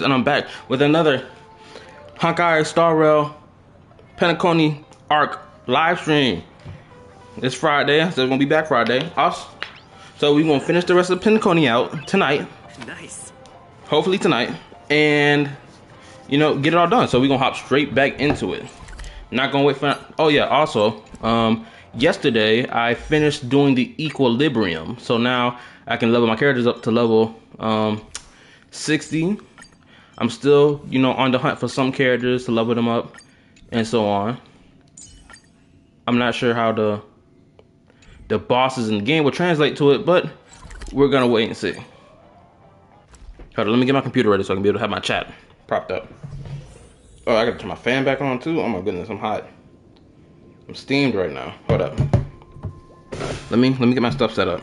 And I'm back with another Honkai Star Rail Penacony Arc live stream. It's Friday, so it's gonna be back Friday. So we're gonna finish the rest of Penacony out tonight. Nice. Hopefully tonight, and you know, get it all done. So we're gonna hop straight back into it. Not gonna wait for. Oh yeah, also, yesterday I finished doing the equilibrium, so now I can level my characters up to level 60. I'm still, you know, on the hunt for some characters to level them up and so on. I'm not sure how the bosses in the game will translate to it, but we're gonna wait and see. Hold on, let me get my computer ready so I can be able to have my chat propped up. Oh, I gotta turn my fan back on too. Oh my goodness, I'm hot. I'm steamed right now. Hold up. Let me get my stuff set up.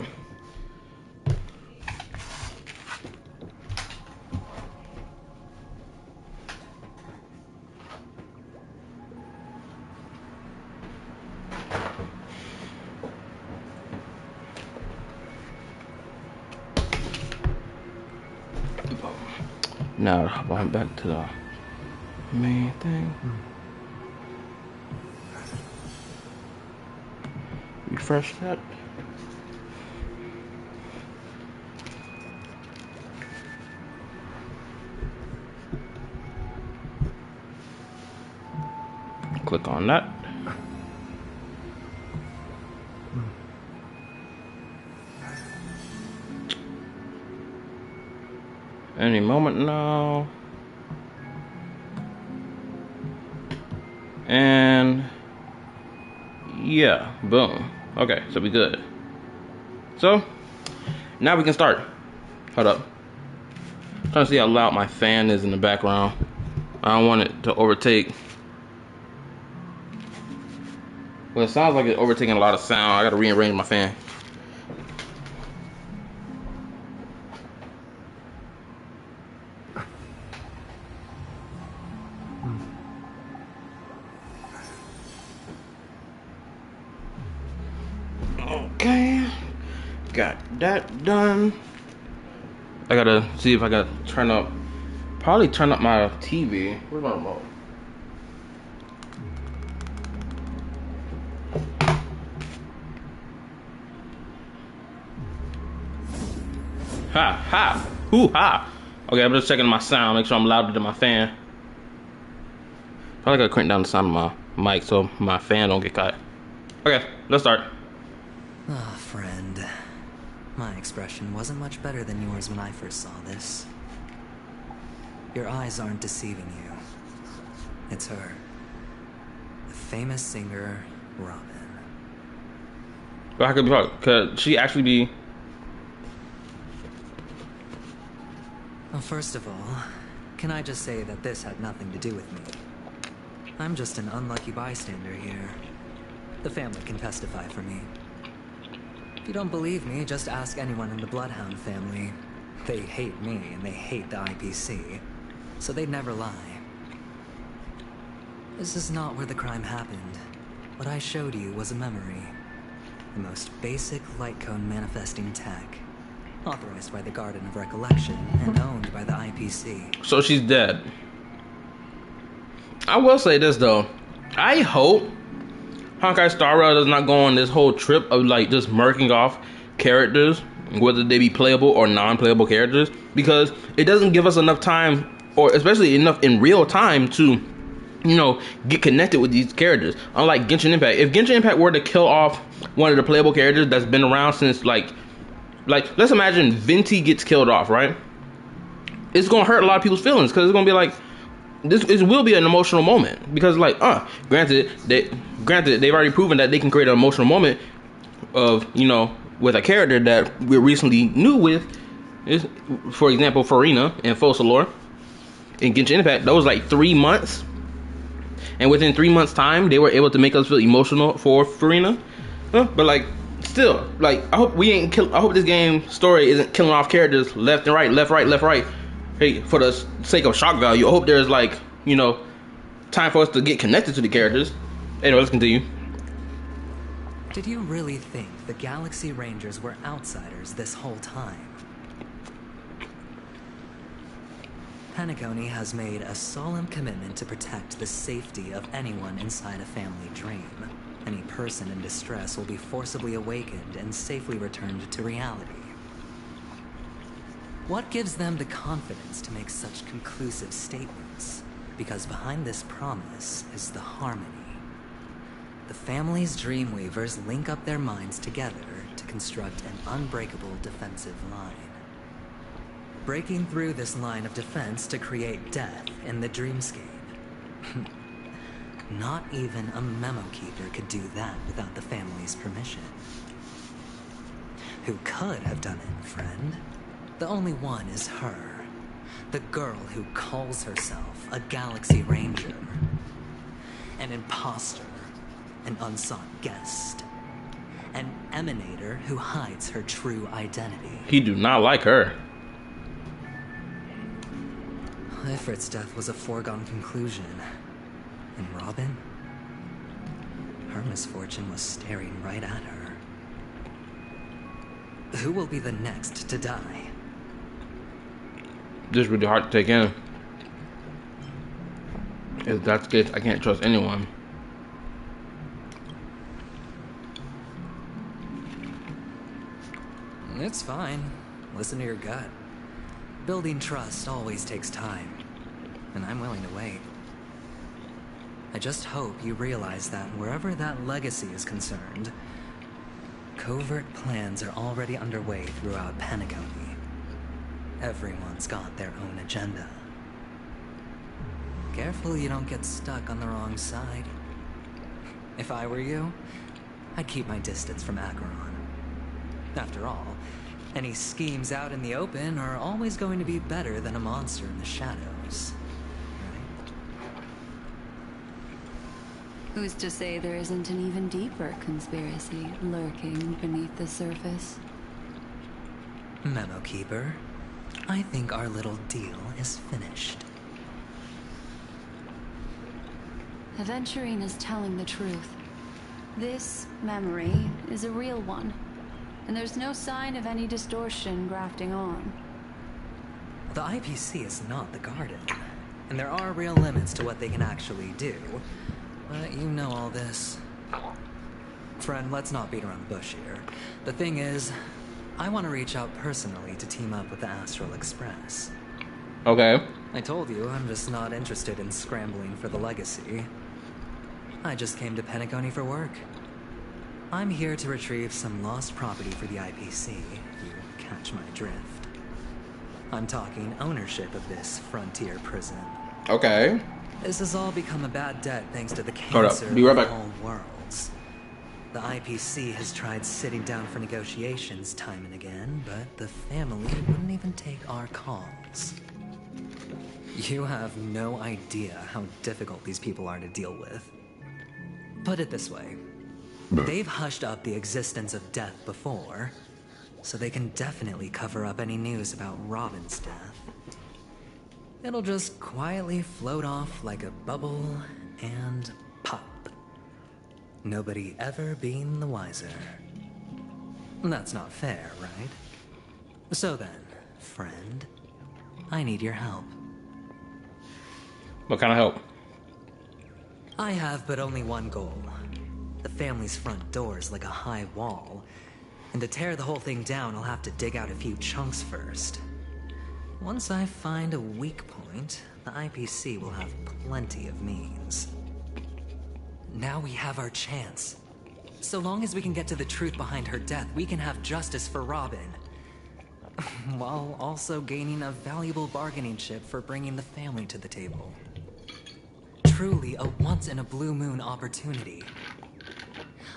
Now, I'm back to the main thing. Refresh that. Click on that. Any moment now. And yeah, boom. Okay, so we good. So now we can start. Hold up. I'm trying to see how loud my fan is in the background. I don't want it to overtake. Well, it sounds like it's overtaking a lot of sound. I gotta rearrange my fan. Okay, got that done. I gotta see if I gotta probably turn up my TV. Where's my remote? Ha ha, hoo ha. Okay, I'm just checking my sound, make sure I'm louder than my fan. Probably gotta crank down the sound of my mic so my fan don't get caught. Okay, let's start. Ah, friend. My expression wasn't much better than yours when I first saw this. Your eyes aren't deceiving you. It's her. The famous singer, Robin. But how could be wrong? Could she actually be? Well, first of all, can I just say that this had nothing to do with me? I'm just an unlucky bystander here. The family can testify for me. If you don't believe me, just ask anyone in the Bloodhound family. They hate me and they hate the IPC, so they'd never lie. This is not where the crime happened. What I showed you was a memory. The most basic light cone manifesting tech. Authorized by the Garden of Recollection and owned by the IPC. So she's dead. I will say this though. I hope Honkai Star Rail does not go on this whole trip of like just murking off characters, whether they be playable or non-playable characters, because it doesn't give us enough time, or especially enough in real time to, you know, get connected with these characters. Unlike Genshin Impact. If Genshin Impact were to kill off one of the playable characters that's been around since like let's imagine Venti gets killed off, right? It's gonna hurt a lot of people's feelings because it's gonna be like, this will be an emotional moment, because like granted they've already proven that they can create an emotional moment of, you know, with a character that we're recently new with. Is, for example, Farina and Focalor in Genshin Impact. That was like 3 months, and within 3 months time they were able to make us feel emotional for Farina. But like still, like I hope this game story isn't killing off characters left and right, left right. Hey, for the sake of shock value, I hope there's like, you know, time for us to get connected to the characters. Anyway, let's continue. Did you really think the Galaxy Rangers were outsiders this whole time? Penacony has made a solemn commitment to protect the safety of anyone inside a family dream. Any person in distress will be forcibly awakened and safely returned to reality. What gives them the confidence to make such conclusive statements? Because behind this promise is the harmony. The family's dreamweavers link up their minds together to construct an unbreakable defensive line. Breaking through this line of defense to create death in the dreamscape. Not even a memo keeper could do that without the family's permission. Who could have done it, friend? The only one is her. The girl who calls herself a Galaxy Ranger. An imposter. An unsought guest. An emanator who hides her true identity. He do not like her. Ifrit's death was a foregone conclusion. And Robin? Her misfortune was staring right at her. Who will be the next to die? This is really hard to take in. If that's the case, I can't trust anyone. It's fine. Listen to your gut. Building trust always takes time, and I'm willing to wait. I just hope you realize that wherever that legacy is concerned, covert plans are already underway throughout Penacony. Everyone's got their own agenda. Careful you don't get stuck on the wrong side. If I were you, I'd keep my distance from Acheron. After all, any schemes out in the open are always going to be better than a monster in the shadows, right? Who's to say there isn't an even deeper conspiracy lurking beneath the surface? Memo Keeper, I think our little deal is finished. Aventurine is telling the truth. This memory is a real one, and there's no sign of any distortion grafting on. The IPC is not the Garden, and there are real limits to what they can actually do. But you know all this. Friend, let's not beat around the bush here. The thing is, I want to reach out personally to team up with the Astral Express. Okay. I told you, I'm just not interested in scrambling for the legacy. I just came to Penacony for work. I'm here to retrieve some lost property for the IPC, if you catch my drift. I'm talking ownership of this frontier prison. Okay. This has all become a bad debt thanks to the Hold up. cancer Be right of back. all worlds. The IPC has tried sitting down for negotiations time and again, but the family wouldn't even take our calls. You have no idea how difficult these people are to deal with. Put it this way. They've hushed up the existence of death before, so they can definitely cover up any news about Robin's death. It'll just quietly float off like a bubble and pop. Nobody ever being the wiser. That's not fair, right? So then, friend, I need your help. What kind of help? I have but only one goal. The family's front door is like a high wall, and to tear the whole thing down, I'll have to dig out a few chunks first. Once I find a weak point, the IPC will have plenty of means. Now we have our chance. So long as we can get to the truth behind her death, we can have justice for Robin. While also gaining a valuable bargaining chip for bringing the family to the table. Truly a once-in-a-blue-moon opportunity.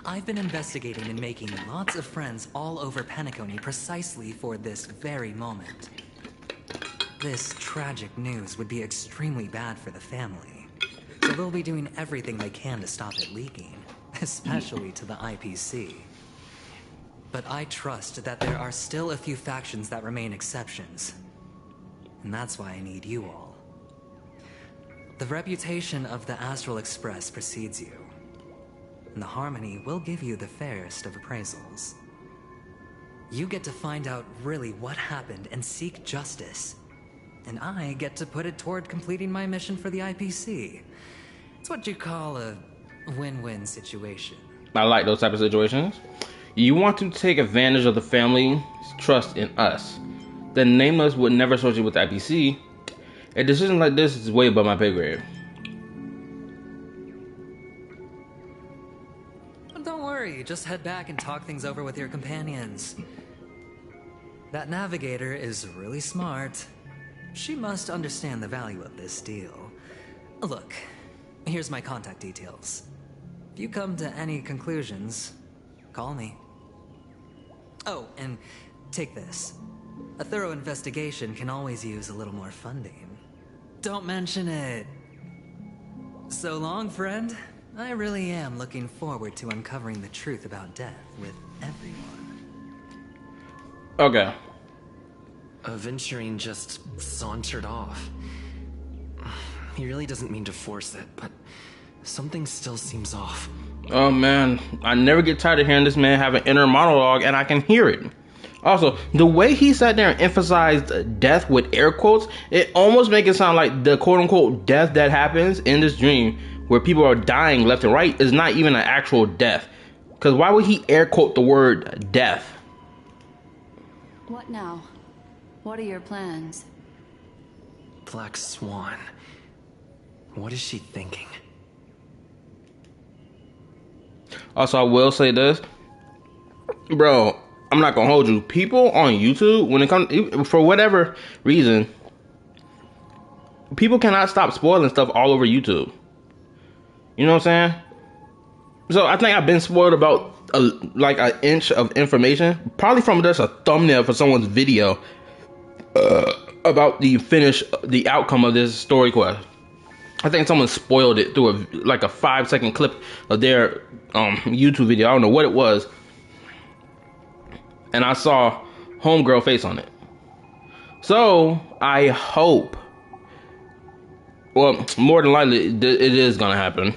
I've been investigating and making lots of friends all over Penacony precisely for this very moment. This tragic news would be extremely bad for the family, so they'll be doing everything they can to stop it leaking, especially to the IPC. But I trust that there are still a few factions that remain exceptions, and that's why I need you all. The reputation of the Astral Express precedes you, and the Harmony will give you the fairest of appraisals. You get to find out really what happened and seek justice. and I get to put it toward completing my mission for the IPC. It's what you call a win-win situation. I like those type of situations. You want to take advantage of the family's trust in us. The Nameless would never associate with the IPC. A decision like this is way above my pay grade. Don't worry, just head back and talk things over with your companions. That navigator is really smart. She must understand the value of this deal. Look, here's my contact details. If you come to any conclusions, call me. Oh, and take this. A thorough investigation can always use a little more funding. Don't mention it. So long, friend. I really am looking forward to uncovering the truth about death with everyone. Okay. Aventurine just sauntered off. He really doesn't mean to force it, but something still seems off. Oh man, I never get tired of hearing this man have an inner monologue, and I can hear it. Also, the way he sat there and emphasized death with air quotes, it almost makes it sound like the quote-unquote death that happens in this dream, where people are dying left and right, is not even an actual death. Because why would he air quote the word death? What now? What are your plans? Black Swan. What is she thinking? Also, I will say this. Bro, I'm not gonna hold you. People on YouTube, when it comes, for whatever reason, people cannot stop spoiling stuff all over YouTube. You know what I'm saying? So I think I've been spoiled about like an inch of information, probably from just a thumbnail for someone's video about the outcome of this story quest. I think someone spoiled it through a 5-second clip of their YouTube video. I don't know what it was. And I saw homegirl face on it. So I hope, well, more than likely it is gonna happen.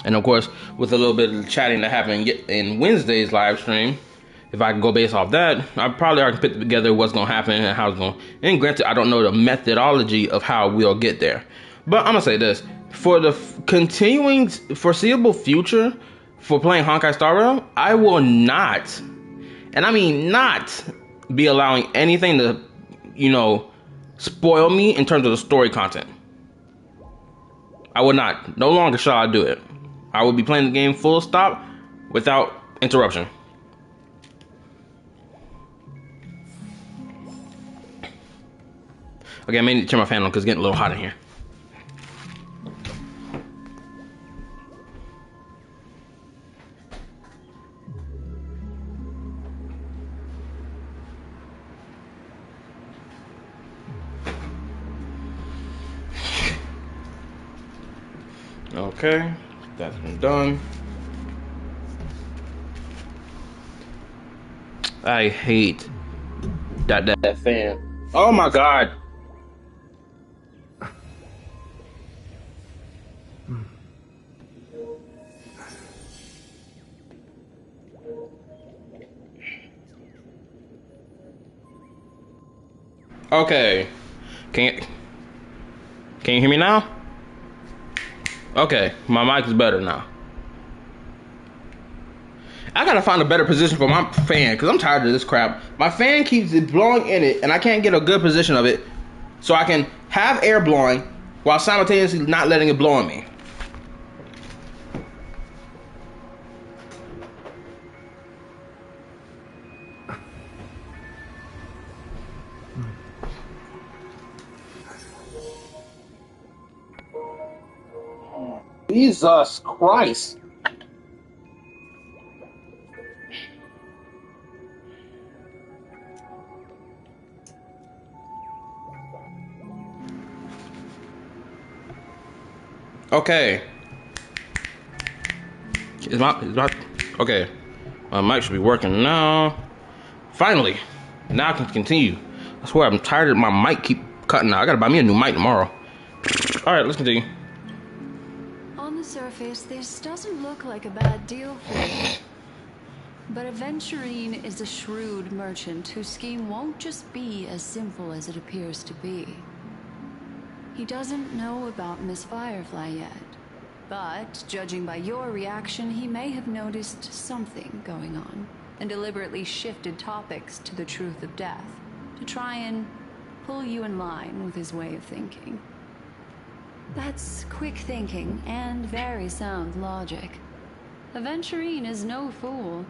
And of course, with a little bit of chatting that happened in Wednesday's live stream, if I can go based off that, I probably already put together what's gonna happen and how it's going. And granted, I don't know the methodology of how we'll get there. But I'm gonna say this: for the continuing foreseeable future for playing Honkai Star Rail, I will not, and I mean not, be allowing anything to, spoil me in terms of the story content. I will not. No longer shall I do it. I will be playing the game full stop without interruption. Okay, I may need to turn my fan on because it's getting a little hot in here. Okay, that's been done. I hate that fan. Oh my god. Okay. Can you hear me now? Okay, my mic is better now. I gotta find a better position for my fan because I'm tired of this crap. My fan keeps blowing in it and I can't get a good position of it so I can have air blowing while simultaneously not letting it blow on me. Jesus Christ. Okay. Okay. My mic should be working now. Finally. Now I can continue. I swear I'm tired of my mic keep cutting out. I gotta buy me a new mic tomorrow. Alright, let's continue. On the surface, this doesn't look like a bad deal for you. But Aventurine is a shrewd merchant whose scheme won't just be as simple as it appears to be. He doesn't know about Miss Firefly yet, but judging by your reaction, he may have noticed something going on and deliberately shifted topics to the truth of death to try and pull you in line with his way of thinking. That's quick thinking and very sound logic. Aventurine is no fool,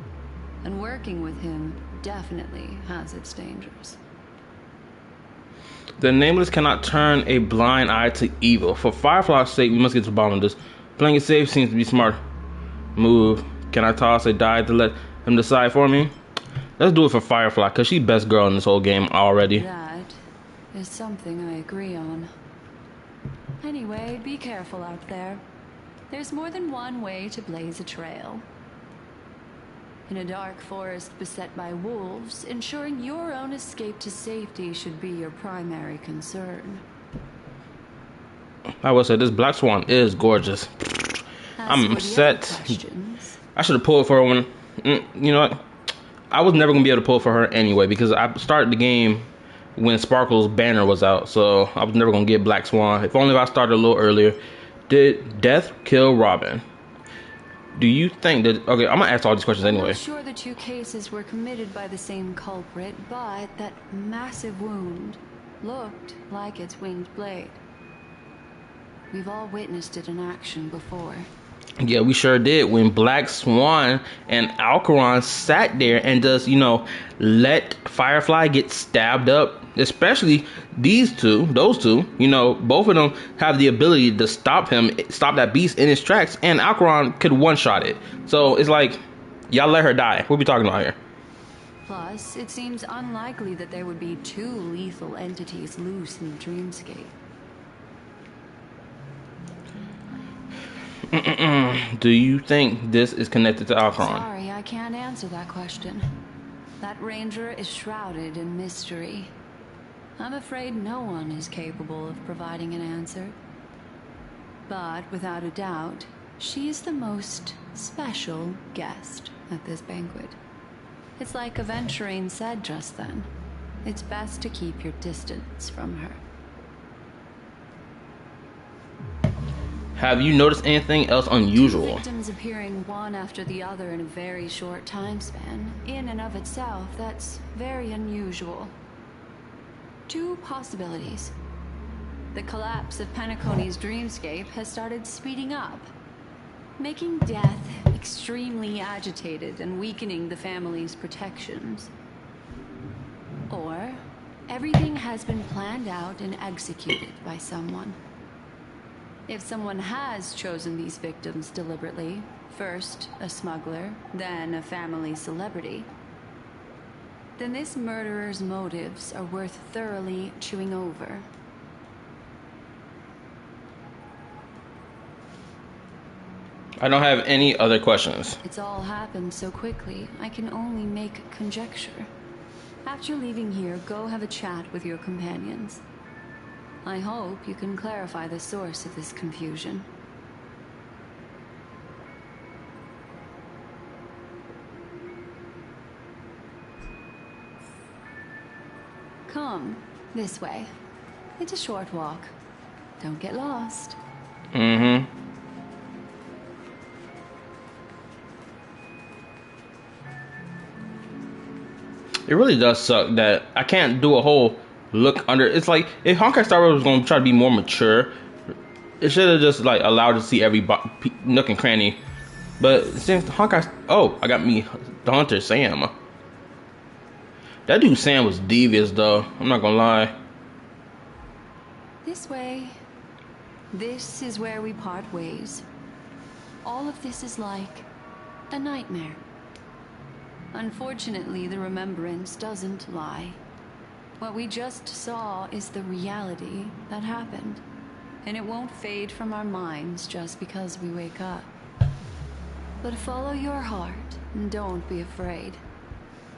and working with him definitely has its dangers. The Nameless cannot turn a blind eye to evil. For Firefly's sake, we must get to the bottom of this. Playing it safe seems to be smart move. Can I toss a die to let him decide for me? Let's do it for Firefly, because she's best girl in this whole game already. That is something I agree on. Anyway, be careful out there. There's more than one way to blaze a trail. In a dark forest beset by wolves, ensuring your own escape to safety should be your primary concern. I will say this Black Swan is gorgeous. I'm upset. I should have pulled for her when, you know what? I was never gonna be able to pull for her anyway because I started the game when Sparkle's banner was out, so I was never gonna get Black Swan. If only if I started a little earlier. Did death kill Robin? Do you think that... Okay, I'm gonna ask all these questions anyway. I'm sure the two cases were committed by the same culprit, but that massive wound looked like its winged blade. We've all witnessed it in action before. Yeah, we sure did. When Black Swan and Alcaron sat there and just, you know, let Firefly get stabbed up. Especially those two, you know, both of them have the ability to stop that beast in his tracks, and Alcaron could one-shot it. So it's like, y'all let her die. What are we talking about here? Plus, it seems unlikely that there would be two lethal entities loose in the dreamscape. Do you think this is connected to Alcaron? Sorry, I can't answer that question. That ranger is shrouded in mystery. I'm afraid no one is capable of providing an answer. But without a doubt, she is the most special guest at this banquet. It's like Aventurine said just then. It's best to keep your distance from her. Have you noticed anything else unusual? Two victims appearing one after the other in a very short time span. In and of itself, that's very unusual. Two possibilities. The collapse of Penacony's dreamscape has started speeding up, making death extremely agitated and weakening the family's protections. Or everything has been planned out and executed by someone. If someone has chosen these victims deliberately, first a smuggler, then a family celebrity, then this murderer's motives are worth thoroughly chewing over. I don't have any other questions. It's all happened so quickly, I can only make conjecture. After leaving here, go have a chat with your companions. I hope you can clarify the source of this confusion. Come, this way. It's a short walk. Don't get lost. Mm-hmm. It really does suck that I can't do a whole look under. It's like if Honkai Star Rail was going to try to be more mature, it should have just like allowed to see every nook and cranny. But since Honkai, oh, I got me the hunter Sam. That dude Sam was devious though. I'm not gonna lie. This way. This is where we part ways. All of this is like a nightmare. Unfortunately, the remembrance doesn't lie. What we just saw is the reality that happened, and it won't fade from our minds just because we wake up. But follow your heart, and don't be afraid.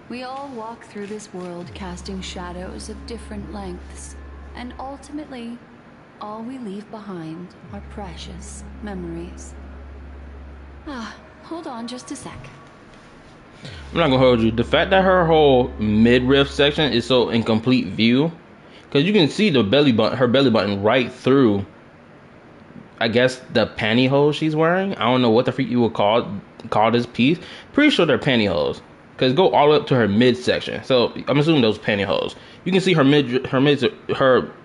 We all walk through this world casting shadows of different lengths, and ultimately, all we leave behind are precious memories. Hold on just a sec. I'm not gonna hold you. The fact that her whole midriff section is so in complete view, because you can see the belly button, her belly button right through, I guess, the pantyhose she's wearing. I don't know what the freak you would call this piece. Pretty sure they're pantyhose, because go all the way up to her midsection. So I'm assuming those pantyhose. You can see her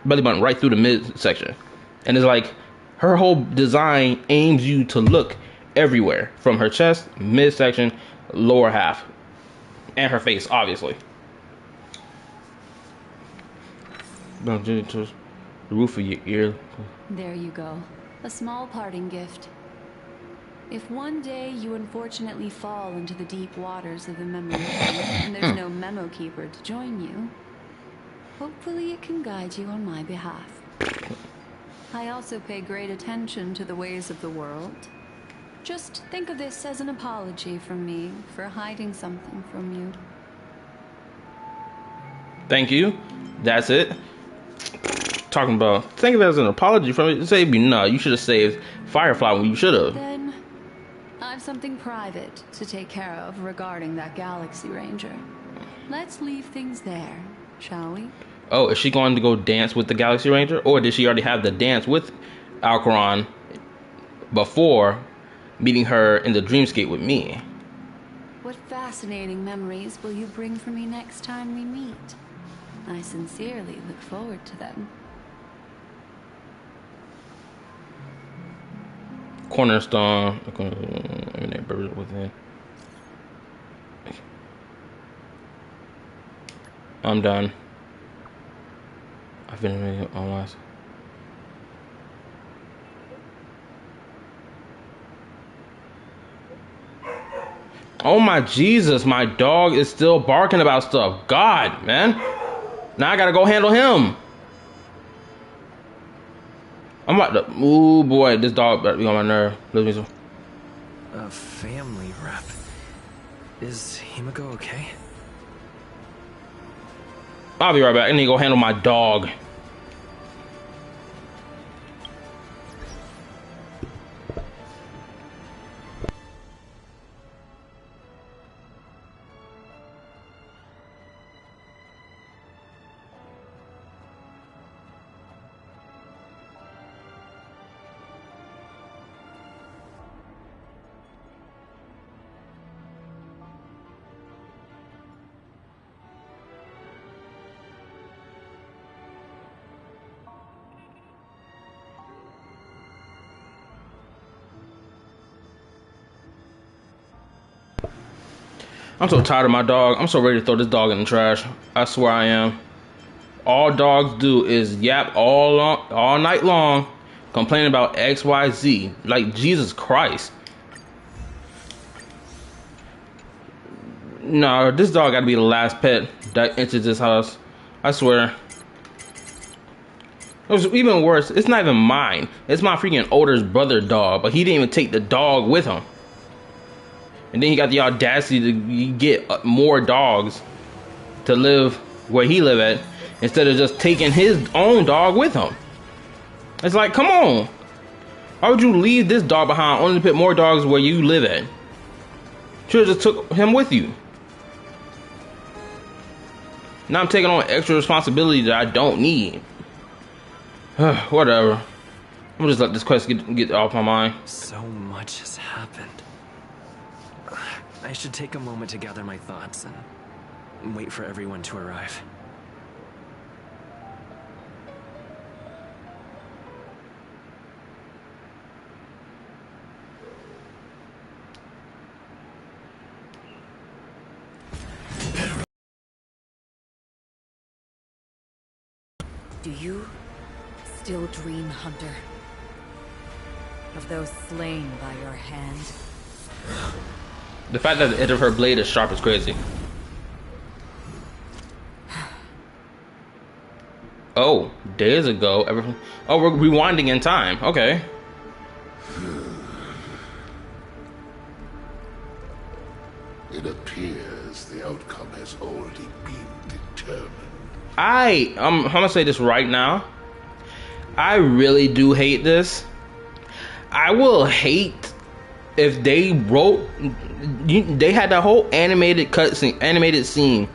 belly button right through the midsection, and it's like her whole design aims you to look everywhere from her chest, midsection, lower half, and her face, obviously. No, just the roof of your ear. There you go. A small parting gift. If one day you unfortunately fall into the deep waters of the memory and there's no memo keeper to join you, hopefully it can guide you on my behalf. I also pay great attention to the ways of the world. Just think of this as an apology from me for hiding something from you. Thank you. That's it. Talking about, think of it as an apology from it. Say, no, you should have saved Firefly when you should have. Then I've something private to take care of regarding that Galaxy Ranger. Let's leave things there, shall we? Oh, is she going to go dance with the Galaxy Ranger? Or did she already have the dance with Alcaron before meeting her in the dreamscape with me? What fascinating memories will you bring for me next time we meet? I sincerely look forward to them. Cornerstone within. I'm done. I've been reading almost. Oh my Jesus, my dog is still barking about stuff. God, man. Now I gotta go handle him. I'm about to. Ooh, boy, this dog better be on my nerve. A family rep. Is Himiko okay? I'll be right back. I need to go handle my dog. I'm so tired of my dog. I'm so ready to throw this dog in the trash. I swear I am. All dogs do is yap all night long, complaining about XYZ. Like, Jesus Christ. No, this dog gotta be the last pet that enters this house. I swear. It was even worse. It's not even mine. It's my freaking older brother dog, but he didn't even take the dog with him. And then he got the audacity to get more dogs to live where he live at, instead of just taking his own dog with him. It's like, come on. Why would you leave this dog behind only to put more dogs where you live at? Should have just took him with you. Now I'm taking on extra responsibility that I don't need. Whatever. I'm gonna just let this quest get off my mind. So much has happened. I should take a moment to gather my thoughts and wait for everyone to arrive. Do you still dream, Hunter? Of those slain by your hand? The fact that the edge of her blade is sharp is crazy. Oh, days ago, everything. Oh, we're rewinding in time. Okay. It appears the outcome has already been determined. I'm gonna say this right now. I really do hate this. I will hate if they wrote, they had that whole animated scene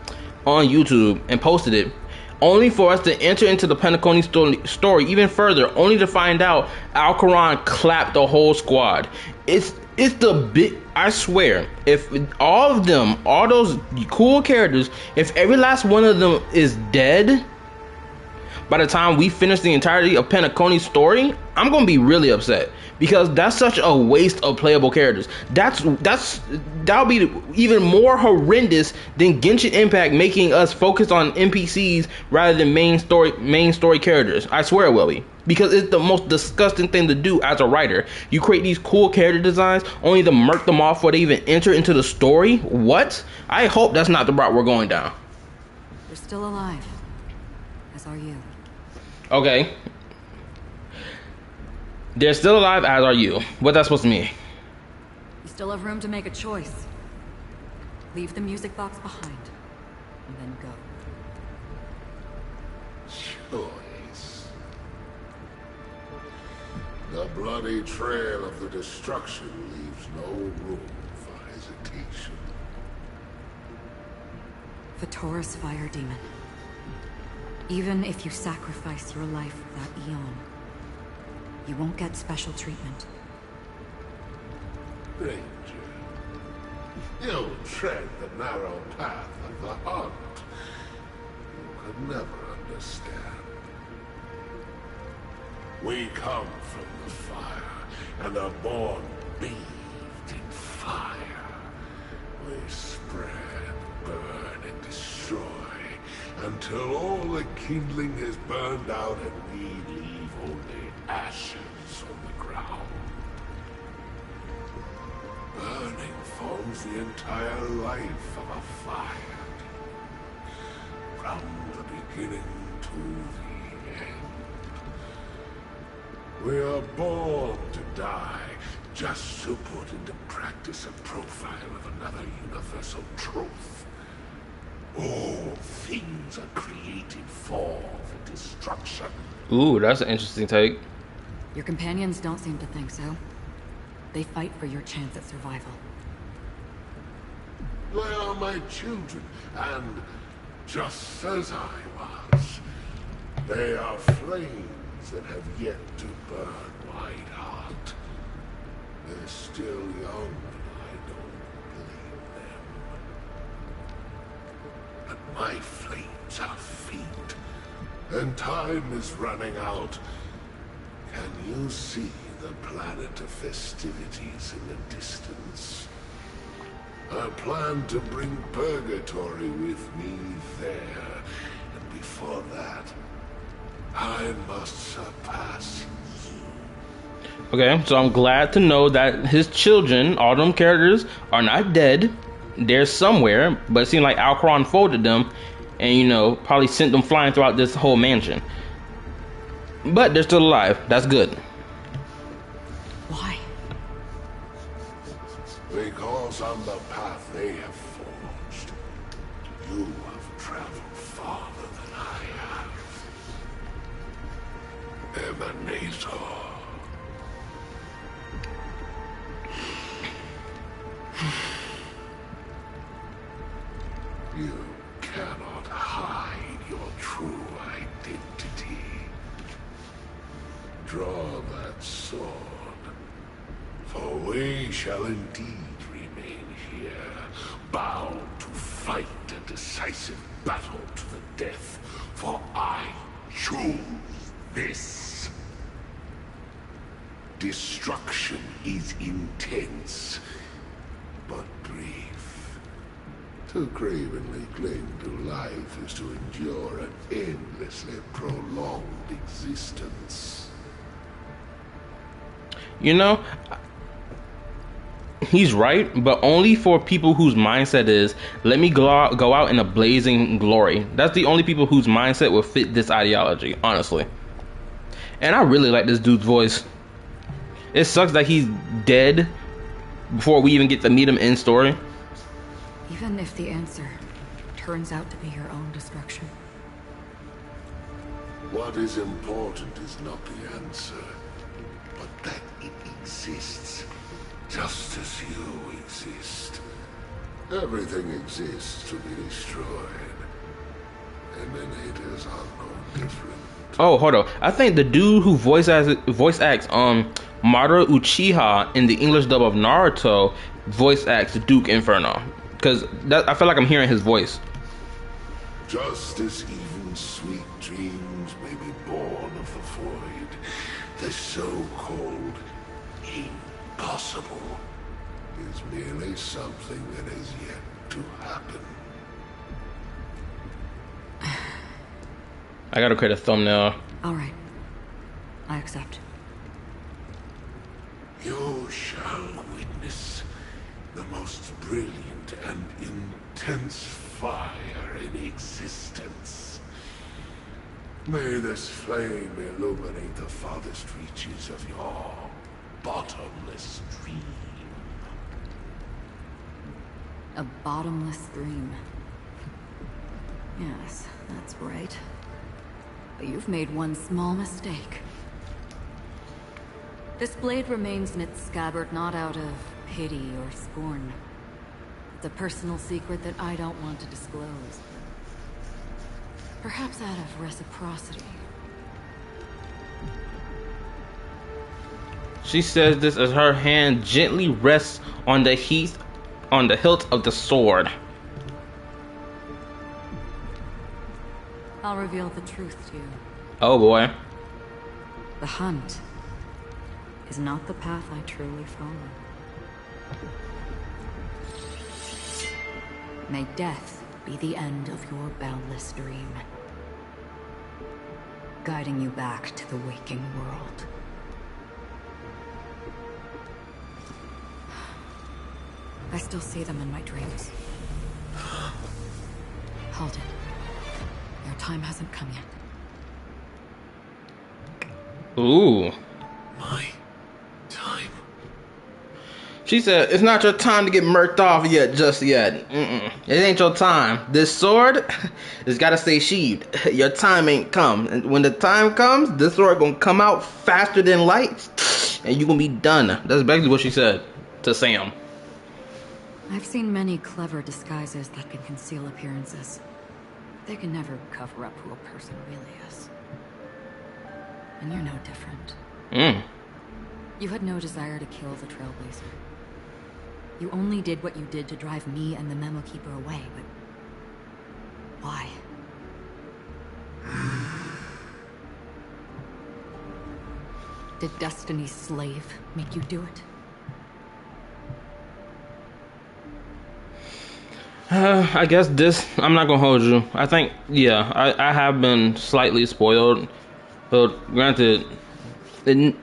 on YouTube and posted it, only for us to enter into the Penacony story even further, only to find out Alcaron clapped the whole squad. It's the bit. I swear, if all of them, all those cool characters, if every last one of them is dead by the time we finish the entirety of Penacony's story, I'm gonna be really upset, because that's such a waste of playable characters. That'll be even more horrendous than Genshin Impact making us focus on NPCs rather than main story characters. I swear it will be, because it's the most disgusting thing to do as a writer. You create these cool character designs only to murk them off before they even enter into the story. What? I hope that's not the route we're going down. You're still alive, as are you. Okay. They're still alive, as are you. What that's supposed to mean? You still have room to make a choice. Leave the music box behind, and then go. Choice. The bloody trail of the destruction leaves no room for hesitation. Vatora's fire demon. Even if you sacrifice your life for that eon, you won't get special treatment. Ranger, you tread the narrow path of the hunt. You could never understand. We come from the fire, and are born bathed in fire. We spread, burn, and destroy, until all the kindling is burned out and we leave only ashes on the ground. Burning forms the entire life of a fire, from the beginning to the end. We are born to die, just to put into practice a profile of another universal truth. All things are created for the destruction. Ooh, that's an interesting take. Your companions don't seem to think so. They fight for your chance at survival. They are my children, and just as I was, they are flames that have yet to burn white hot. They're still young, and I don't blame them. But my flames are faint, and time is running out. Can you see the planet of festivities in the distance? I plan to bring Purgatory with me there, and before that, I must surpass you. Okay, so I'm glad to know that his children, all them characters, are not dead. They're somewhere, but it seemed like Alcaron folded them and, you know, probably sent them flying throughout this whole mansion. But they're still alive. That's good. Why? Because on the path they have forged, you have traveled farther than I have. Emanator. You cannot hide your true identity. Draw that sword, for we shall indeed remain here, bound to fight a decisive battle to the death, for I choose this. Destruction is intense, but brief. To cravenly cling to life is to endure an endlessly prolonged existence. You know, he's right, but only for people whose mindset is, let me go out in a blazing glory. That's the only people whose mindset will fit this ideology, honestly. And I really like this dude's voice. It sucks that he's dead before we even get to meet him in story. Even if the answer turns out to be your own destruction. What is important is not the answer, but that it exists. just as you exist. Everything exists to be destroyed. Emanators are no different. Oh, hold on. I think the dude who voice acts Madara Uchiha in the English dub of Naruto voice acts Duke Inferno. Because I feel like I'm hearing his voice. Just as even sweet dreams may be born of the void, the so-called impossible is merely something that has yet to happen. I gotta create a thumbnail. All right. I accept. You shall witness the most brilliant and intense fire in existence. May this flame illuminate the farthest reaches of your bottomless dream. A bottomless dream. Yes, that's right. But you've made one small mistake. This blade remains in its scabbard not out of pity or scorn. It's a personal secret that I don't want to disclose. Perhaps out of reciprocity. She says this as her hand gently rests on the hilt of the sword. I'll reveal the truth to you. Oh boy. The hunt is not the path I truly follow. May death be the end of your boundless dream, guiding you back to the waking world. I still see them in my dreams. Hold it. Your time hasn't come yet. Ooh. My time. She said, it's not your time to get murked off yet, just yet. It ain't your time. This sword, it's gotta stay sheathed. Your time ain't come. And when the time comes, this sword gonna come out faster than light, and you gonna be done. That's basically what she said to Sam. I've seen many clever disguises that can conceal appearances. They can never cover up who a person really is. And you're no different. You had no desire to kill the Trailblazer. You only did what you did to drive me and the Memo Keeper away, but... why? Did Destiny's slave make you do it? I guess this, I'm not gonna hold you. I think, yeah, I have been slightly spoiled. But granted, in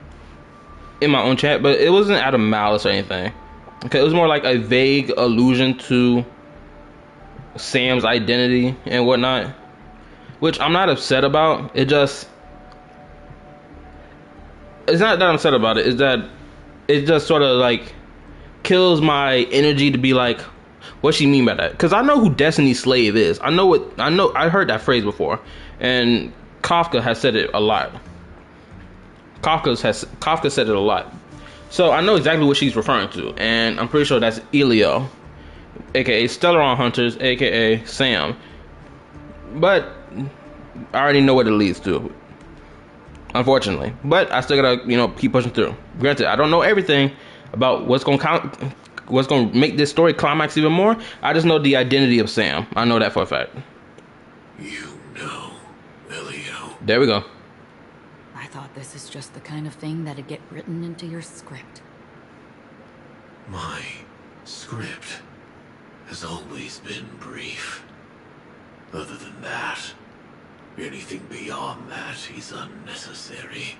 my own chat, but it wasn't out of malice or anything. Okay, it was more like a vague allusion to Sam's identity and whatnot, which I'm not upset about. It's not that I'm upset about it. It's that it just sort of like kills my energy to be like, what she mean by that? Because I know who Destiny's Slave is. I heard that phrase before, and Kafka has said it a lot. Kafka said it a lot. So I know exactly what she's referring to, and I'm pretty sure that's Elio, aka Stellaron Hunters, aka Sam. But I already know what it leads to, unfortunately. But I still gotta, keep pushing through. Granted, I don't know everything about what's gonna make this story climax even more. I just know the identity of Sam. I know that for a fact. You know, Elio. There we go. I thought this is just the kind of thing that'd get written into your script. My script has always been brief. Other than that, anything beyond that is unnecessary.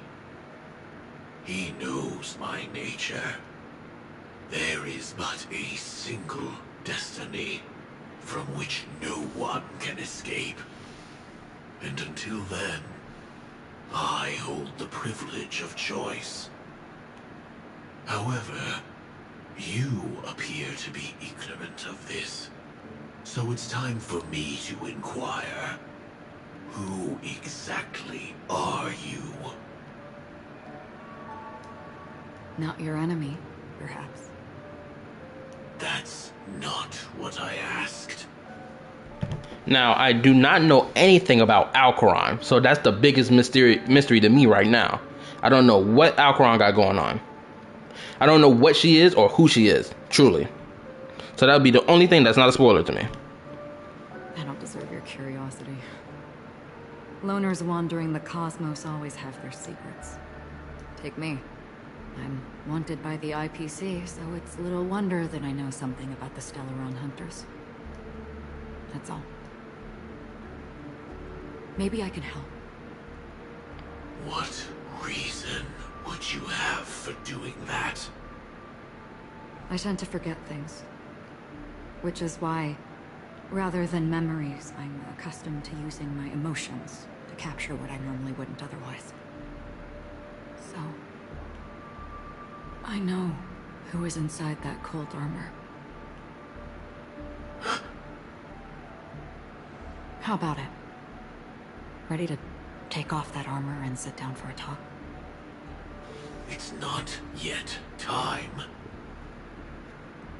He knows my nature. There is but a single destiny from which no one can escape. And until then, I hold the privilege of choice. However, you appear to be ignorant of this. So it's time for me to inquire. Who exactly are you? Not your enemy, perhaps. That's not what I asked. Now, I do not know anything about Alcaron, so that's the biggest mystery to me right now. I don't know what Alcaron got going on. I don't know what she is or who she is, truly. So that would be the only thing that's not a spoiler to me. I don't deserve your curiosity. Loners wandering the cosmos always have their secrets. Take me. I'm wanted by the IPC, so it's little wonder that I know something about the Stellaron Hunters. That's all. Maybe I can help. What reason would you have for doing that? I tend to forget things. Which is why, rather than memories, I'm accustomed to using my emotions to capture what I normally wouldn't otherwise. So, I know who is inside that cold armor. How about it? Ready to take off that armor and sit down for a talk? It's not yet time.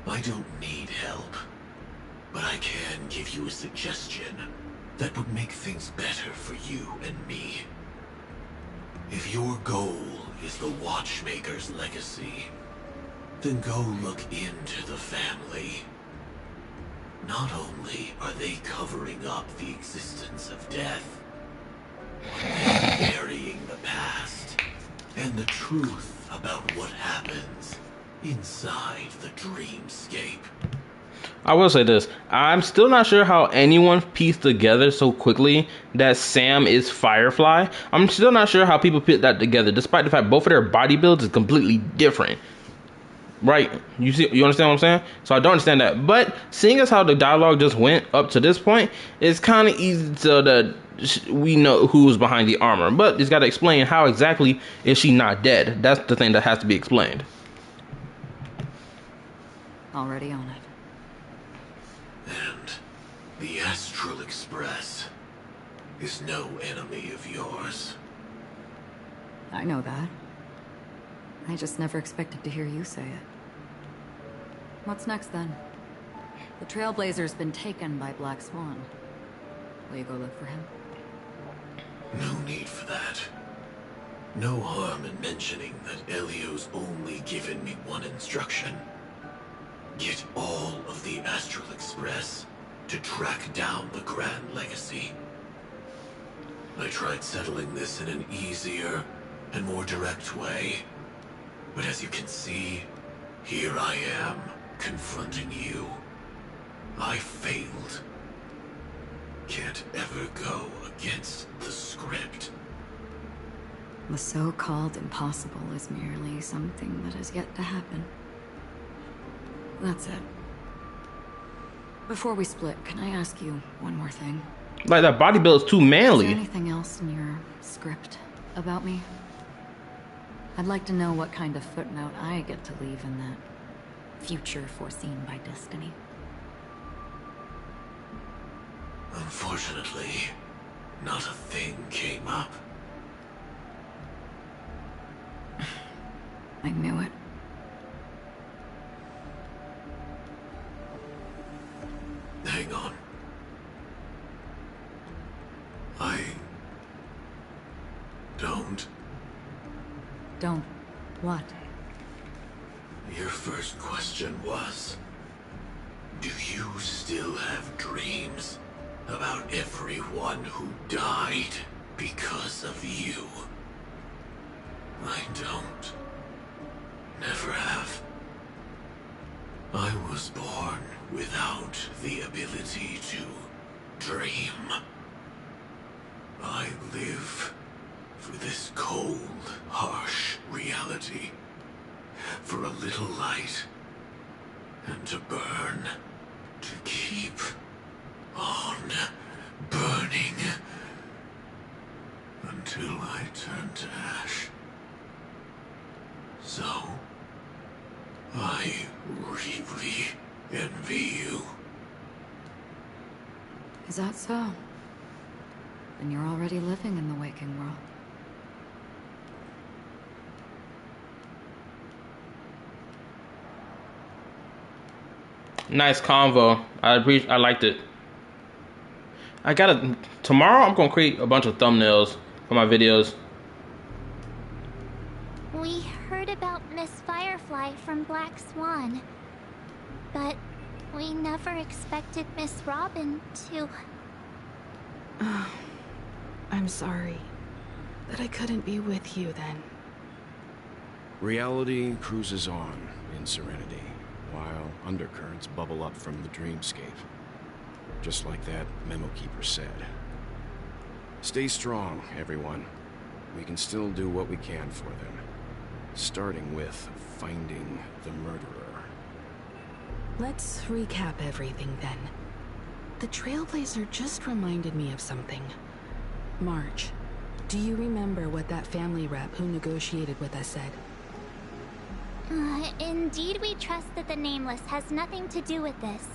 I don't need help, but I can give you a suggestion that would make things better for you and me. If your goal is the Watchmaker's legacy, then go look into the family. Not only are they covering up the existence of death, they're burying the past and the truth about what happens inside the dreamscape. I will say this. I'm still not sure how anyone pieced together so quickly that Sam is Firefly. I'm still not sure how people put that together, despite the fact both of their body builds is completely different. Right? You understand what I'm saying? So I don't understand that. But seeing as how the dialogue just went up to this point, it's kind of easy so that we know who's behind the armor. But he's got to explain how exactly is she not dead. That's the thing that has to be explained. Already on it. And the Astral Express is no enemy of yours. I know that. I just never expected to hear you say it. What's next, then? The Trailblazer's been taken by Black Swan. Will you go look for him? No need for that. No harm in mentioning that Elio's only given me one instruction. Get all of the Astral Express to track down the Grand Legacy. I tried settling this in an easier and more direct way. But as you can see, here I am, confronting you. I failed. Can't ever go against the script. The so-called impossible is merely something that has yet to happen. That's it. Before we split, can I ask you one more thing? Like, that body build is too Is manly. there anything else in your script about me? I'd like to know what kind of footnote I get to leave in that future foreseen by destiny. Unfortunately, not a thing came up. I knew it. Hang on. I don't. Don't. What? Your first question was, do you still have dreams about everyone who died because of you? I don't. Never have. I was born without the ability to dream. I live for this cold, harsh reality. For a little light. And to burn. To keep on burning. Until I turn to ash. So, I really envy you. Is that so? Then you're already living in the waking world. Nice convo. I liked it. Tomorrow I'm gonna create a bunch of thumbnails for my videos. We heard about Miss Firefly from Black Swan, but we never expected Miss Robin to... I'm sorry that I couldn't be with you then. Reality cruises on in serenity, while undercurrents bubble up from the dreamscape. Just like that memo keeper said. Stay strong, everyone. We can still do what we can for them. Starting with finding the murderer. Let's recap everything then. The Trailblazer just reminded me of something. March, do you remember what that family rep who negotiated with us said? Indeed, we trust that the Nameless has nothing to do with this.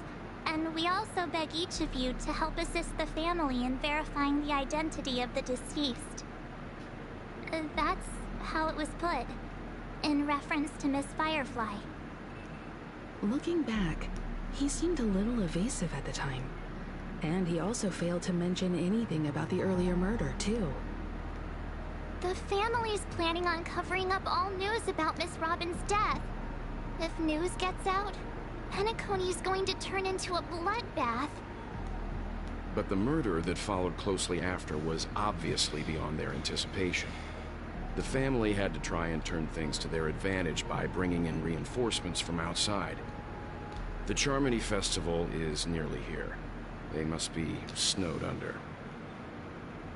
And we also beg each of you to help assist the family in verifying the identity of the deceased. That's how it was put, in reference to Miss Firefly. Looking back, he seemed a little evasive at the time. And he also failed to mention anything about the earlier murder, too. The family's planning on covering up all news about Miss Robin's death. If news gets out, Penacony's going to turn into a bloodbath. But the murder that followed closely after was obviously beyond their anticipation. The family had to try and turn things to their advantage by bringing in reinforcements from outside. The Charmony Festival is nearly here. They must be snowed under.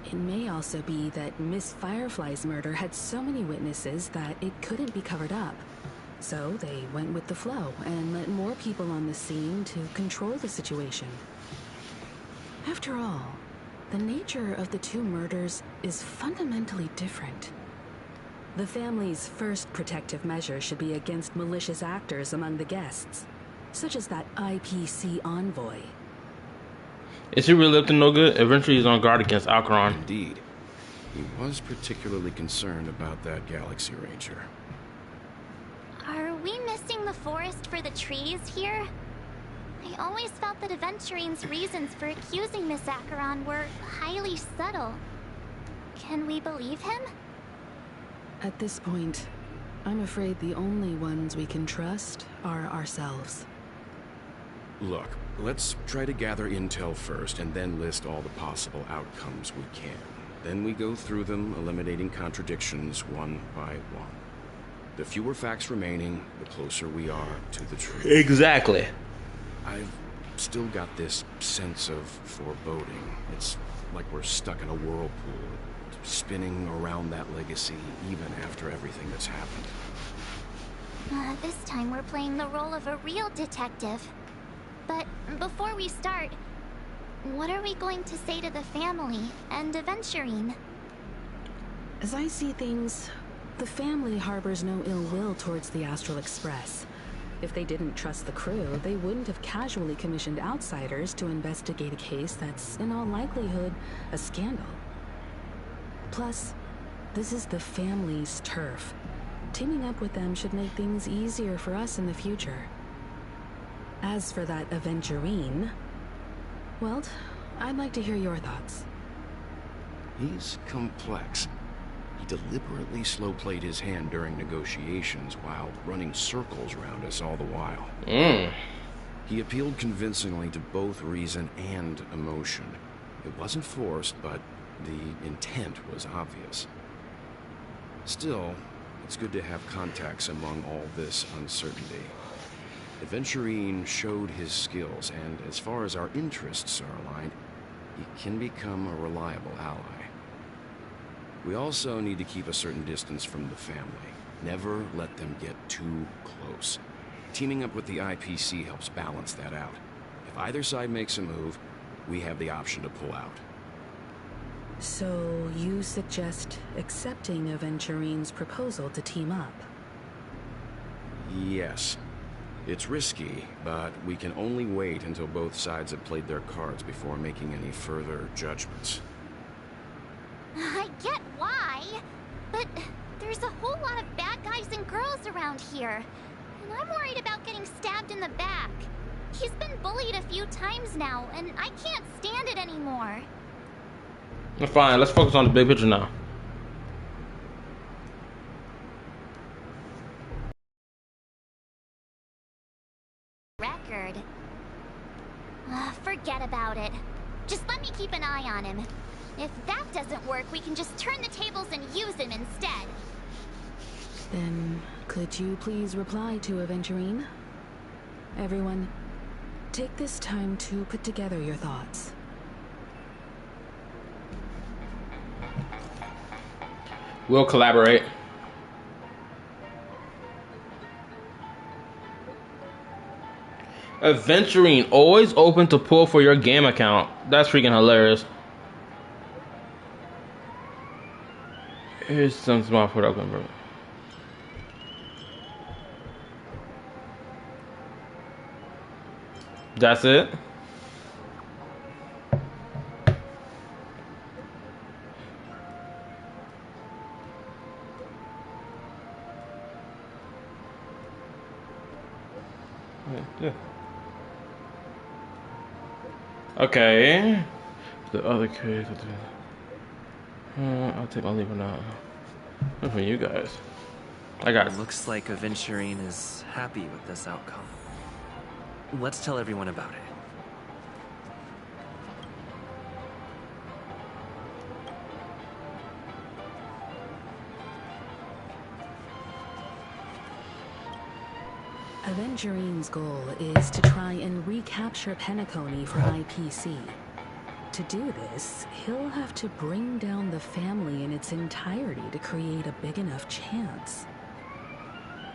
It may also be that Miss Firefly's murder had so many witnesses that it couldn't be covered up. So they went with the flow and let more people on the scene to control the situation. After all, the nature of the two murders is fundamentally different. The family's first protective measure should be against malicious actors among the guests, such as that IPC envoy. Is he really up to no good? Eventually he's on guard against Alcaron. Indeed. He was particularly concerned about that Galaxy Ranger. Are we missing the forest for the trees here? I always felt that Aventurine's reasons for accusing Miss Acheron were highly subtle. Can we believe him? At this point, I'm afraid the only ones we can trust are ourselves. Look, let's try to gather intel first and then list all the possible outcomes we can. Then we go through them, eliminating contradictions one by one. The fewer facts remaining, the closer we are to the truth. Exactly. I've still got this sense of foreboding. It's like we're stuck in a whirlpool, spinning around that legacy even after everything that's happened. This time we're playing the role of a real detective. But before we start, what are we going to say to the family and Aventurine? As I see things, the family harbors no ill will towards the Astral Express. If they didn't trust the crew, they wouldn't have casually commissioned outsiders to investigate a case that's, in all likelihood, a scandal. Plus, this is the family's turf. Teaming up with them should make things easier for us in the future. As for that Aventurine, well, I'd like to hear your thoughts. He's complex. He deliberately slow-played his hand during negotiations while running circles around us all the while. He appealed convincingly to both reason and emotion. It wasn't forced, but the intent was obvious. Still, it's good to have contacts among all this uncertainty. Aventurine showed his skills, and as far as our interests are aligned, he can become a reliable ally. We also need to keep a certain distance from the family. Never let them get too close. Teaming up with the IPC helps balance that out. If either side makes a move, we have the option to pull out. So you suggest accepting Aventurine's proposal to team up? Yes. It's risky, but we can only wait until both sides have played their cards before making any further judgments. I get why, but there's a whole lot of bad guys and girls around here, and I'm worried about getting stabbed in the back. He's been bullied a few times now, and I can't stand it anymore. Fine, let's focus on the big picture now. Record. Forget about it. Just let me keep an eye on him. If that doesn't work, we can just turn the tables and use him instead. Then, could you please reply to Aventurine? Everyone, take this time to put together your thoughts. We'll collaborate. Aventurine, always open to pull for your game account. That's freaking hilarious. Here's some small production, bro. That's it. Yeah. Okay. The other case. I'll take. I'll leave it now. What for you guys? I got. It looks like Aventurine is happy with this outcome. Let's tell everyone about it. Aventurine's goal is to try and recapture Penacony for IPC. To do this, he'll have to bring down the family in its entirety to create a big enough chance.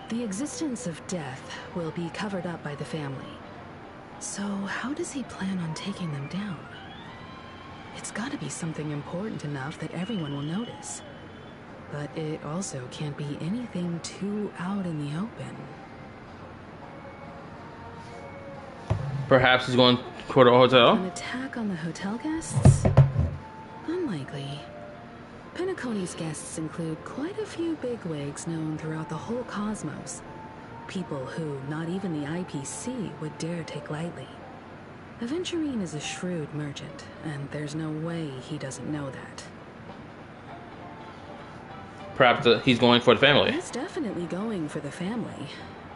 The existence of death will be covered up by the family. So how does he plan on taking them down? It's gotta be something important enough that everyone will notice. But it also can't be anything too out in the open. Perhaps he's going for the hotel. An attack on the hotel guests? Unlikely. Penacony's guests include quite a few bigwigs known throughout the whole cosmos. People who not even the IPC would dare take lightly. Aventurine is a shrewd merchant, and there's no way he doesn't know that. Perhaps he's going for the family. He's definitely going for the family,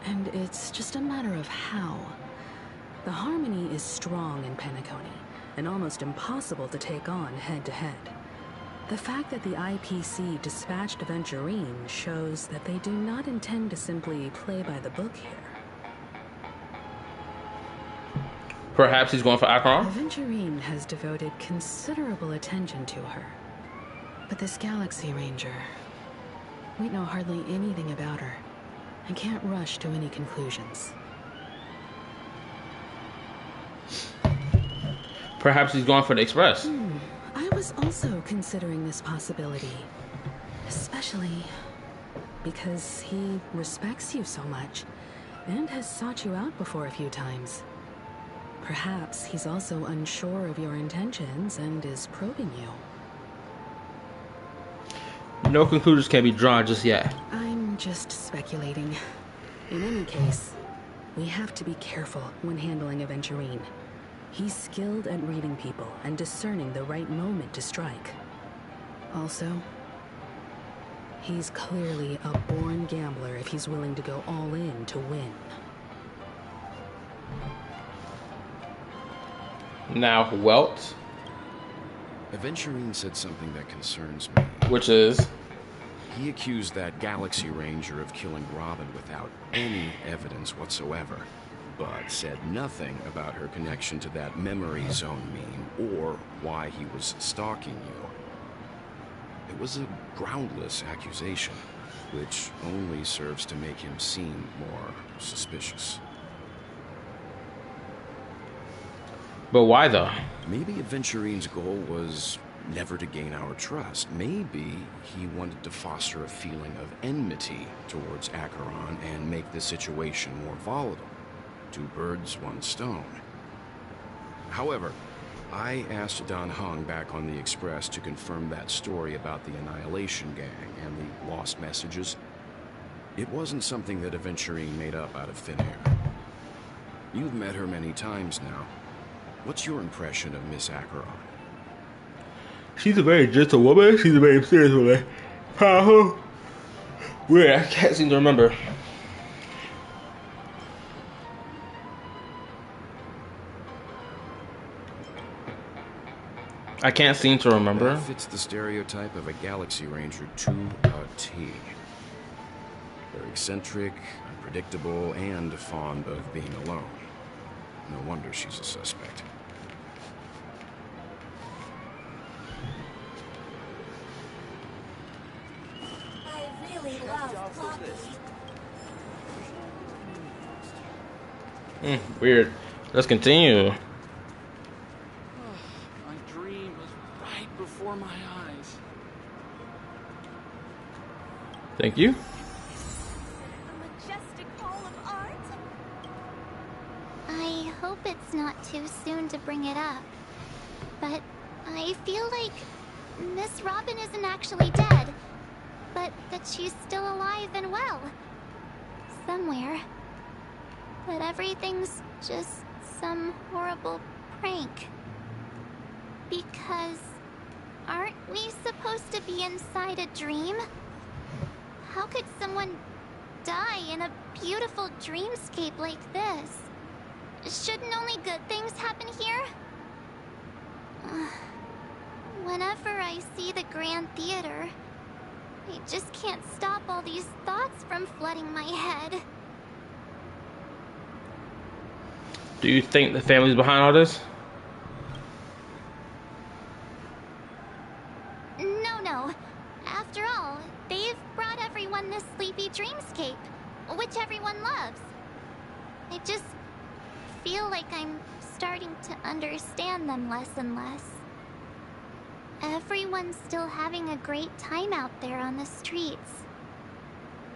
and it's just a matter of how. The harmony is strong in Penacony, and almost impossible to take on head-to-head. The fact that the IPC dispatched Aventurine shows that they do not intend to simply play by the book here. Perhaps he's going for Acheron? Aventurine has devoted considerable attention to her. But this Galaxy Ranger, we know hardly anything about her, and can't rush to any conclusions. Perhaps he's going for the Express. I was also considering this possibility. Especially because he respects you so much, and has sought you out before a few times. Perhaps he's also unsure of your intentions and is probing you. No conclusions can be drawn just yet. I'm just speculating. In any case, we have to be careful when handling Aventurine. He's skilled at reading people and discerning the right moment to strike. Also, he's clearly a born gambler if he's willing to go all in to win. Now, Welt. Aventurine said something that concerns me. Which is? He accused that Galaxy Ranger of killing Robin without any evidence whatsoever, but said nothing about her connection to that memory zone meme or why he was stalking you. It was a groundless accusation, which only serves to make him seem more suspicious. But why though? Maybe Aventurine's goal was never to gain our trust. Maybe he wanted to foster a feeling of enmity towards Acheron and make the situation more volatile. Two birds, one stone. However, I asked Don Hung back on the Express to confirm that story about the Annihilation Gang and the lost messages. It wasn't something that Aventurine made up out of thin air. You've met her many times now. What's your impression of Miss Acheron? She's a very gentle woman. She's a very serious woman. Powerful. Weird. I can't seem to remember. I can't seem to remember. That fits the stereotype of a Galaxy Ranger to a T. They're eccentric, unpredictable, and fond of being alone. No wonder she's a suspect. I really love Clocky. Weird. Let's continue. My dream was right before my eyes. Thank you. A majestic hall of art. I hope it's not too soon to bring it up, but I feel like Miss Robin isn't actually dead, but that she's still alive and well. Somewhere. But everything's just some horrible prank. Because aren't we supposed to be inside a dream? How could someone die in a beautiful dreamscape like this? Shouldn't only good things happen here? Whenever I see the Grand Theater, I just can't stop all these thoughts from flooding my head. Do you think the family's behind all this? No. After all, they've brought everyone this sleepy dreamscape, which everyone loves. I just feel like I'm starting to understand them less and less. Everyone's still having a great time out there on the streets.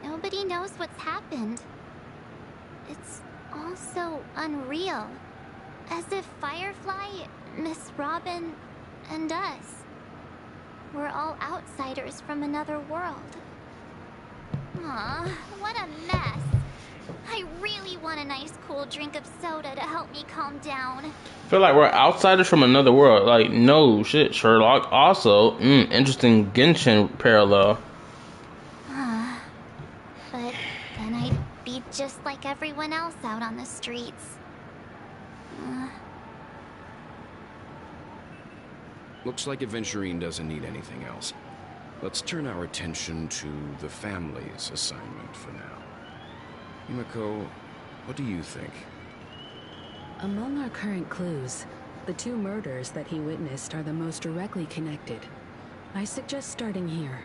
Nobody knows what's happened. It's all so unreal. As if Firefly, Miss Robin, and us were all outsiders from another world. Aw, what a mess. I really want a nice cool drink of soda to help me calm down. I feel like we're outsiders from another world. Like, no shit, Sherlock. Also, interesting Genshin parallel. But then I'd be just like everyone else out on the streets. Looks like Aventurine doesn't need anything else. Let's turn our attention to the family's assignment for now. Himiko, what do you think? Among our current clues, the two murders that he witnessed are the most directly connected. I suggest starting here.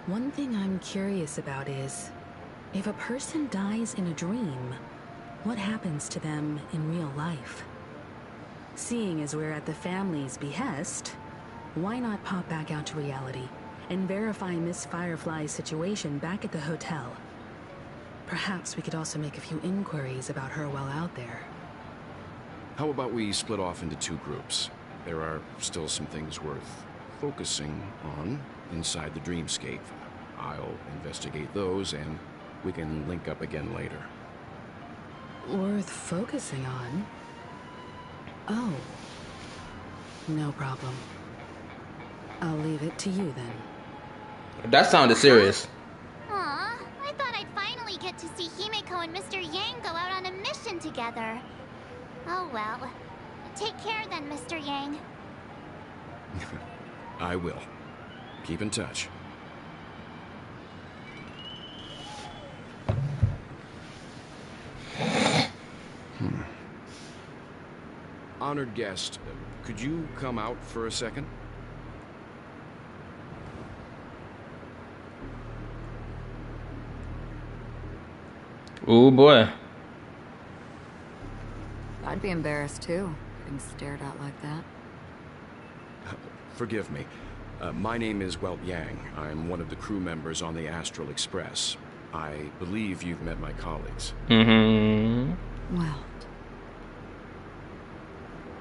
One thing I'm curious about is, if a person dies in a dream, what happens to them in real life? Seeing as we're at the family's behest, why not pop back out to reality and verify Miss Firefly's situation back at the hotel? Perhaps we could also make a few inquiries about her while out there. How about we split off into two groups? There are still some things worth focusing on inside the dreamscape. I'll investigate those, and we can link up again later. Worth focusing on? Oh. No problem. I'll leave it to you then. That sounded serious. Aw, I thought I'd finally get to see Himiko and Mr. Yang go out on a mission together. Oh well. Take care then, Mr. Yang. I will. Keep in touch. Honored guest, could you come out for a second? Oh boy. I'd be embarrassed too, getting stared at like that. Forgive me. My name is Welt Yang. I'm one of the crew members on the Astral Express. I believe you've met my colleagues. Well.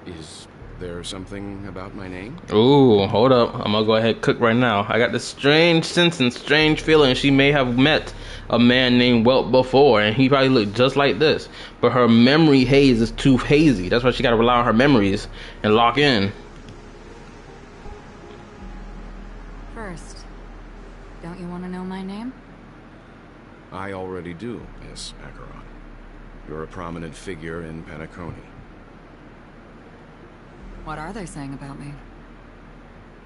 Is there something about my name? Ooh, hold up. I'm gonna go ahead and cook right now. I got this strange sense and strange feeling she may have met a man named Welt before, and he probably looked just like this. But her memory haze is too hazy. That's why she gotta rely on her memories and lock in. First, don't you want to know my name? I already do, Miss Acheron. You're a prominent figure in Penacony. What are they saying about me?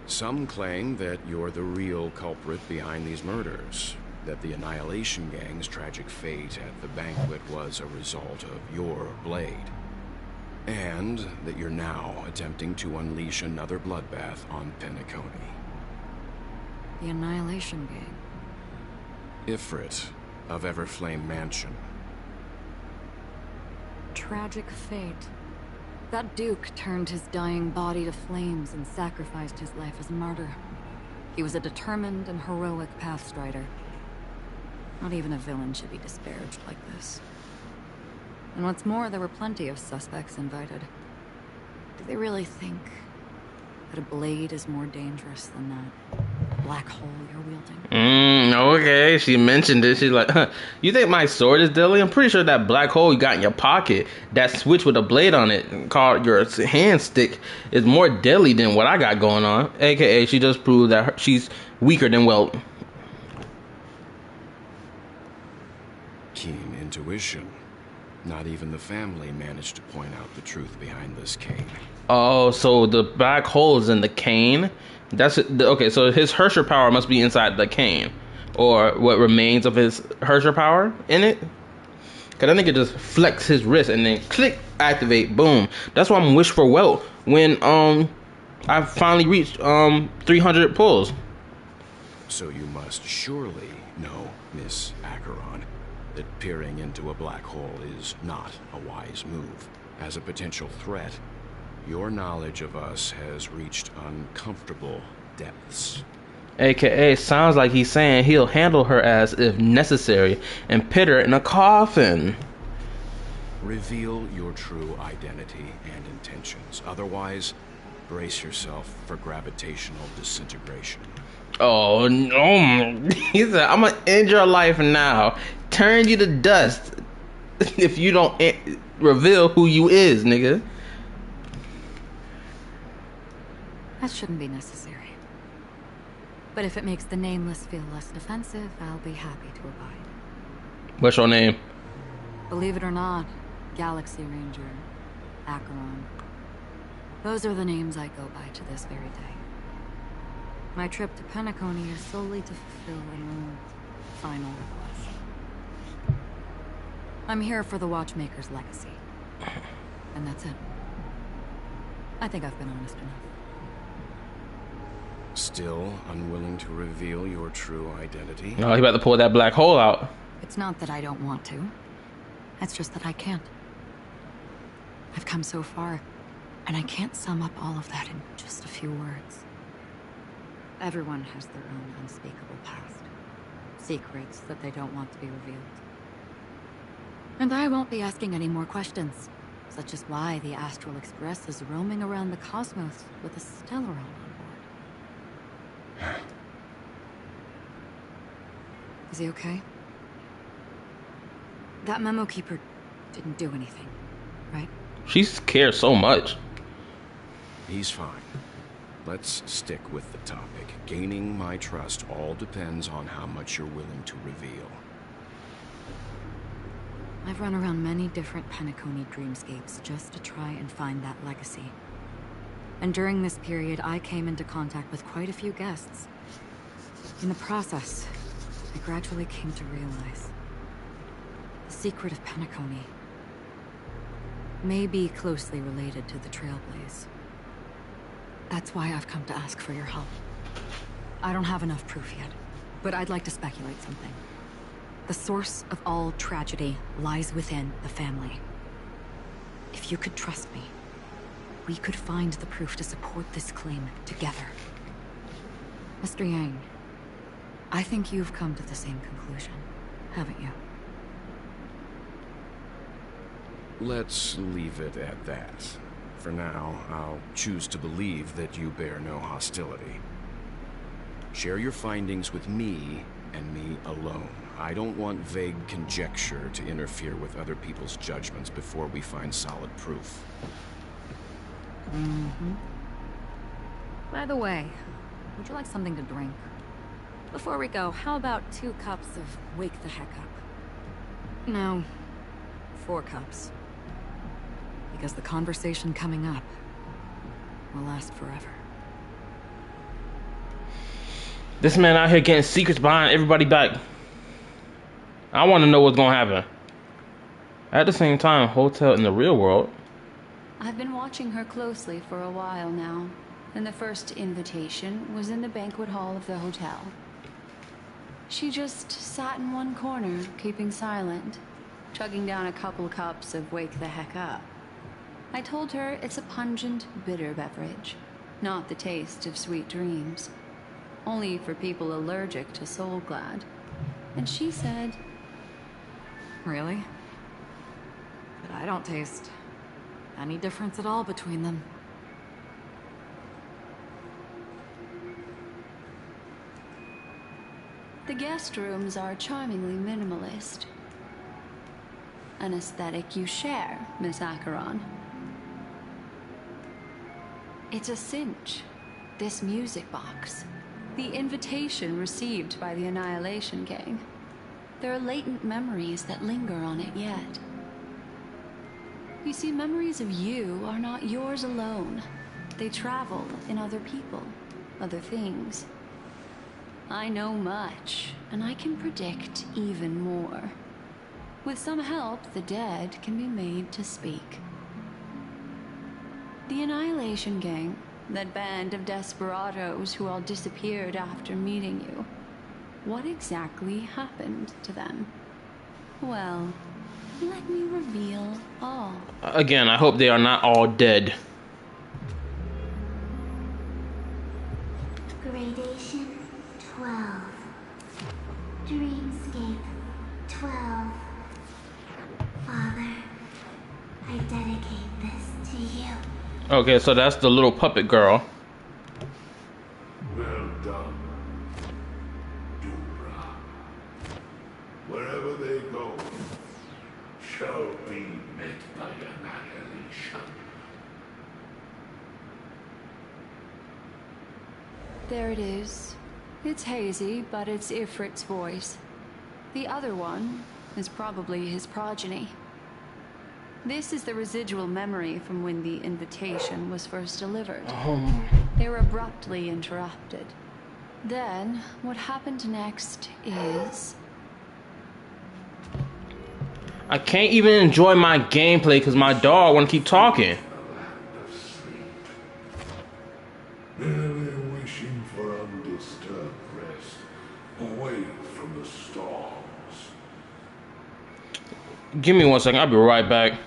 Some claim that you're the real culprit behind these murders, that the Annihilation Gang's tragic fate at the banquet was a result of your blade, and that you're now attempting to unleash another bloodbath on Penacony. The Annihilation Gang. Ifrit of Everflame Mansion. Tragic fate. That Duke turned his dying body to flames and sacrificed his life as a martyr. He was a determined and heroic pathstrider. Not even a villain should be disparaged like this. And what's more, there were plenty of suspects invited. Do they really think that a blade is more dangerous than that black hole you're wielding? Okay, she mentioned it. She's like, huh, you think my sword is deadly? I'm pretty sure that black hole you got in your pocket, that switch with a blade on it, called your hand stick, is more deadly than what I got going on. AKA, she just proved that she's weaker than Welt. Keen intuition. Not even the family managed to point out the truth behind this cane. Oh, so the black hole is in the cane? That's it. Okay, so his Hersher power must be inside the cane, or what remains of his Hersher power in it. Cause I think it just flex his wrist and then click, activate, boom. That's why I'm wish for Welt when I finally reached 300 pulls. So you must surely know, Miss Acheron, that peering into a black hole is not a wise move. As a potential threat, your knowledge of us has reached uncomfortable depths. AKA, sounds like he's saying he'll handle her as if necessary and put her in a coffin. Reveal your true identity and intentions. Otherwise, brace yourself for gravitational disintegration. Oh no. He said, I'm gonna end your life now. Turn you to dust if you don't reveal who you is, nigga. That shouldn't be necessary. But if it makes the Nameless feel less defensive, I'll be happy to abide. What's your name? Believe it or not, Galaxy Ranger, Acheron. Those are the names I go by to this very day. My trip to Penacony is solely to fulfill an final request. I'm here for the Watchmaker's legacy. And that's it. I think I've been honest enough. Still unwilling to reveal your true identity? Oh, he about to pull that black hole out. It's not that I don't want to. It's just that I can't. I've come so far, and I can't sum up all of that in just a few words. Everyone has their own unspeakable past. Secrets that they don't want to be revealed. And I won't be asking any more questions, such as why the Astral Express is roaming around the cosmos with a Stellaron on board. Is he okay? That memo keeper didn't do anything, right? She cares so much. He's fine. Let's stick with the topic. Gaining my trust all depends on how much you're willing to reveal. I've run around many different Penacony dreamscapes just to try and find that legacy. And during this period, I came into contact with quite a few guests. In the process, I gradually came to realize the secret of Penacony may be closely related to the Trailblaze. That's why I've come to ask for your help. I don't have enough proof yet, but I'd like to speculate something. The source of all tragedy lies within the family. If you could trust me, we could find the proof to support this claim together. Mr. Yang, I think you've come to the same conclusion, haven't you? Let's leave it at that. For now, I'll choose to believe that you bear no hostility. Share your findings with me and me alone. I don't want vague conjecture to interfere with other people's judgments before we find solid proof. By the way, would you like something to drink? Before we go, how about 2 cups of Wake the Heck Up? No, 4 cups. Because the conversation coming up will last forever. This man out here getting secrets behind everybody back. I want to know what's gonna happen. At the same time, hotel in the real world. I've been watching her closely for a while now, and the first invitation was in the banquet hall of the hotel. She just sat in one corner, keeping silent, chugging down a couple cups of Wake the Heck Up. I told her it's a pungent, bitter beverage, not the taste of sweet dreams. Only for people allergic to Soul Glad. And she said... Really? But I don't taste any difference at all between them. The guest rooms are charmingly minimalist. An aesthetic you share, Miss Acheron. It's a cinch. This music box. The invitation received by the Annihilation Gang. There are latent memories that linger on it yet. You see, memories of you are not yours alone. They travel in other people, other things. I know much, and I can predict even more. With some help, the dead can be made to speak. The Annihilation Gang, that band of desperados who all disappeared after meeting you. What exactly happened to them? Well, let me reveal all. Again, I hope they are not all dead. Gradation 12. Dreamscape 12. Father, I dedicate this to you. Okay, so that's the little puppet girl. Well done, Dubra. Wherever they go, shall be met by annihilation. There it is. It's hazy, but it's Ifrit's voice. The other one is probably his progeny. This is the residual memory from when the invitation was first delivered. They were abruptly interrupted. Then, what happened next is... I can't even enjoy my gameplay because my dog want to keep talking. Merely wishing for undisturbed rest, away from the storms. Give me 1 second, I'll be right back.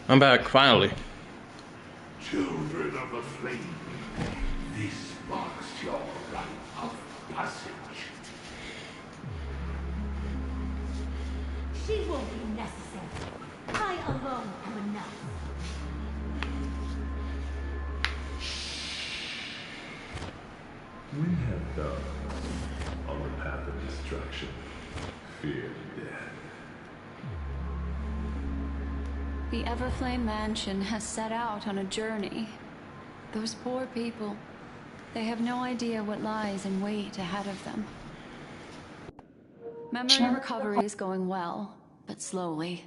I'm back, finally. Children of the flame, this marks your rite of passage. She won't be necessary. I alone am enough. We have done on the path of destruction. Fear death. The Everflame Mansion has set out on a journey. Those poor people, they have no idea what lies in wait ahead of them. Memory recovery is going well, but slowly.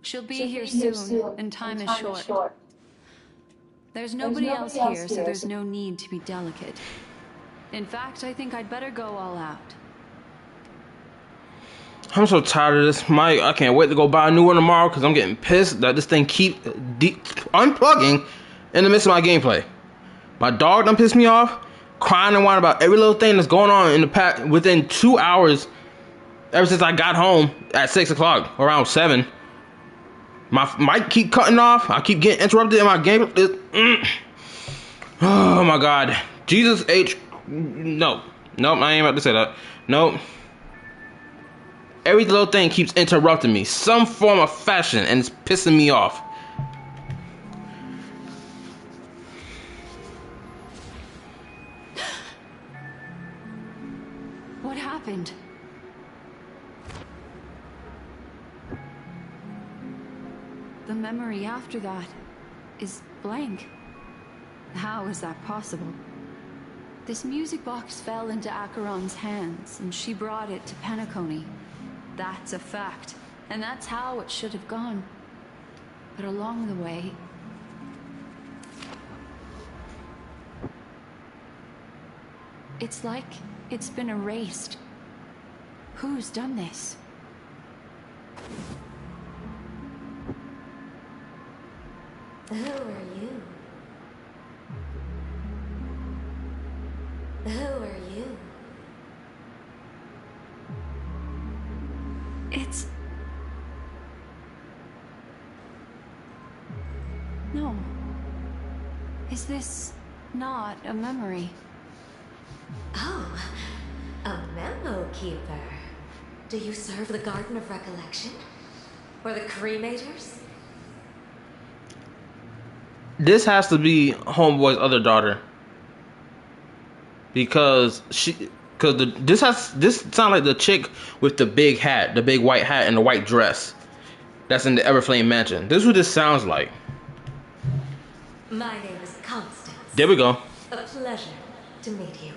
She'll be here soon, and time is short. There's nobody else here, so there's no need to be delicate. In fact, I think I'd better go all out. I'm so tired of this mic. I can't wait to go buy a new one tomorrow because I'm getting pissed that this thing keep unplugging in the midst of my gameplay. My dog done pissed me off, crying and whining about every little thing that's going on in the pack within 2 hours. Ever since I got home at 6 o'clock, around 7. My mic keep cutting off. I keep getting interrupted in my game. Oh my God. Jesus H. No. Nope, I ain't about to say that. Nope. Every little thing keeps interrupting me. Some form of fashion, and it's pissing me off. What happened? The memory after that is blank. How is that possible? This music box fell into Acheron's hands, and she brought it to Penacony. That's a fact, and that's how it should have gone. But along the way... it's like it's been erased. Who's done this? Who are you? Who are you? It's... no. Is this not a memory? Oh, a memo keeper. Do you serve the Garden of Recollection? Or the Cremators? This has to be Homeboy's other daughter. Because this sounds like the chick with the big hat, the big white hat and the white dress. That's in the Everflame Mansion. This is what this sounds like. My name is Constance. There we go. A pleasure to meet you.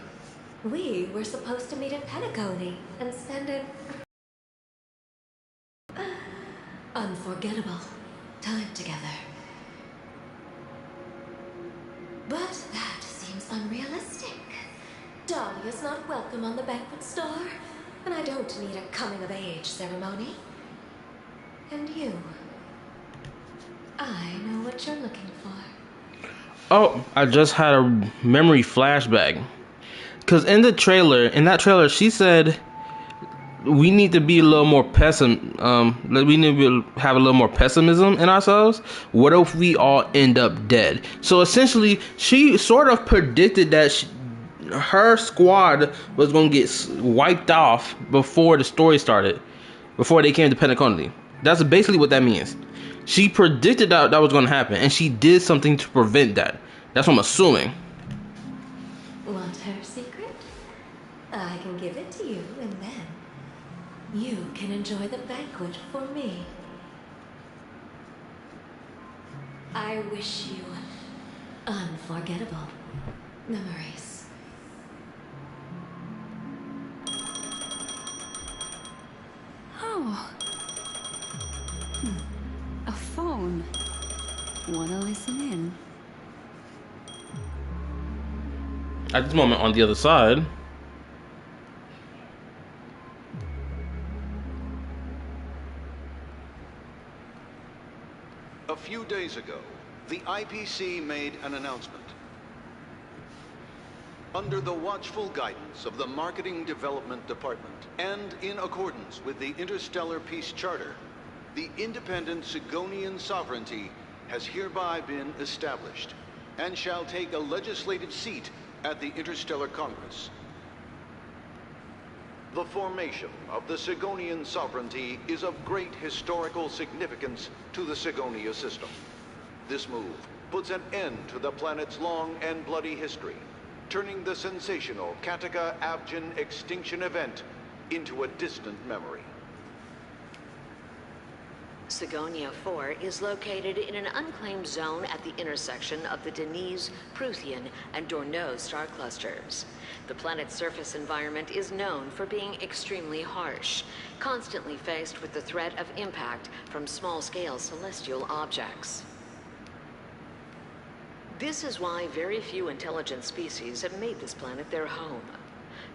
We were supposed to meet in Penacony and spend an unforgettable time together. But that seems unrealistic. Dolly is not welcome on the banquet store, and I don't need a coming-of-age ceremony. And you, I know what you're looking for. Oh, I just had a memory flashback. Because in that trailer, she said we need to be a little more we need to have a little more pessimism in ourselves. What if we all end up dead? So essentially, she sort of predicted that her squad was going to get wiped off before the story started, before they came to Penacony. That's basically what that means. She predicted that was going to happen, and she did something to prevent that. That's what I'm assuming. Want her secret? I can give it to you, and then you can enjoy the banquet for me. I wish you unforgettable memories. Oh. A phone. Wanna listen in? At this moment, on the other side, a few days ago, the IPC made an announcement. Under the watchful guidance of the Marketing Development Department, and in accordance with the Interstellar Peace Charter, the independent Sigonian sovereignty has hereby been established and shall take a legislative seat at the Interstellar Congress. The formation of the Sigonian sovereignty is of great historical significance to the Sigonia system. This move puts an end to the planet's long and bloody history, turning the sensational Kataka-Abjin extinction event into a distant memory. Sigonia 4 is located in an unclaimed zone at the intersection of the Denise, Prothean, and Dorneau star clusters. The planet's surface environment is known for being extremely harsh, constantly faced with the threat of impact from small-scale celestial objects. This is why very few intelligent species have made this planet their home,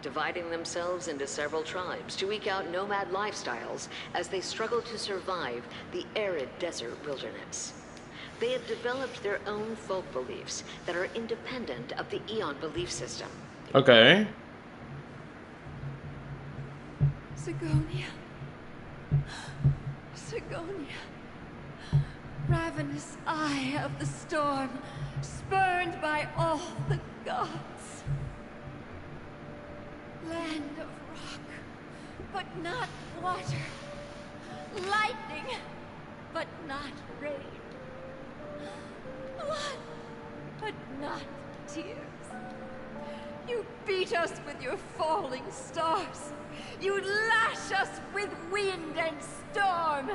dividing themselves into several tribes to eke out nomad lifestyles as they struggle to survive the arid desert wilderness. They have developed their own folk beliefs that are independent of the Eon belief system. Okay. Sigonia. Sigonia. Ravenous eye of the storm, spurned by all the gods. Land of rock, but not water. Lightning, but not rain. Blood, but not tears. You beat us with your falling stars. You lash us with wind and storm.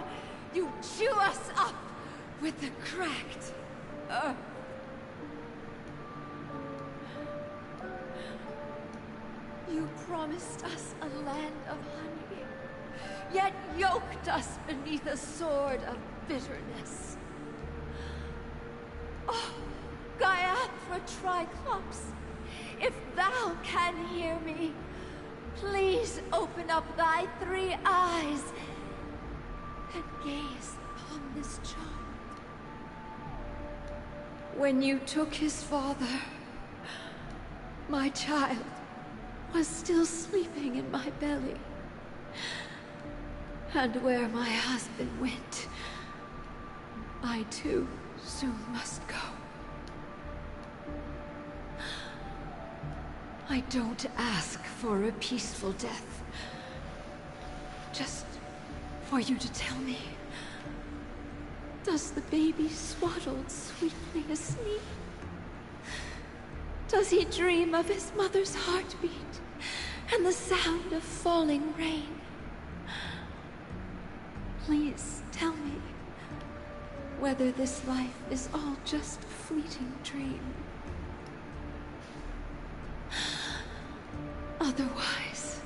You chew us up with the cracked earth. You promised us a land of honey, yet yoked us beneath a sword of bitterness. Oh, Gaiathra Triclops, if thou can hear me, please open up thy 3 eyes and gaze upon this child. When you took his father, my child was still sleeping in my belly. And where my husband went, I too soon must go. I don't ask for a peaceful death. Just for you to tell me, does the baby swaddled sweetly asleep? Does he dream of his mother's heartbeat and the sound of falling rain? Please tell me whether this life is all just a fleeting dream. Otherwise,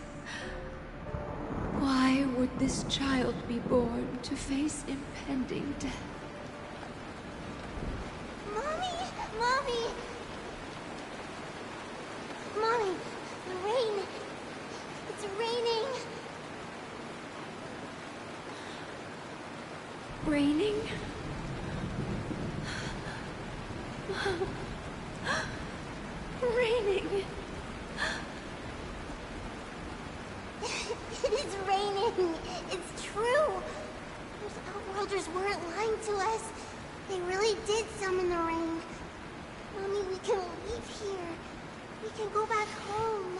why would this child be born to face impending death? Mommy! Mommy! Mommy, the rain. It's raining. Raining? Raining. It's raining. It's true. Those outworlders weren't lying to us. They really did summon the rain. Mommy, we can leave here. We can go back home.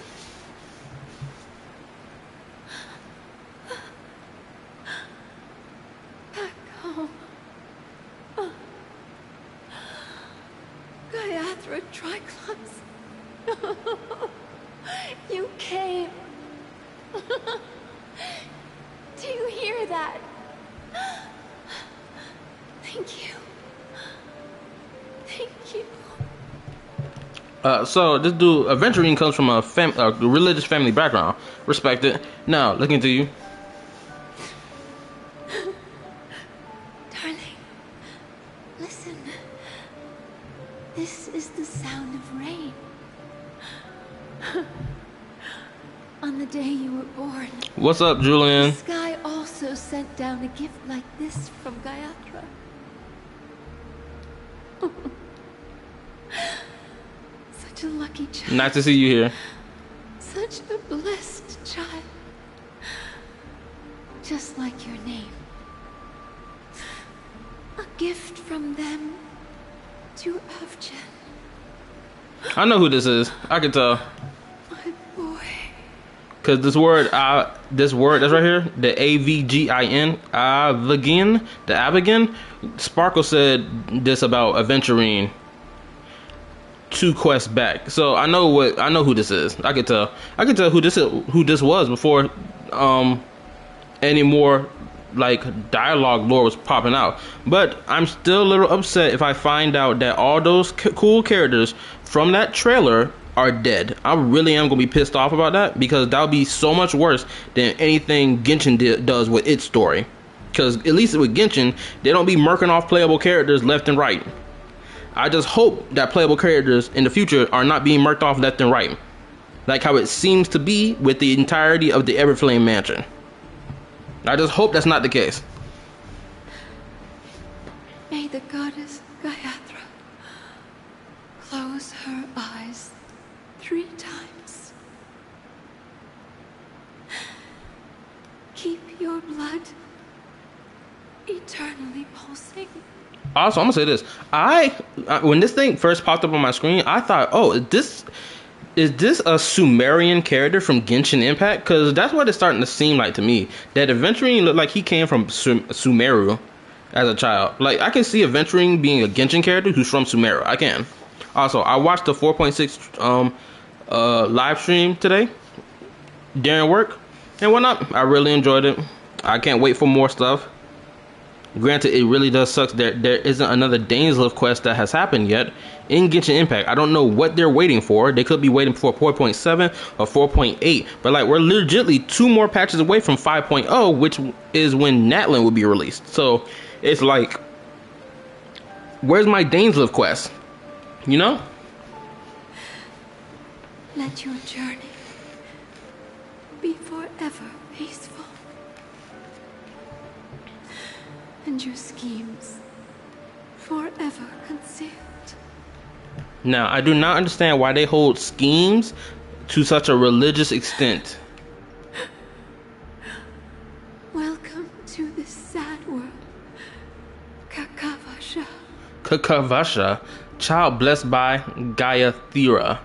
Back home. Gaiathra Triclops. You came. Do you hear that? Thank you. Thank you. So this dude, Aventurine, comes from a religious family background. Respect it. Now, looking to you. Darling, listen. This is the sound of rain. On the day you were born. What's up, Julian? The sky also sent down a gift like this from Gaiathra. Such a lucky child. Nice to see you here. Such a blessed child. Just like your name. gift from them to Avgen. I know who this is. I can tell. My boy. Cause this word that's right here, the AVGIN, Avgin, the Avgin. Sparkle said this about Aventurine 2 quests back. So I know who this is. I can tell who this was before any more like dialogue lore was popping out. But I'm still a little upset if I find out that all those cool characters from that trailer are dead. I really am gonna be pissed off about that, because that would be so much worse than anything Genshin does with its story. Because at least with Genshin, they don't be murking off playable characters left and right. I just hope that playable characters in the future are not being murked off left and right, like how it seems to be with the entirety of the Everflame Mansion. I just hope that's not the case. May the goddess Gayatri close her eyes 3 times. Keep your blood eternally pulsing. Also, I'm gonna say this. When this thing first popped up on my screen, I thought, oh, is this a Sumerian character from Genshin Impact? Because that's what it's starting to seem like to me. That Aventurine looked like he came from Sumeru as a child. Like, I can see Aventurine being a Genshin character who's from Sumeru. I can. Also, I watched the 4.6 live stream today during work and whatnot. I really enjoyed it. I can't wait for more stuff. Granted, it really does suck that there isn't another Dainsleif quest that has happened yet in Genshin Impact. I don't know what they're waiting for. They could be waiting for 4.7 or 4.8. But like, we're legitimately 2 more patches away from 5.0, which is when Natlan will be released. So it's like, where's my Dainsleif quest? You know? Let your journey be forever peaceful. And your schemes forever concealed. Now, I do not understand why they hold schemes to such a religious extent. Welcome to this sad world, Kakavasha. Kakavasha, child blessed by Gayatri.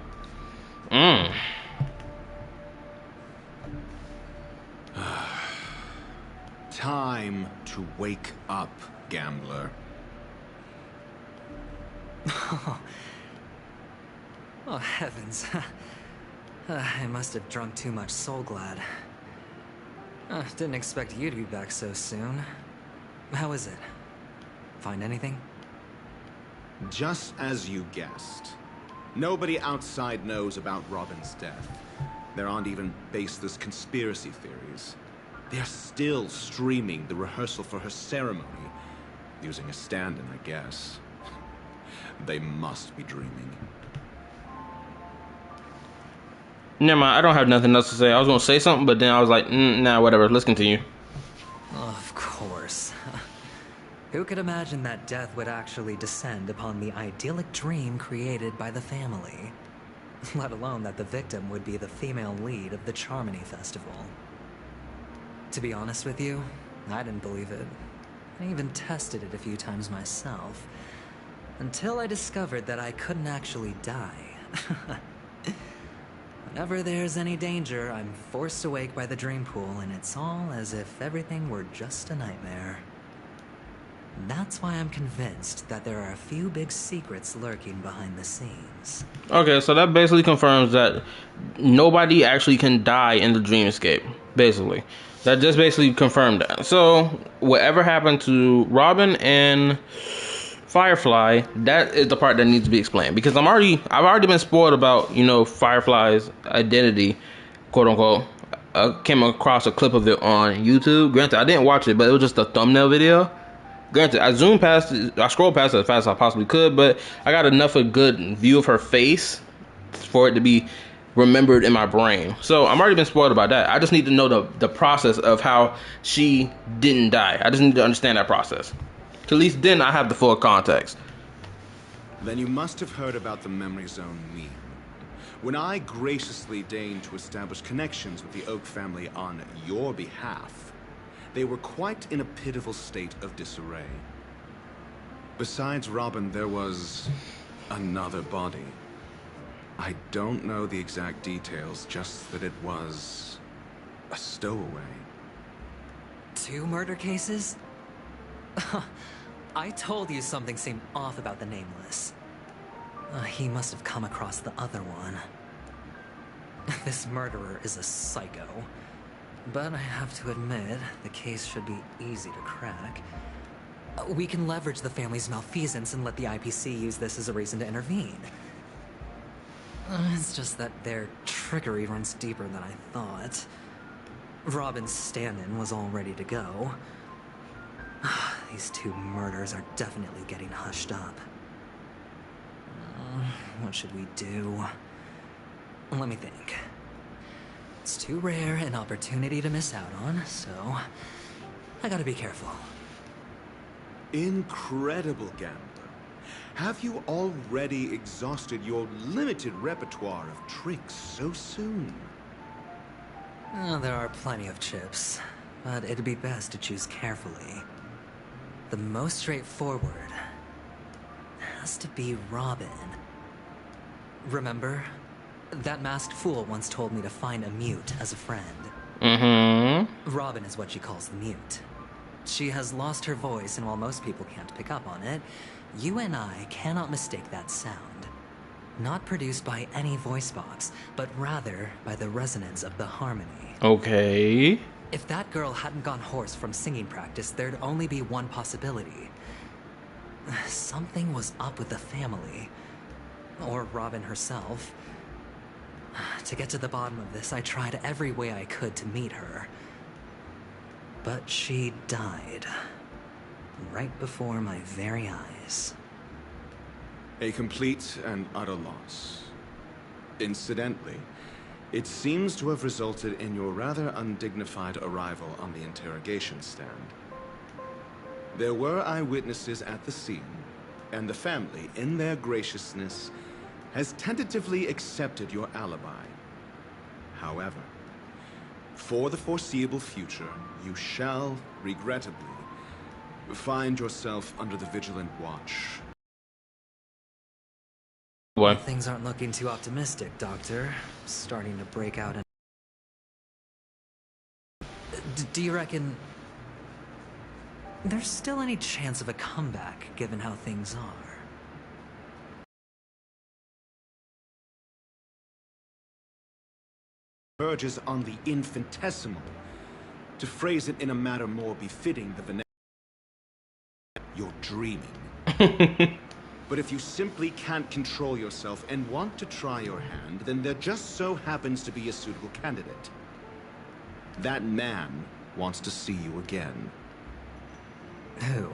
Time to wake up, gambler. Oh, heavens. I must have drunk too much Soul Glad. Didn't expect you to be back so soon. How is it? Find anything? Just as you guessed. Nobody outside knows about Robin's death. There aren't even baseless conspiracy theories. They're still streaming the rehearsal for her ceremony, using a stand-in, I guess. They must be dreaming. Never mind, I don't have nothing else to say. I was gonna say something, but then I was like, nah, whatever, let's continue. Of course. Who could imagine that death would actually descend upon the idyllic dream created by the family? Let alone that the victim would be the female lead of the Charmony Festival. To be honest with you, I didn't believe it. I even tested it a few times myself, until I discovered that I couldn't actually die. Whenever there's any danger, I'm forced awake by the dream pool, and it's all as if everything were just a nightmare. That's why I'm convinced that there are a few big secrets lurking behind the scenes. Okay, so that basically confirms that nobody actually can die in the dreamscape, basically. That just basically confirmed that. So, whatever happened to Robin and Firefly, that is the part that needs to be explained. Because I've already been spoiled about, Firefly's identity, quote unquote. I came across a clip of it on YouTube. Granted, I didn't watch it, but it was just a thumbnail video. Granted, I scrolled past it as fast as I possibly could, but I got enough of a good view of her face for it to be remembered in my brain. So I'm already been spoiled about that. I just need to know the process of how she didn't die. I just need to understand that process. At least then I have the full context. Then you must have heard about the Memory Zone meme. When I graciously deigned to establish connections with the Oak family on your behalf, they were quite in a pitiful state of disarray. Besides Robin, there was another body. I don't know the exact details, just that it was a stowaway. 2 murder cases? I told you something seemed off about the Nameless. He must have come across the other one. This murderer is a psycho. But I have to admit, the case should be easy to crack. We can leverage the family's malfeasance and let the IPC use this as a reason to intervene. It's just that their trickery runs deeper than I thought. Robin's stand-in was all ready to go. These 2 murders are definitely getting hushed up. What should we do? Let me think. It's too rare an opportunity to miss out on, so I gotta be careful. Incredible, Gambler. Have you already exhausted your limited repertoire of tricks so soon? There are plenty of chips, but it'd be best to choose carefully. The most straightforward has to be Robin. Remember? That masked fool once told me to find a mute as a friend. Robin is what she calls the mute. She has lost her voice, and while most people can't pick up on it, you and I cannot mistake that sound. Not produced by any voice box, but rather by the resonance of the harmony. Okay. If that girl hadn't gone hoarse from singing practice, there'd only be one possibility. Something was up with the family. Or Robin herself. To get to the bottom of this, I tried every way I could to meet her. But she died. Right before my very eyes. A complete and utter loss. Incidentally, it seems to have resulted in your rather undignified arrival on the interrogation stand. There were eyewitnesses at the scene, and the family, in their graciousness, has tentatively accepted your alibi. However, for the foreseeable future, you shall, regrettably, find yourself under the vigilant watch. What? Things aren't looking too optimistic, Doctor. Starting to break out. Do you reckon there's still any chance of a comeback, given how things are? Verges on the infinitesimal. To phrase it in a manner more befitting the vernacular, you're dreaming. But if you simply can't control yourself and want to try your hand, then there just so happens to be a suitable candidate. That man wants to see you again. Who?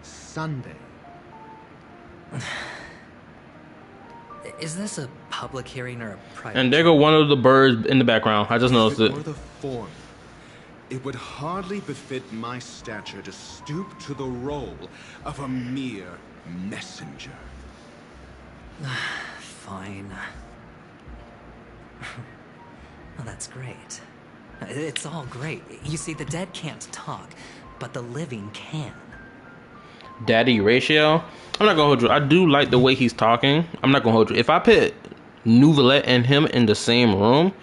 Sunday. Is this a public hearing or a private? And there go one of the birds in the background. I just noticed it. For the form, it would hardly befit my stature to stoop to the role of a mere messenger. Fine. Well, that's great. It's all great. You see, the dead can't talk, but the living can. Daddy ratio. I'm not gonna hold you. I do like the way he's talking. I'm not gonna hold you. If I put Nouvellette and him in the same room,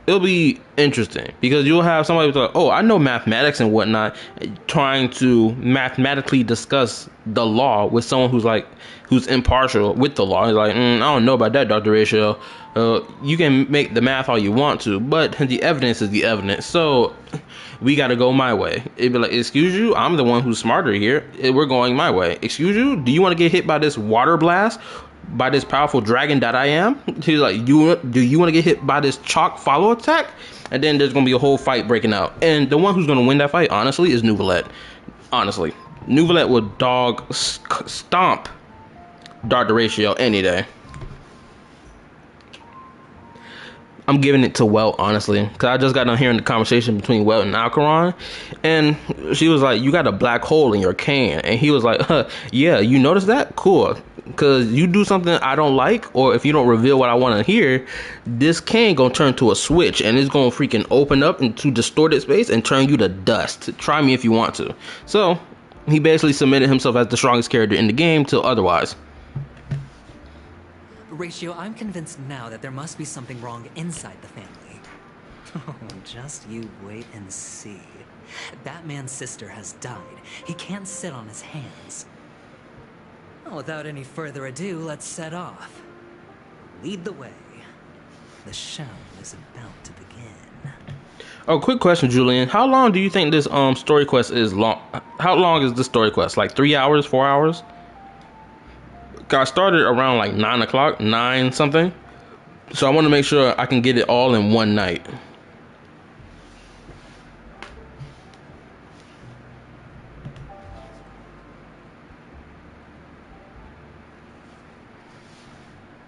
it'll be interesting because you'll have somebody who's like, oh, I know mathematics and whatnot, trying to mathematically discuss the law with someone who's impartial with the law. He's like, I don't know about that, Dr. Ratio. You can make the math all you want to, but the evidence is the evidence. So we got to go my way. It'd be like, excuse you, I'm the one who's smarter here. We're going my way. Excuse you, do you want to get hit by this water blast? By this powerful dragon that I am? He's like, do you want to get hit by this chalk follow attack? And then there's going to be a whole fight breaking out. And the one who's going to win that fight, honestly, is Nouvellette. Honestly. Nouvellette would dog stomp Dr. Ratio any day. I'm giving it to Welt, honestly, because I just got done hearing the conversation between Welt and Alcaron, and she was like, you got a black hole in your can, and he was like, yeah, you noticed that? Cool, because you do something I don't like, or if you don't reveal what I want to hear, this can gonna turn to a switch, and it's gonna freaking open up into distorted space and turn you to dust. Try me if you want to. So, he basically cemented himself as the strongest character in the game till otherwise. Ratio, I'm convinced now that there must be something wrong inside the family. Oh, just you wait and see. Batman's sister has died. He can't sit on his hands. Well, without any further ado, let's set off. Lead the way. The show is about to begin. Oh, quick question, Julian. How long do you think this story quest is long? How long is this story quest? Like 3 hours, 4 hours? I started around like 9 o'clock, 9 something. So I want to make sure I can get it all in one night.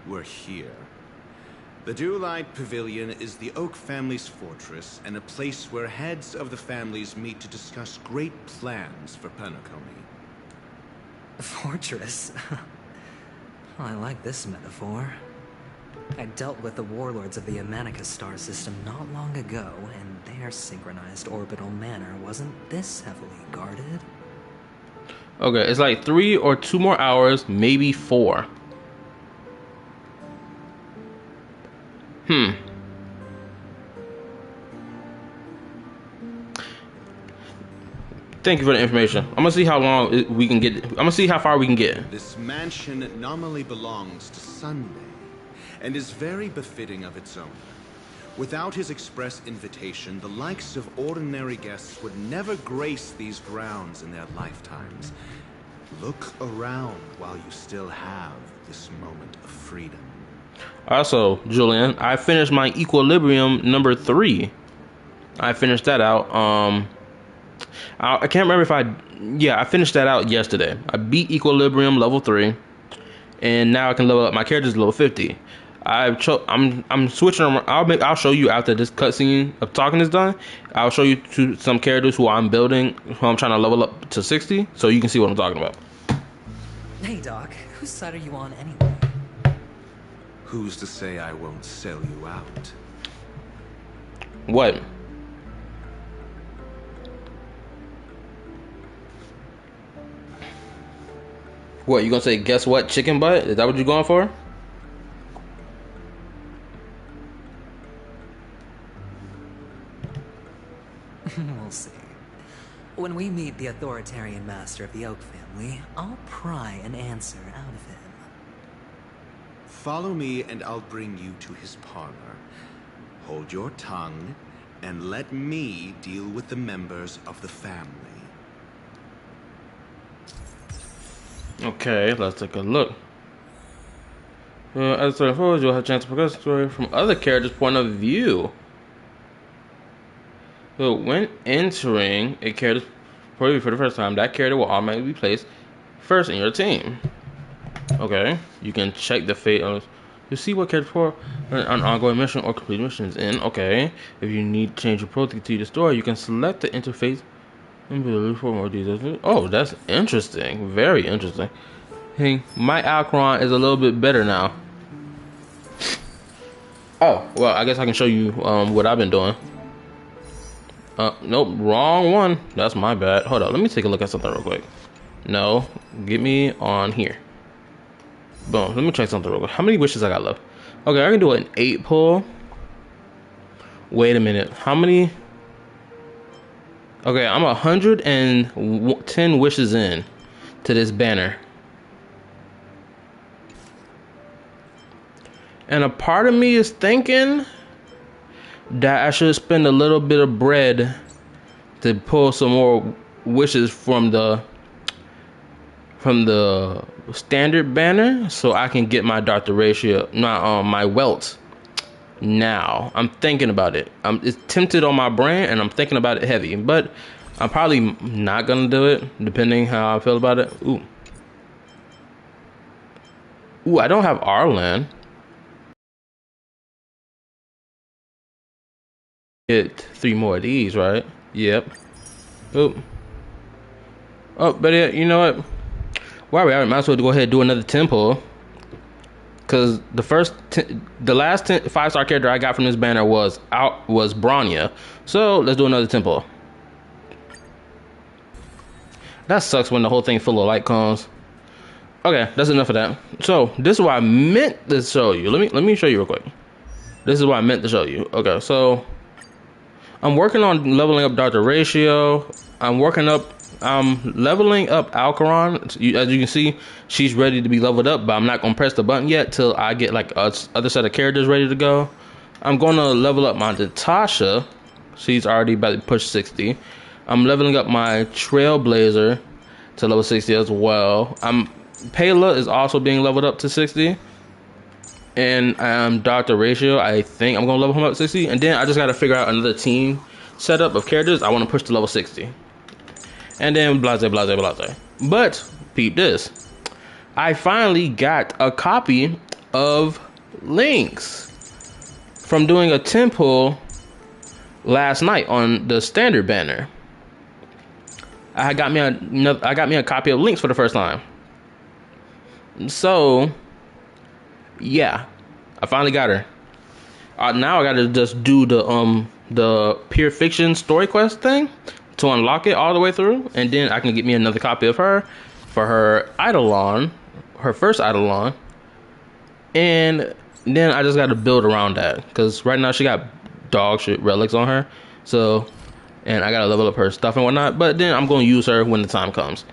We're here. The Dewlight Pavilion is the Oak family's fortress and a place where heads of the families meet to discuss great plans for Penacony. Fortress? Well, I like this metaphor. I dealt with the warlords of the Amanicus star system not long ago, and their synchronized orbital manor wasn't this heavily guarded. Okay, it's like 3 or 2 more hours, maybe 4. Thank you for the information. I'm gonna see how long we can get. I'm gonna see how far we can get. This mansion nominally belongs to Sunday, and is very befitting of its owner. Without his express invitation, the likes of ordinary guests would never grace these grounds in their lifetimes. Look around while you still have this moment of freedom. Also, Julian, I finished my Equilibrium number 3. I finished that out. I can't remember if I finished that out yesterday. I beat Equilibrium level 3, and now I can level up my characters to level 50. I'm switching around. I'll show you after this cutscene of talking is done. I'll show you to some characters who I'm building, who I'm trying to level up to 60, so you can see what I'm talking about. Hey, Doc, whose side are you on anyway? Who's to say I won't sell you out? What? What, you gonna say, guess what, chicken butt? Is that what you're going for? We'll see. When we meet the authoritarian master of the Oak family, I'll pry an answer out of him. Follow me and I'll bring you to his parlor. Hold your tongue and let me deal with the members of the family. Okay, let's take a look. As the story unfolds, you'll have a chance to progress the story from other characters' point of view. So when entering a character's point of view for the first time, that character will automatically be placed first in your team. Okay, you can check the fate of to see what character for an ongoing mission or complete missions in. Okay, if you need to change your profile to continue the story, you can select the interface and look for more details. Oh, that's interesting. Very interesting. Hey, my Alcron is a little bit better now. Oh, well, I guess I can show you what I've been doing. Nope, wrong one. That's my bad. Hold on, let me take a look at something real quick. No, get me on here. Boom, let me check something real quick. How many wishes I got left? Okay, I can do an 8 pull. Wait a minute, how many? Okay, I'm 110 wishes in to this banner. And a part of me is thinking that I should spend a little bit of bread to pull some more wishes from the standard banner, so I can get my Dr. Ratio, my welt. Now I'm thinking about it. It's tempted on my brain, and I'm thinking about it heavy. But I'm probably not gonna do it, depending how I feel about it. Ooh, I don't have Arlan. Get 3 more of these, right? Yep. Oh, but yeah, you know what? While we're at it, might as well go ahead and do another 10 pull. Because the last 5-star character I got from this banner was Bronya. So let's do another 10 pull. That sucks when the whole thing full of light cones. Okay, that's enough of that. So this is what I meant to show you. Let me show you real quick. This is what I meant to show you. Okay, so I'm working on leveling up Dr. Ratio. I'm leveling up Alcaron. As you can see, she's ready to be leveled up, but I'm not gonna press the button yet till I get like a other set of characters ready to go. I'm gonna level up my Natasha. She's already about to push 60. I'm leveling up my Trailblazer to level 60 as well. Payla is also being leveled up to 60. And Dr. Ratio, I think I'm gonna level him up to 60. And then I just gotta figure out another team setup of characters I want to push to level 60. And then blase. But peep this. I finally got a copy of Lynx from doing a temple last night on the standard banner. I got me a copy of Lynx for the first time. So yeah, I finally got her. Now I gotta just do the pure fiction story quest thing to unlock it all the way through, and then I can get me another copy of her for her Eidolon, her first Eidolon, and then I just gotta build around that because right now she got dog shit relics on her, so and I gotta level up her stuff and whatnot. But then I'm gonna use her when the time comes.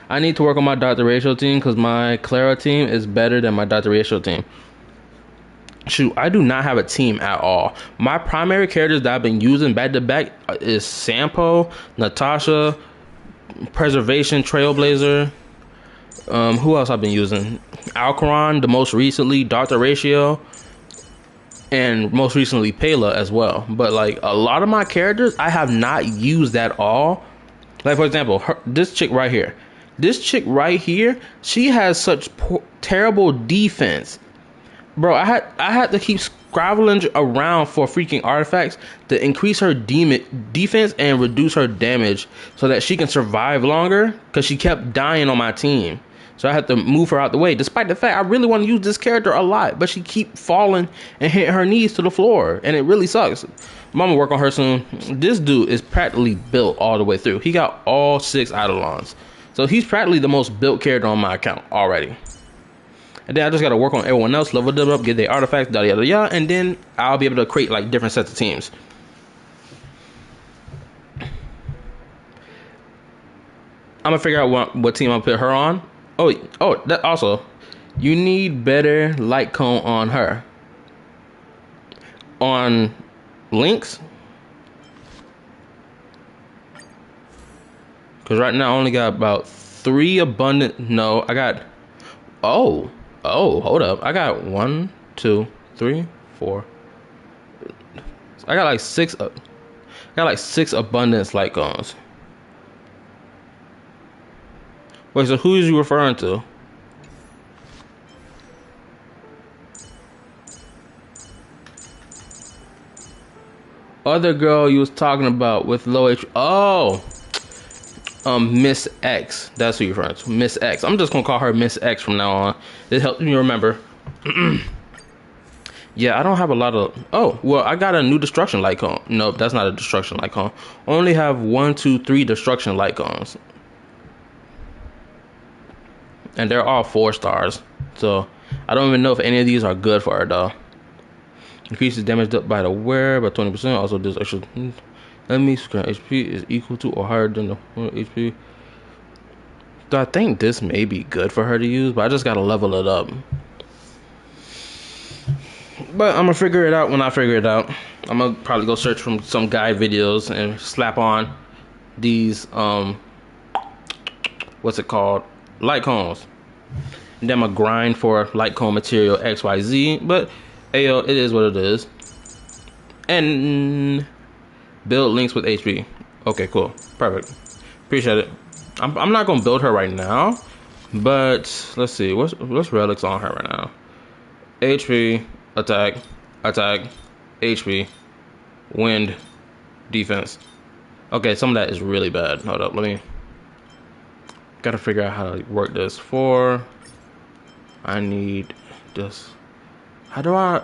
I need to work on my Dr. Ratio team because my Clara team is better than my Dr. Ratio team. Shoot, I do not have a team at all. My primary characters that I've been using back to back is Sampo, Natasha, Preservation, Trailblazer. Who else I've been using? Alcaron, the most recently, Dr. Ratio, and most recently Payla as well. But like a lot of my characters, I have not used at all. Like for example, this chick right here. This chick right here, she has such terrible defense. Bro, I had to keep scrabbling around for freaking artifacts to increase her defense and reduce her damage so that she can survive longer because she kept dying on my team. So I had to move her out the way, despite the fact I really want to use this character a lot, but she keep falling and hitting her knees to the floor, and it really sucks. I'm gonna work on her soon. This dude is practically built all the way through. He got all 6 Eidolons. So he's practically the most built character on my account already. And then I just got to work on everyone else, level them up, get their artifacts, yada yada yada, and then I'll be able to create like different sets of teams. I'm gonna figure out what team I'll put her on. Oh, that also, you need better light cone on her. On Lynx. Because right now I only got about 3 abundant. No, I got. Oh, hold up. I got 1, 2, 3, 4. I got like 6. I got like 6 abundance light cones. Wait, so who is you referring to? Other girl you was talking about with low H. Oh. Miss X. That's who you're referring to. Miss X. I'm just gonna call her Miss X from now on. It helps me remember. Yeah, I don't have a lot of. Oh, well, I got a new destruction light cone. Nope, that's not a destruction light cone. I only have 1, 2, 3 destruction light cones, and they're all 4 stars. So I don't even know if any of these are good for her though. Increases damage up by the wearer by 20%. Also, this extra. Enemy current HP is equal to or higher than the HP. So I think this may be good for her to use, but I just gotta level it up. But I'm gonna figure it out when I figure it out. I'm gonna probably go search from some guide videos and slap on these what's it called? Light cones. And then I'm gonna grind for light cone material XYZ. But ayo, it is what it is. And build Lynx with HP. Okay, cool. Perfect. Appreciate it. I'm not gonna build her right now, but let's see. What's relics on her right now? HP, attack, HP, wind, defense. Okay, some of that is really bad. Hold up, gotta figure out how to work this. I need this. How do I?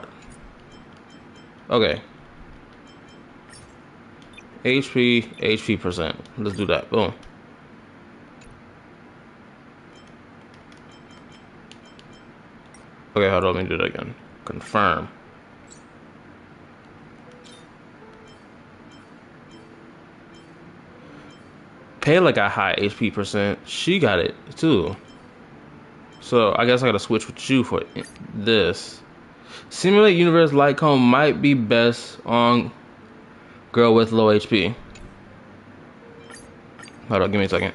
Okay. HP percent. Let's do that. Boom. Okay, hold on, let me do that again. Confirm. Payla got high HP percent. She got it too. So I guess I gotta switch with you for this. Simulate universe light cone might be best on girl with low HP. Hold on, give me a second.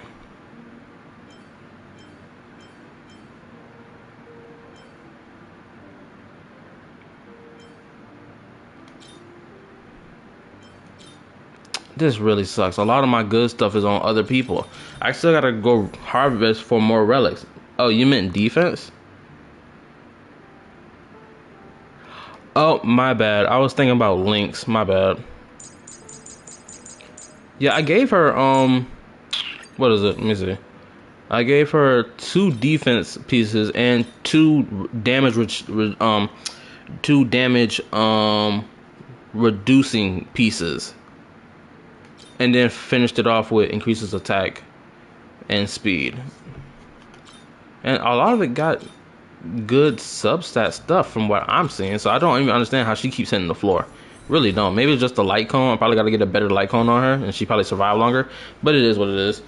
This really sucks. A lot of my good stuff is on other people. I still gotta go harvest for more relics. Oh, you meant defense? Oh, my bad. I was thinking about links. My bad. Yeah, I gave her, what is it? Let me see. I gave her 2 defense pieces and 2 damage, reducing pieces. And then finished it off with increases attack and speed. And a lot of it got good substat stuff from what I'm seeing. So I don't even understand how she keeps hitting the floor. Really don't. Maybe it's just the light cone. I probably got to get a better light cone on her. And she probably survive longer. But it is what it is.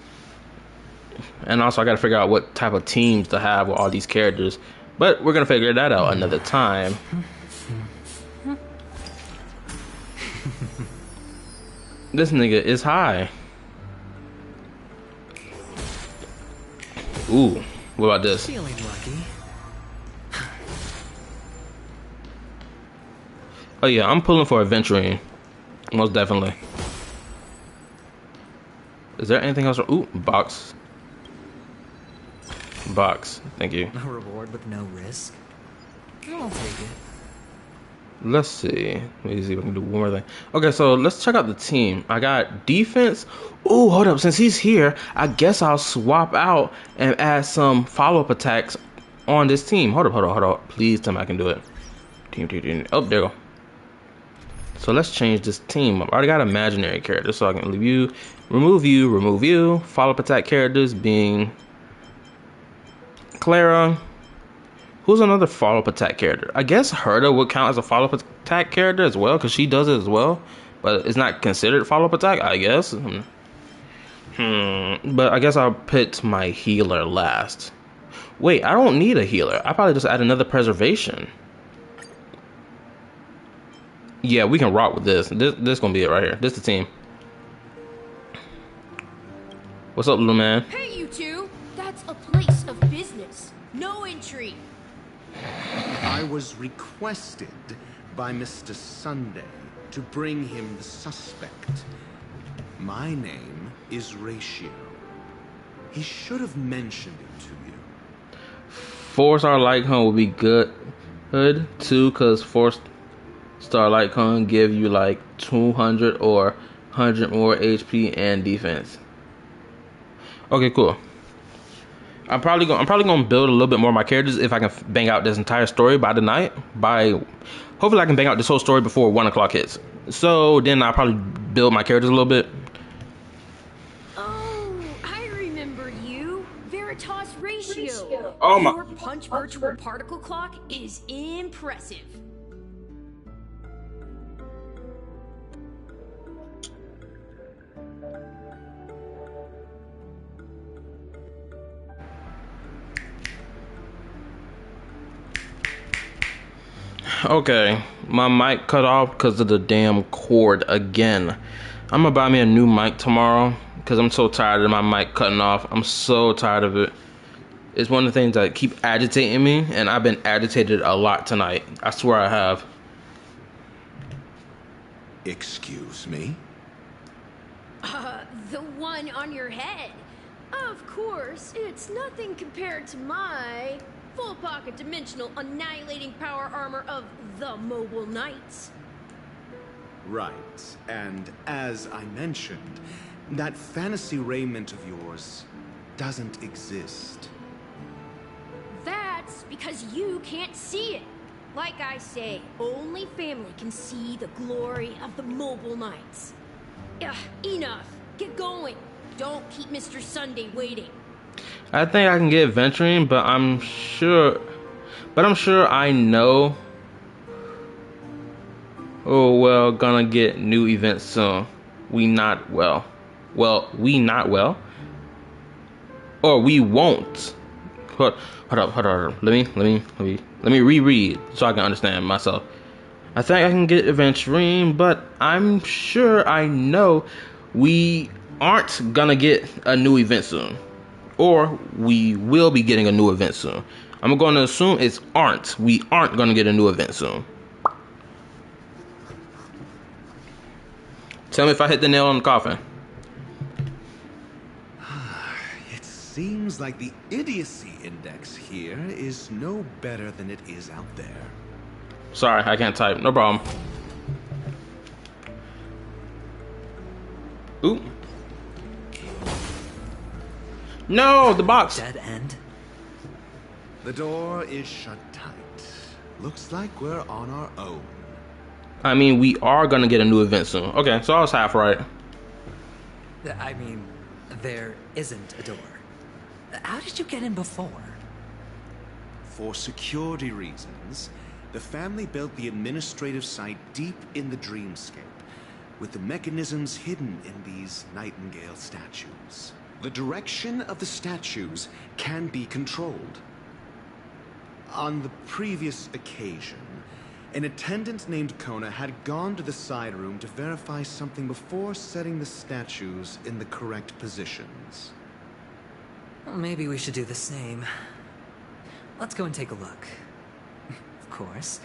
And also I got to figure out what type of teams to have with all these characters. But we're going to figure that out another time. This nigga is high. Ooh, what about this? Feeling lucky. Oh yeah, I'm pulling for adventuring. Most definitely. Is there anything else? Ooh, box. Box. Thank you. A reward with no risk. I'll take it. Let's see. Let me see if I can do one more thing. Okay, so let's check out the team. I got defense. Ooh, hold up. Since he's here, I guess I'll swap out and add some follow-up attacks on this team. Hold up. Please tell me I can do it. Team. Oh, there we go. So let's change this team. I've already got imaginary characters, so I can leave you, remove you. Follow-up attack characters being Clara. Who's another follow-up attack character? I guess Herta would count as a follow-up attack character as well, because she does it as well. But it's not considered follow-up attack, I guess. But I guess I'll put my healer last. Wait, I don't need a healer. I probably just add another preservation. Yeah, we can rock with this. This gonna be it right here. This the team. What's up, little man? Hey, you two! That's a place of business. No entry. I was requested by Mr. Sunday to bring him the suspect. My name is Ratio. He should have mentioned it to you. 4-star light cone would be good too, because 4-star light cone give you like 200 or 100 more HP and defense. Okay, cool. I'm probably gonna build a little bit more of my characters if I can bang out this entire story by the night. Hopefully I can bang out this whole story before 1 o'clock hits. So then I'll probably build my characters a little bit. Oh, I remember you. Veritas Ratio. Oh my! Your punch virtual particle clock is impressive. Okay, my mic cut off because of the damn cord again. I'm gonna buy me a new mic tomorrow because I'm so tired of my mic cutting off. I'm so tired of it. It's one of the things that keep agitating me, and I've been agitated a lot tonight. I swear I have. Excuse me? The one on your head. Of course, it's nothing compared to my full pocket dimensional annihilating power armor of the Mobile Knights. Right, and as I mentioned, that fantasy raiment of yours doesn't exist. That's because you can't see it. Like I say, only family can see the glory of the Mobile Knights. Ugh, enough. Get going. Don't keep Mr. Sunday waiting. I think I can get venturing, but I'm sure. but I'm sure I know. Oh well, gonna get new events soon. We not well. We not well. Or we won't. Hold up. Let me reread so I can understand myself. I think I can get adventuring, but I'm sure I know we aren't gonna get a new event soon. Or we will be getting a new event soon. I'm gonna assume it's aren't. We aren't gonna get a new event soon. Tell me if I hit the nail on the coffin. It seems like the idiocy index here is no better than it is out there. Sorry, I can't type. No problem. Ooh. No, the box. Dead end. The door is shut tight. Looks like we're on our own. I mean, we are gonna get a new event soon. Okay, so I was half right. I mean, there isn't a door. How did you get in before? For security reasons, the family built the administrative site deep in the dreamscape, with the mechanisms hidden in these Nightingale statues. The direction of the statues can be controlled. On the previous occasion, an attendant named Kona had gone to the side room to verify something before setting the statues in the correct positions. Well, maybe we should do the same. Let's go and take a look. Of course,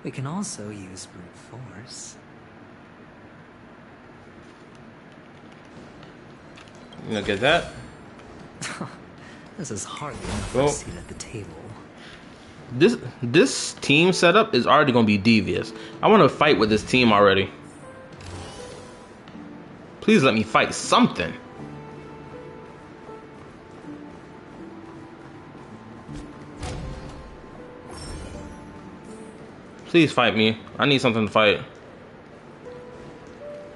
we can also use brute force. You gonna get that? This is hardly enough for a seat at the table. This team setup is already gonna be devious. I want to fight with this team already. Please let me fight something. Please fight me. I need something to fight.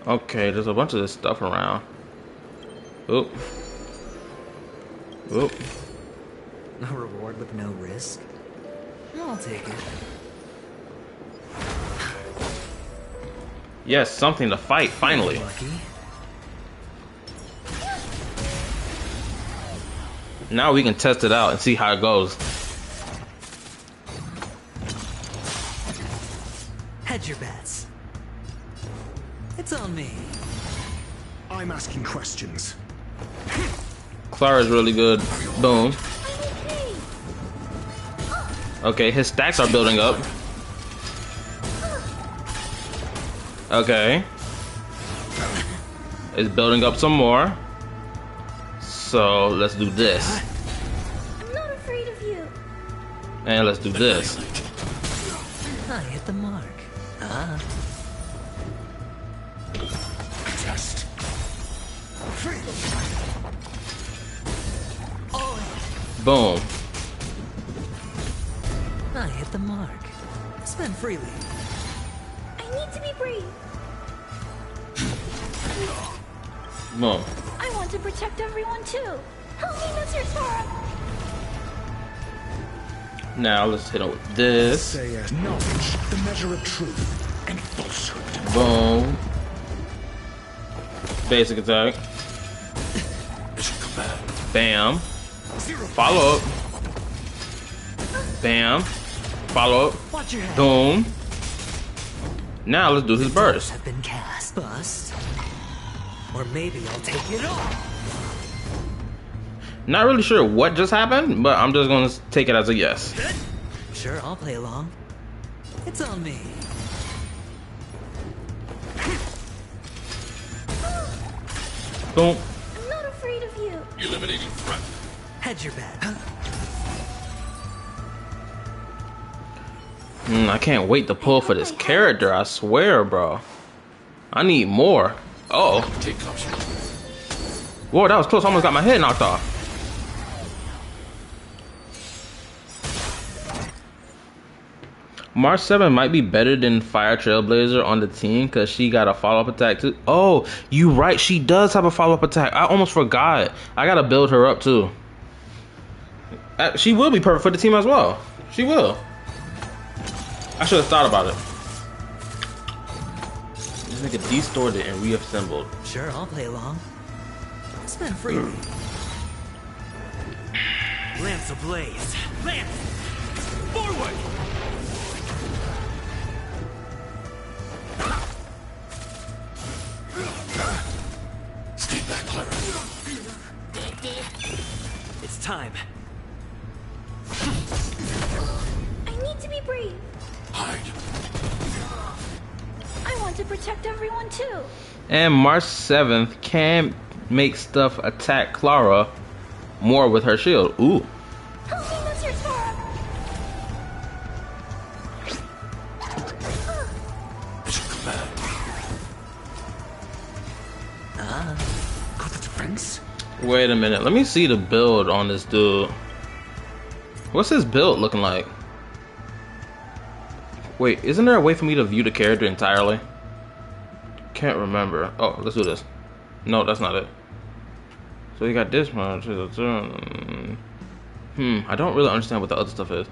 Okay, there's a bunch of this stuff around. Oop. Oop. A reward with no risk? I'll take it. Yes, something to fight, finally. Lucky. Now we can test it out and see how it goes. Hedge your bets. It's on me. I'm asking questions. Clara's really good. Boom. Okay, his stacks are building up. Okay. It's building up some more. So let's do this. I'm not afraid of you. And let's do this. I hit the mark. Test. Boom. I hit the mark. Spend freely. I need to be brave. Boom. I want to protect everyone too. Help me, Mr. Tara. Now let's hit him with this. Say knowledge, the measure of truth and falsehood. Boom. Basic attack. Bam. Follow up. Bam. Follow up. Watch your head. Boom. Now let's do his burst. Have been cast. Bust. Or maybe I'll take it all. Not really sure what just happened, but I'm just gonna take it as a yes. Sure, I'll play along. It's on me. Boom. I'm not afraid of you. Eliminating threat. Hedge your bet. I can't wait to pull for this character, I swear, bro. I need more. Uh-oh. Whoa, that was close. I almost got my head knocked off. March 7 might be better than Fire Trailblazer on the team because she got a follow-up attack too. Oh, you right. She does have a follow-up attack. I almost forgot. I got to build her up too. She will be perfect for the team as well. She will. I should have thought about it. This nigga destored it and reassembled. Sure, I'll play along. Spend freely. Lance ablaze. Lance! Forward! Stay back, Clara. It's time. I need to be brave. Hide. I want to protect everyone too. And March 7th can make stuff attack Clara more with her shield. Ooh. Help me, Mr. Sora. Got the defense? Wait a minute. Let me see the build on this dude. What's his build looking like? Wait, isn't there a way for me to view the character entirely? Can't remember. Oh, let's do this. No, that's not it. So you got this one. I don't really understand what the other stuff is.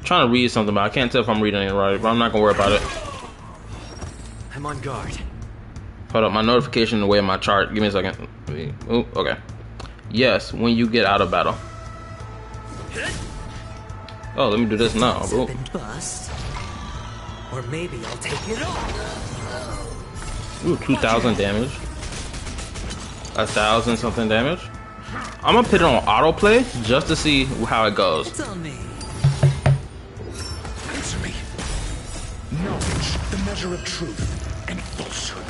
Trying to read something, but I can't tell if I'm reading it right. But I'm not gonna worry about it. I'm on guard. Hold up, my notification in the way of my chart. Give me a second. Oh, okay. Yes, when you get out of battle. Oh, let me do this now. Ooh. Bust. Or maybe I'll take it all. Ooh, 2,000 damage. 1,000 something damage. I'm gonna put it on autoplay just to see how it goes. It's on me. Answer me. Knowledge, the measure of truth and falsehood.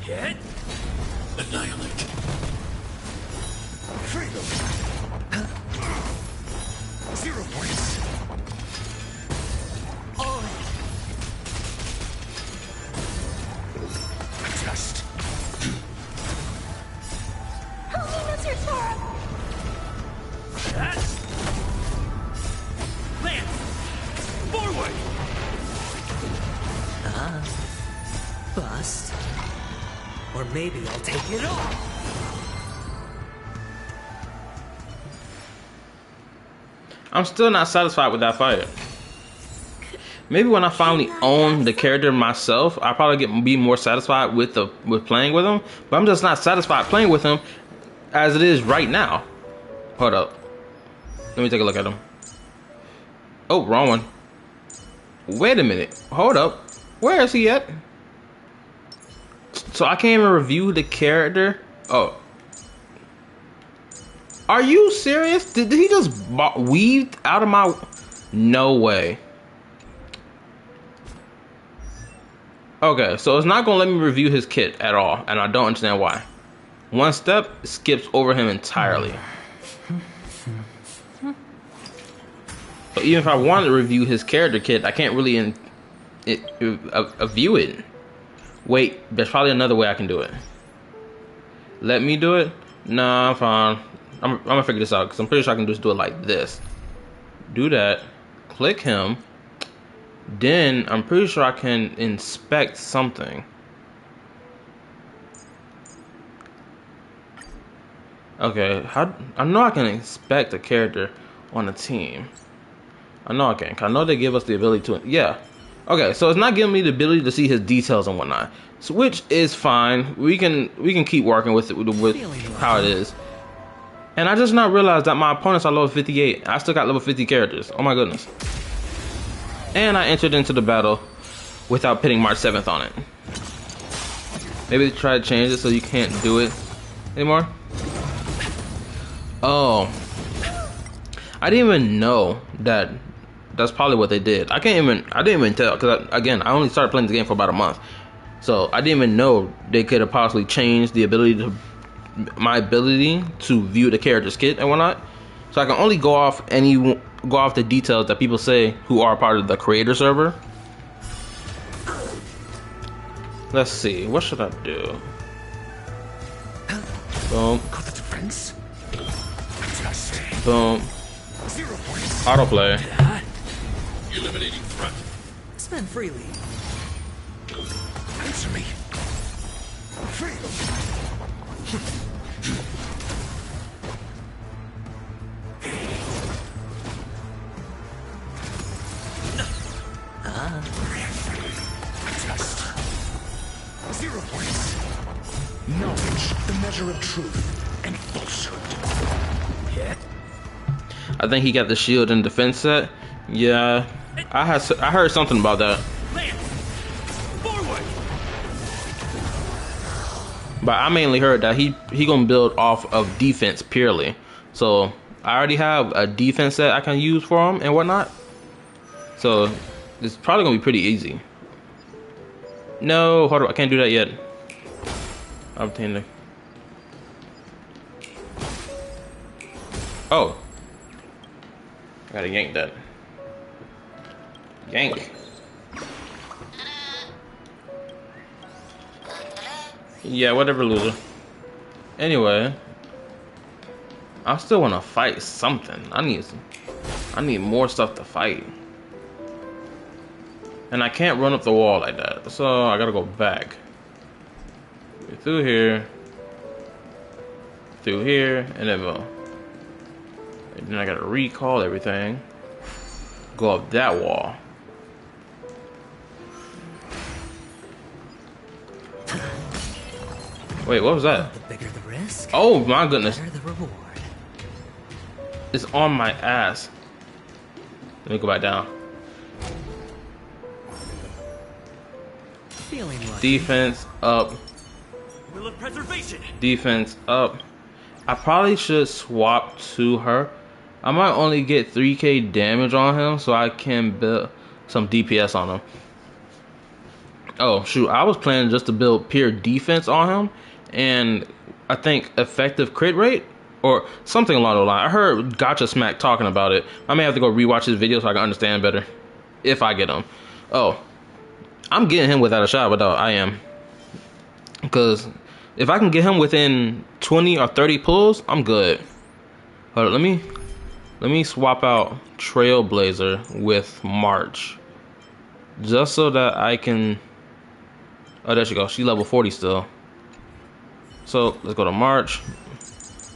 Hit. Annihilate. Freedom. 0 points. On. Test. Help me, Mr. Sora. That's... Lance! Forward! Bust. Or maybe I'll take it all. I'm still not satisfied with that fight. Maybe when I finally own the character myself, I'll probably be more satisfied with playing with him. But I'm just not satisfied playing with him as it is right now. Hold up. Let me take a look at him. Oh, wrong one. Wait a minute. Hold up. Where is he at? So I can't even review the character? Oh. Are you serious? Did he just weave out of my... No way. Okay, so it's not going to let me review his kit at all, and I don't understand why. One step skips over him entirely. So even if I wanted to review his character kit, I can't really view it. Wait, there's probably another way I can do it. Let me do it? Nah, I'm fine. I'm gonna figure this out because I'm pretty sure I can just do it like this. Do that. Click him. Then I'm pretty sure I can inspect something. Okay, I know I can inspect a character on a team. I know I can. I know they give us the ability to. Yeah. Okay, so it's not giving me the ability to see his details and whatnot, so, which is fine. We can keep working with it with how it is. And I just not realized that my opponents are level 58. I still got level 50 characters. Oh my goodness. And I entered into the battle without pitting March 7th on it. Maybe they try to change it so you can't do it anymore. Oh. I didn't even know that. That's probably what they did. I didn't even tell because again, I only started playing this game for about a month, so I didn't even know they could have possibly changed the ability to my ability to view the character's kit and whatnot. So I can only go off the details that people say who are part of the creator server. Let's see, what should I do? Boom. Got the defense. Boom. 0 points. Autoplay. Eliminating threat. Spend freely. Answer me. Test. 0 points. Knowledge, the measure of truth and falsehood. Yeah. I think he got the shield and defense set. Yeah, I heard something about that. But I mainly heard that he gonna build off of defense purely. So I already have a defense set I can use for him and whatnot. So it's probably gonna be pretty easy. No, hold on, I can't do that yet. Obtain the. Oh, I gotta yank that. Yank. Yeah, whatever, loser. Anyway, I still want to fight something. I need more stuff to fight. And I can't run up the wall like that, so I gotta go back. Through here, and then go. And then I gotta recall everything. Go up that wall. Wait, what was that? The bigger the risk, oh my goodness. the better the reward. It's on my ass. Let me go back down. Feeling like Defense up. Will of preservation. Defense up. I probably should swap to her. I might only get 3k damage on him, so I can build some DPS on him. Oh shoot, I was planning just to build pure defense on him, and I think effective crit rate or something along those lines. I heard Gotcha Smack talking about it. I may have to go rewatch his video so I can understand better if I get him. Oh, I'm getting him without a shot. Without I am, because if I can get him within 20 or 30 pulls, I'm good. Hold on, let me swap out Trailblazer with March, just so that I can. Oh, there she goes. She's level 40 still. So let's go to March.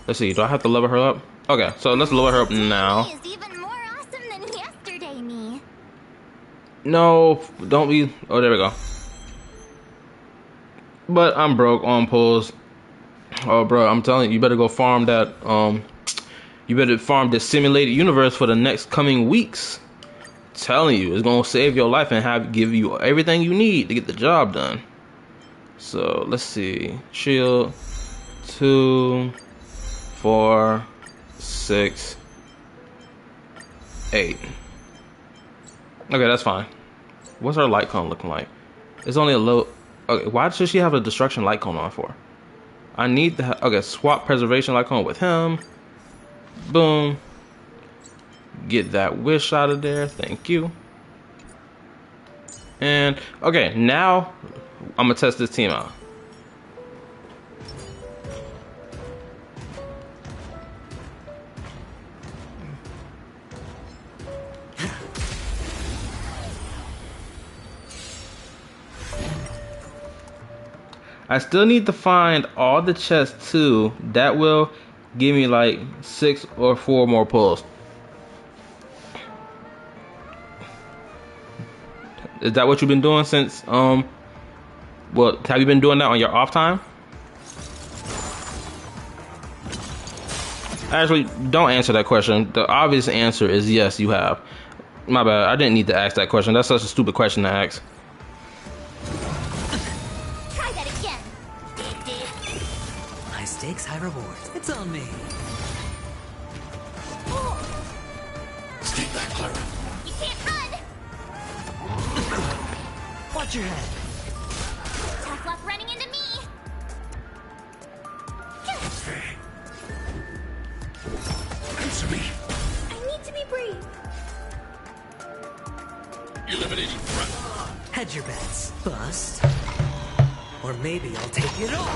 Let's see. Do I have to level her up? Okay, so let's level her up now. Is even more awesome than yesterday, me. No, don't be. Oh, there we go. But I'm broke on pulls. Oh, bro, I'm telling you, you better go farm that. You better farm this simulated universe for the next coming weeks. Telling you, it's gonna save your life and give you everything you need to get the job done. So let's see. Shield 2, 4, 6, 8. Okay, that's fine. What's her light cone looking like? It's only a low. Okay, why should she have a destruction light cone on for? I need to okay, swap preservation light cone with him. Boom. Get that wish out of there. Thank you. And okay, now I'm gonna test this team out. I still need to find all the chests too. That will give me like 6 or 4 more pulls. Is that what you've been doing since well, have you been doing that on your off time? Actually, don't answer that question. The obvious answer is yes, you have. My bad, I didn't need to ask that question. That's such a stupid question to ask. Try that again. High stakes, high rewards. It's on me. Stay back, Clara. You can't run. Watch your head. Tough luck running into me. Answer me. I need to be brave. Eliminating threat. Hedge your bets. Bust. Or maybe I'll take it all.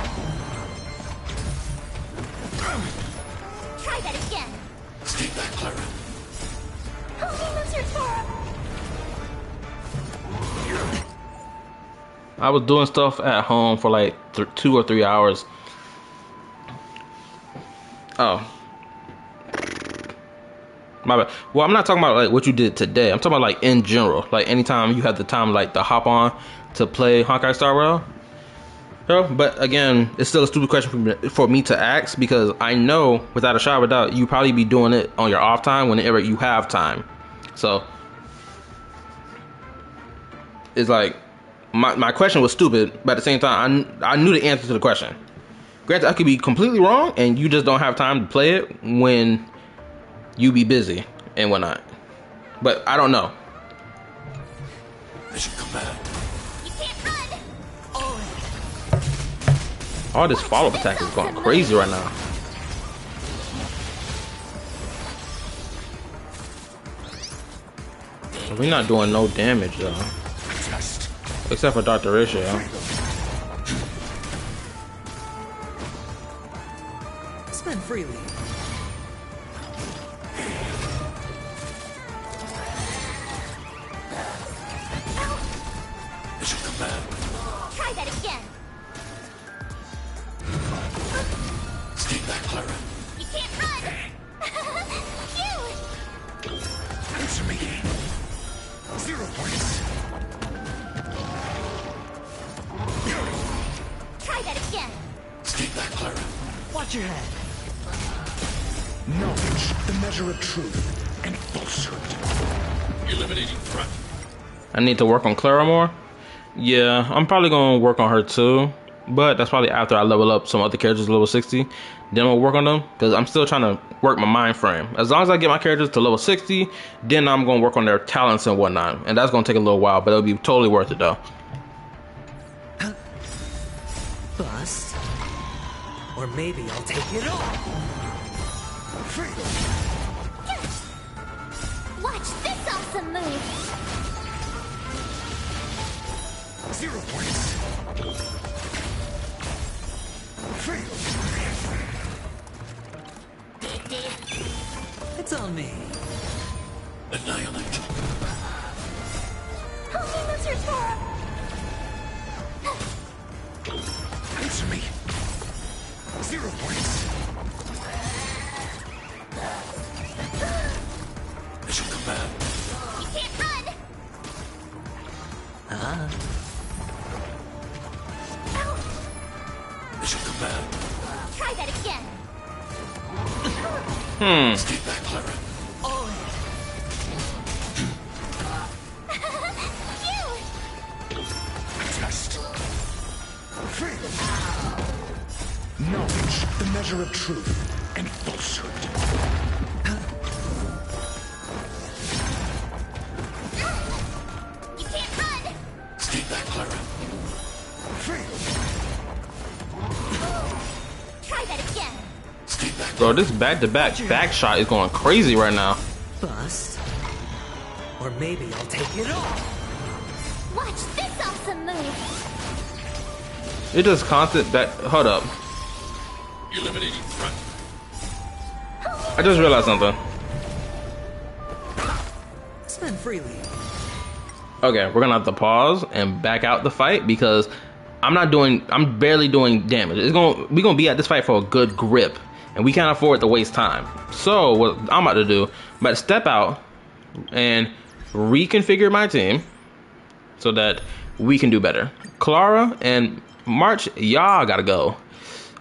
Try that again. Stay back, Clara. Help me, Mr. Toro. I was doing stuff at home for like 2 or 3 hours. Oh. My bad. Well, I'm not talking about like what you did today. I'm talking about like in general. Like anytime you have the time like to hop on to play Honkai Star Rail. But again, it's still a stupid question for me to ask because I know without a shadow of a doubt you probably be doing it on your off time whenever you have time. So it's like my question was stupid, but at the same time I knew the answer to the question. Granted, I could be completely wrong and you just don't have time to play it when you be busy and whatnot. But I don't know. Mission command. All this follow-up attack is going crazy right now. We're not doing no damage though. Except for Dr. Ratio. Spend freely. Mission command. Try that again. Stay back, Clara. You can't run. Cute. Answer me. 0 points. Try that again. Stay back, Clara. Watch your head. Knowledge, the measure of truth and falsehood. Eliminating threat. I need to work on Clara more. Yeah, I'm probably gonna work on her too. But that's probably after I level up some other characters to level 60. Then I'll work on them because I'm still trying to work my mind frame. As long as I get my characters to level 60, then I'm gonna work on their talents and whatnot. And that's gonna take a little while, but it'll be totally worth it though. Bust. Or maybe I'll take it all. Watch this awesome move. 0 points. It's on me. Annihilate. Help me, Mr. Toro. Answer me. 0 points. Mission command. You can't run. Mission command. Try that again. Stay back, Clara. Test. Knowledge, the measure of truth and falsehood. You can't run. Stay back, Clara. Try that again. Stay back. Bro, this back-to-back back shot is going crazy right now. Bust. Or maybe I'll take it all. Watch this awesome move. It just constant back. Hold up. Eliminating threat. I just realized something. Spend freely. Okay, we're gonna have to pause and back out the fight because I'm barely doing damage. We're gonna be at this fight for a good grip, and we can't afford to waste time. So what I'm about to do, I'm about to step out and reconfigure my team so that we can do better. Clara and March, y'all gotta go.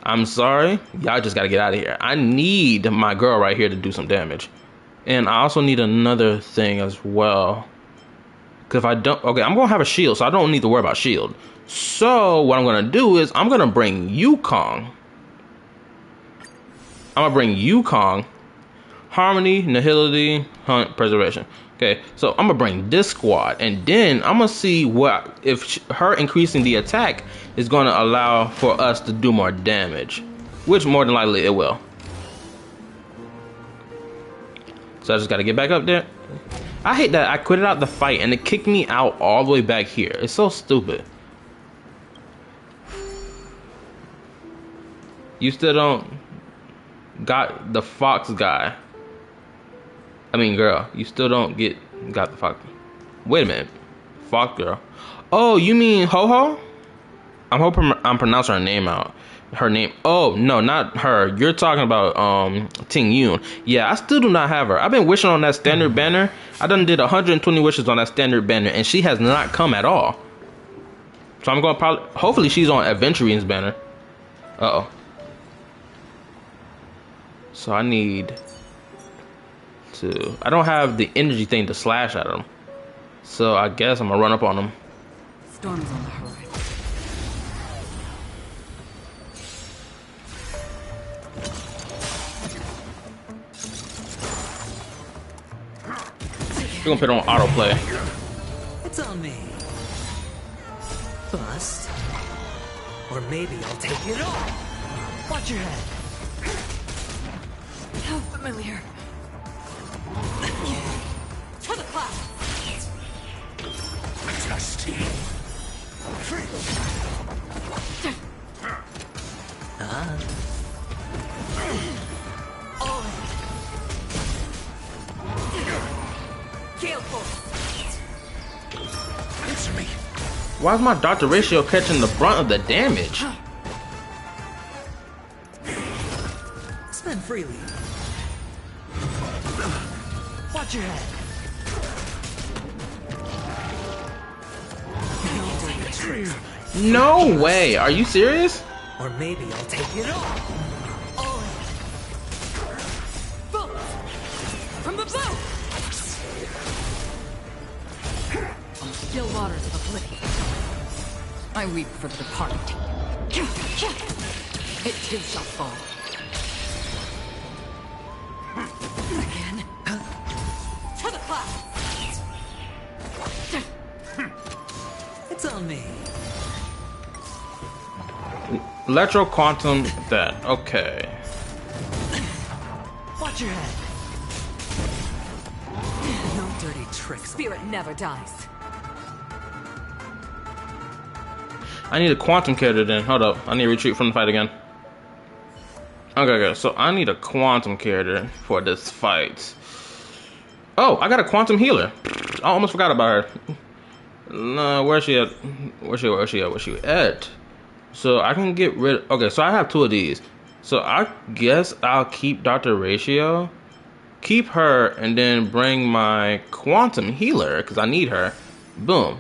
I'm sorry, y'all just gotta get out of here. I need my girl right here to do some damage, and I also need another thing as well. Because if I don't, okay, I'm gonna have a shield, so I don't need to worry about shield. So what I'm gonna do is I'm gonna bring Yukong. I'm gonna bring Yukong, Harmony, Nihility, Hunt, Preservation. Okay, so I'm gonna bring this squad, and then I'm gonna see what if her increasing the attack is gonna allow for us to do more damage, which more than likely it will. So I just gotta get back up there. I hate that I quitted out the fight and it kicked me out all the way back here. It's so stupid. You still don't got the fox guy. I mean girl, you still don't got the fox. Wait a minute. Fox girl. Oh, you mean Ho-Ho? I'm hoping I'm pronouncing her name out. Her name. Oh no, not her. You're talking about Ting Yun. Yeah, I still do not have her. I've been wishing on that standard banner. I done did 120 wishes on that standard banner, and she has not come at all. So I'm gonna probably, hopefully she's on Adventurine's banner. Uh oh. So I need to. I don't have the energy thing to slash at them. So I guess I'm gonna run up on them. Storm's on the horizon. We're gonna put it on autoplay. It's on me. Bust. Or maybe I'll take it all. Watch your head. How familiar. To the cloud. Dusty. All in. Gale force. Answer me. Why is my Dr. Ratio catching the brunt of the damage? Spend freely. Watch your head. No way. Are you serious? Or maybe I'll take it all. All in. Boom! From the boat! On still waters of oblivion. I weep for the departed. It too shall fall. Again. To the clouds! It's on me. Electro quantum that. Okay. Watch your head. No dirty tricks. Spirit never dies. I need a quantum character then. Hold up. I need to retreat from the fight again. Okay. So I need a quantum character for this fight. Oh, I got a quantum healer. I almost forgot about her. No, where's she at? Where's she at? So I can get rid. Okay, so I have two of these. So I guess I'll keep Dr. Ratio, keep her, and then bring my quantum healer because I need her. Boom.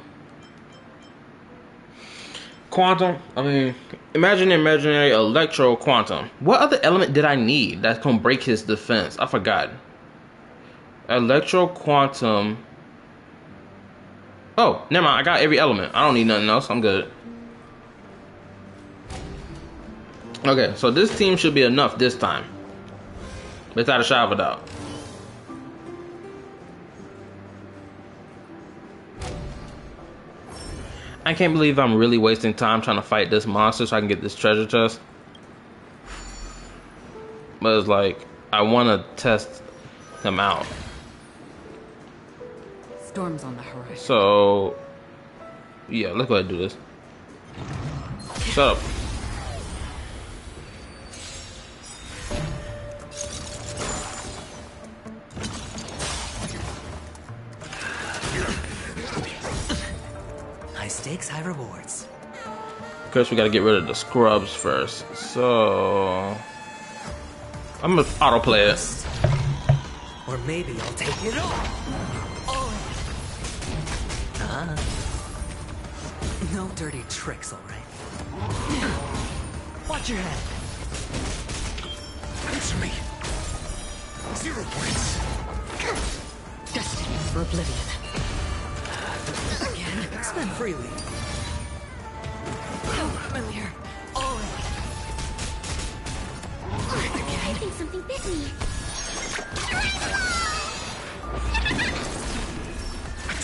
Quantum. I mean, imaginary electro quantum. What other element did I need that's gonna break his defense? I forgot. Electro quantum. Oh, never mind. I got every element. I don't need nothing else. I'm good. Okay, so this team should be enough this time. Without a shadow of a doubt. I can't believe I'm really wasting time trying to fight this monster so I can get this treasure chest. But it's like, I want to test him out. Storm's on the horizon. So, yeah, let's go ahead and do this. Shut up. High stakes, high rewards. Of course, we gotta get rid of the scrubs first. So, I'm gonna autoplay it. Or maybe I'll take it all. No dirty tricks, all right. Watch your head. Answer me. 0 points. Destiny for oblivion. Again, spend freely. How familiar. All in. I think something bit me.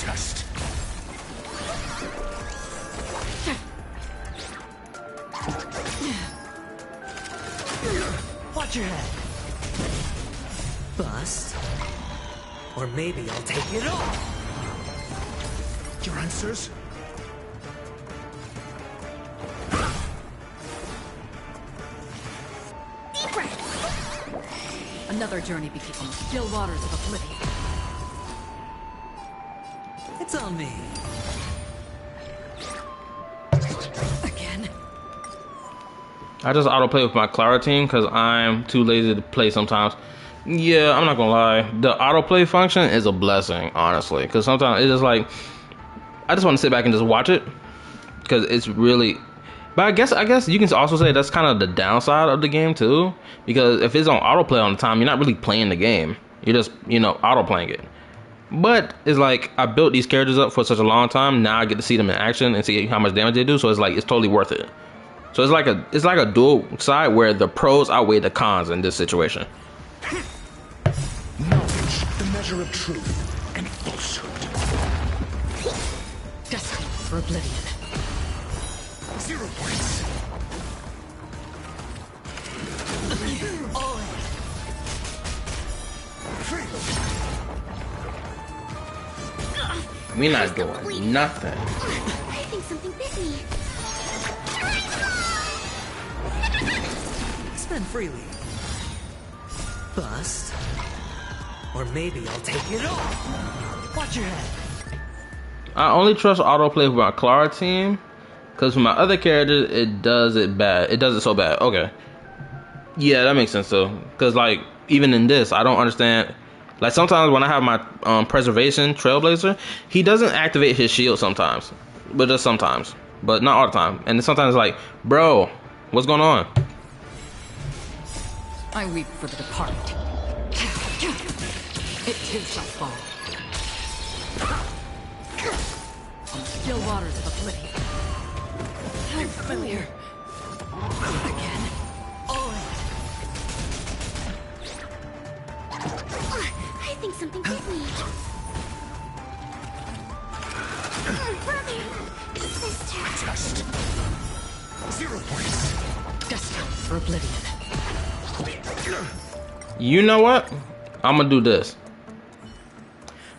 Just. Watch your head. Bust. Or maybe I'll take it all. Your answers? Deep breath. Another journey begins on the still waters of oblivion. It's on me. Again. I just autoplay with my Clara team because I'm too lazy to play sometimes. Yeah, I'm not gonna lie. The autoplay function is a blessing, honestly, because sometimes it's just like I just want to sit back and just watch it because it's really. But I guess you can also say that's kind of the downside of the game too, because if it's on autoplay all the time, you're not really playing the game. You're just autoplaying it. But it's like I built these characters up for such a long time. Now I get to see them in action and see how much damage they do. So it's like it's totally worth it. So it's like a dual side where the pros outweigh the cons in this situation. Knowledge, the measure of truth and falsehood. Destined for oblivion. 0 points. We not doing nothing. I think something bit me. Spend freely. Bust. Or maybe I'll take it all. Watch your head. I only trust autoplay with my Clara team, because for my other characters, it does it bad. It does it so bad. Okay. Yeah, that makes sense though. Because like, even in this, I don't understand. Like sometimes when I have my preservation Trailblazer, he doesn't activate his shield sometimes. But just sometimes. But not all the time. And sometimes like, bro, what's going on? I weep for the departed. It too shall fall. On still waters of oblivion. How familiar. Again. I think something bit me. Brother, sister. Just 0 points. Destined for oblivion. You know what? I'm gonna do this.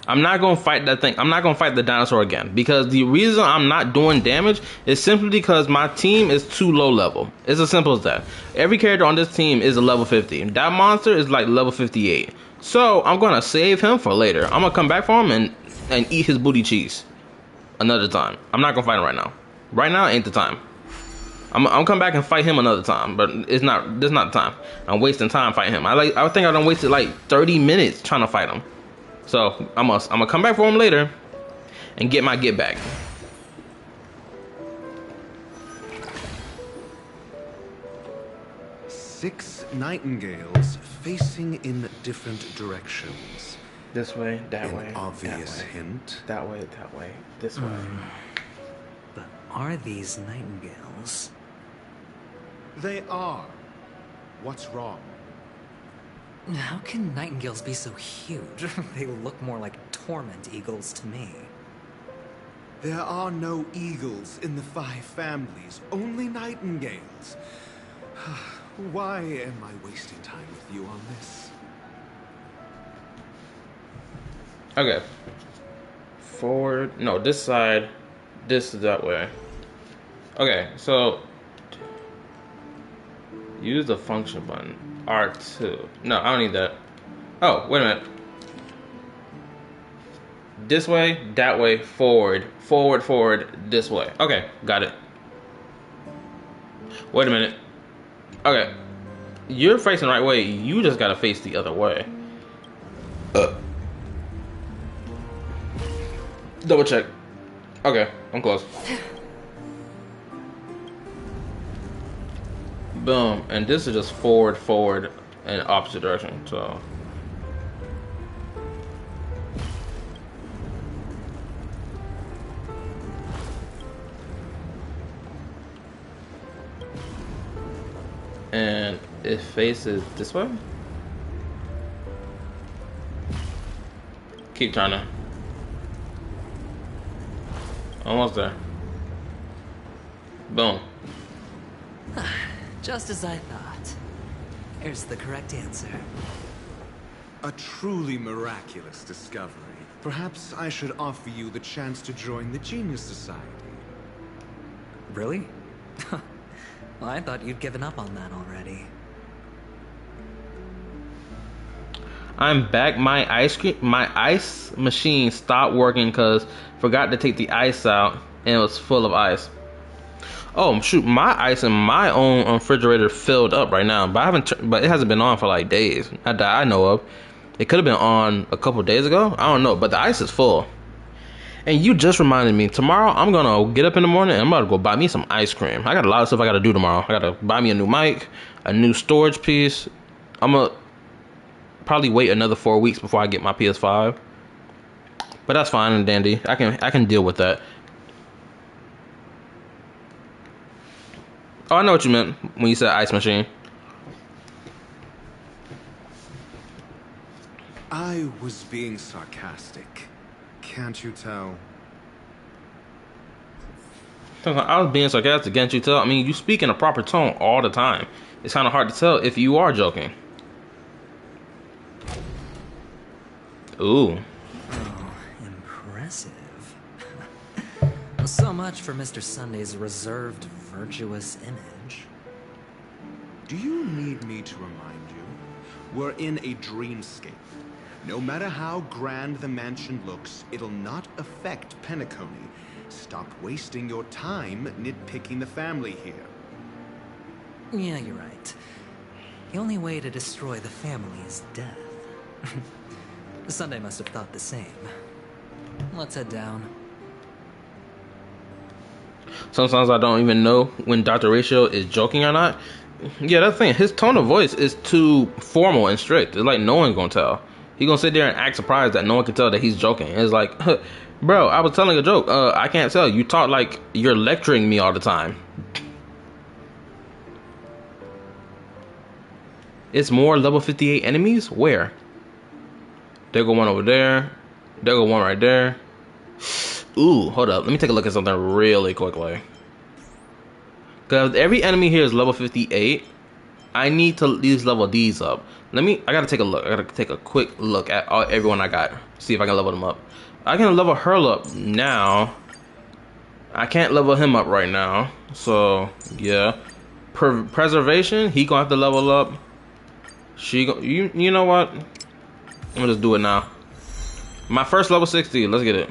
I'm not gonna fight that thing. I'm not gonna fight the dinosaur again, because the reason I'm not doing damage is simply because my team is too low level. It's as simple as that. Every character on this team is a level 50. That monster is like level 58. So I'm gonna save him for later. I'm gonna come back for him and eat his booty cheeks another time. I'm not gonna fight him right now. Right now ain't the time. I'm gonna come back and fight him another time, but this is not the time. I'm wasting time fighting him. I think I done wasted like 30 minutes trying to fight him. So I'm gonna come back for him later and get my get back. Six nightingales facing in different directions. This way, that way, An obvious that way, hint. that way, this way. But are these nightingales? They are. What's wrong? How can nightingales be so huge? They look more like torment eagles to me. There are no eagles in the 5 families, only nightingales. Why am I wasting time with you on this? Okay. Forward. No, this side. This is that way. Okay, so use the function button. R2. No, I don't need that. Oh, wait a minute. This way, that way, forward, forward, forward, this way. Okay, got it. Wait a minute. Okay. You're facing the right way. You just gotta face the other way. Double check. Okay, I'm close. Boom. And this is just forward, forward, and opposite direction. So. And it faces this way. Keep trying to. Almost there. Boom. Just as I thought. Here's the correct answer. A truly miraculous discovery. Perhaps I should offer you the chance to join the Genius Society. Really? Well, I thought you'd given up on that already. I'm back. My ice machine stopped working because forgot to take the ice out and it was full of ice. Oh shoot, my ice in my own refrigerator filled up right now, but I haven't. But it hasn't been on for like days that I know of. It could have been on a couple days ago. I don't know, but the ice is full. And you just reminded me. Tomorrow I'm gonna get up in the morning and I'm about to go buy me some ice cream. I got a lot of stuff I gotta do tomorrow. I gotta buy me a new mic, a new storage piece. I'm gonna probably wait another 4 weeks before I get my PS5. But that's fine and dandy. I can deal with that. Oh, I know what you meant when you said ice machine. I was being sarcastic. Can't you tell? I was being sarcastic, can't you tell? I mean, you speak in a proper tone all the time. It's kind of hard to tell if you are joking. Ooh. Oh, impressive. So much for Mr. Sunday's reserved, virtuous image. Do you need me to remind you? We're in a dreamscape. No matter how grand the mansion looks, it'll not affect Penacony. Stop wasting your time nitpicking the family here. Yeah, you're right. The only way to destroy the family is death. Sunday must have thought the same. Let's head down. Sometimes I don't even know when Dr. Ratio is joking or not. Yeah, that's the thing. His tone of voice is too formal and strict. It's like no one's gonna tell. He gonna sit there and act surprised that no one can tell that he's joking. It's like, bro, I was telling a joke. I can't tell. You talk like you're lecturing me all the time. It's more level 58 enemies? Where? There go one over there. There go one right there. Ooh, hold up. Let me take a look at something really quickly. Because every enemy here is level 58. I need to at least level these up. I gotta take a look. I gotta take a quick look at everyone I got. See if I can level them up. I can level her up now. I can't level him up right now. So, yeah. Preservation, he gonna have to level up. You know what? I'm gonna just do it now. My first level 60. Let's get it.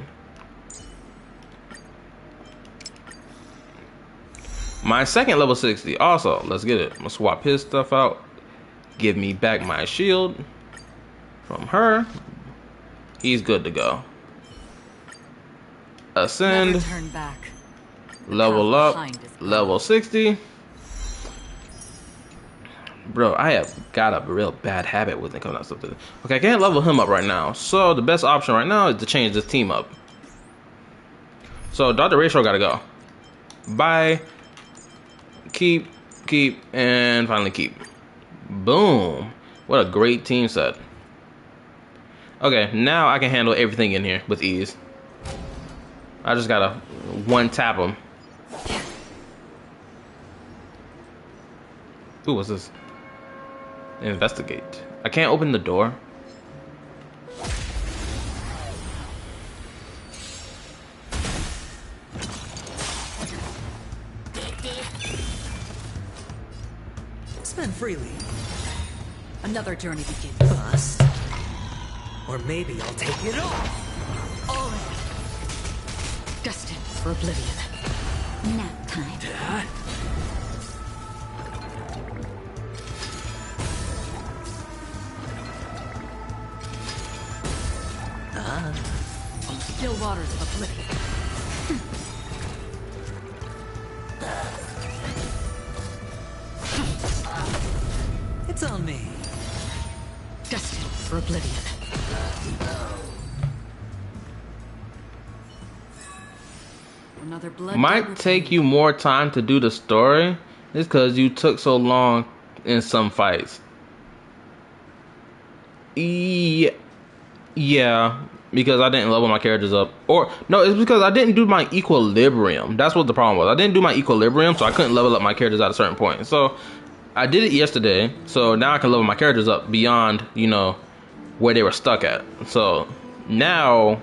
My second level 60. Also, let's get it. I'm gonna swap his stuff out. Give me back my shield from her. He's good to go. Ascend. Never turn back. Level up. Level 60. Bro, I have got a real bad habit with it coming out stuff. Okay, I can't level him up right now. So the best option right now is to change this team up. So Dr. Ratio gotta go. Bye. Keep, and finally keep. Boom. What a great team set. Okay, now I can handle everything in here with ease. I just gotta one tap them. Ooh, what's this? Investigate. I can't open the door. Spend freely. Another journey begins. Bust. Or maybe I'll take it all. All in. Destined for oblivion. Nap time. Still waters of oblivion. It's on me. Destined for oblivion. Another blood. Might take you more time to do the story. It's because you took so long in some fights. Yeah, because I didn't level my characters up. Or, no, it's because I didn't do my equilibrium. That's what the problem was. I didn't do my equilibrium, so I couldn't level up my characters at a certain point. So, I did it yesterday, so now I can level my characters up beyond, where they were stuck at. So, now,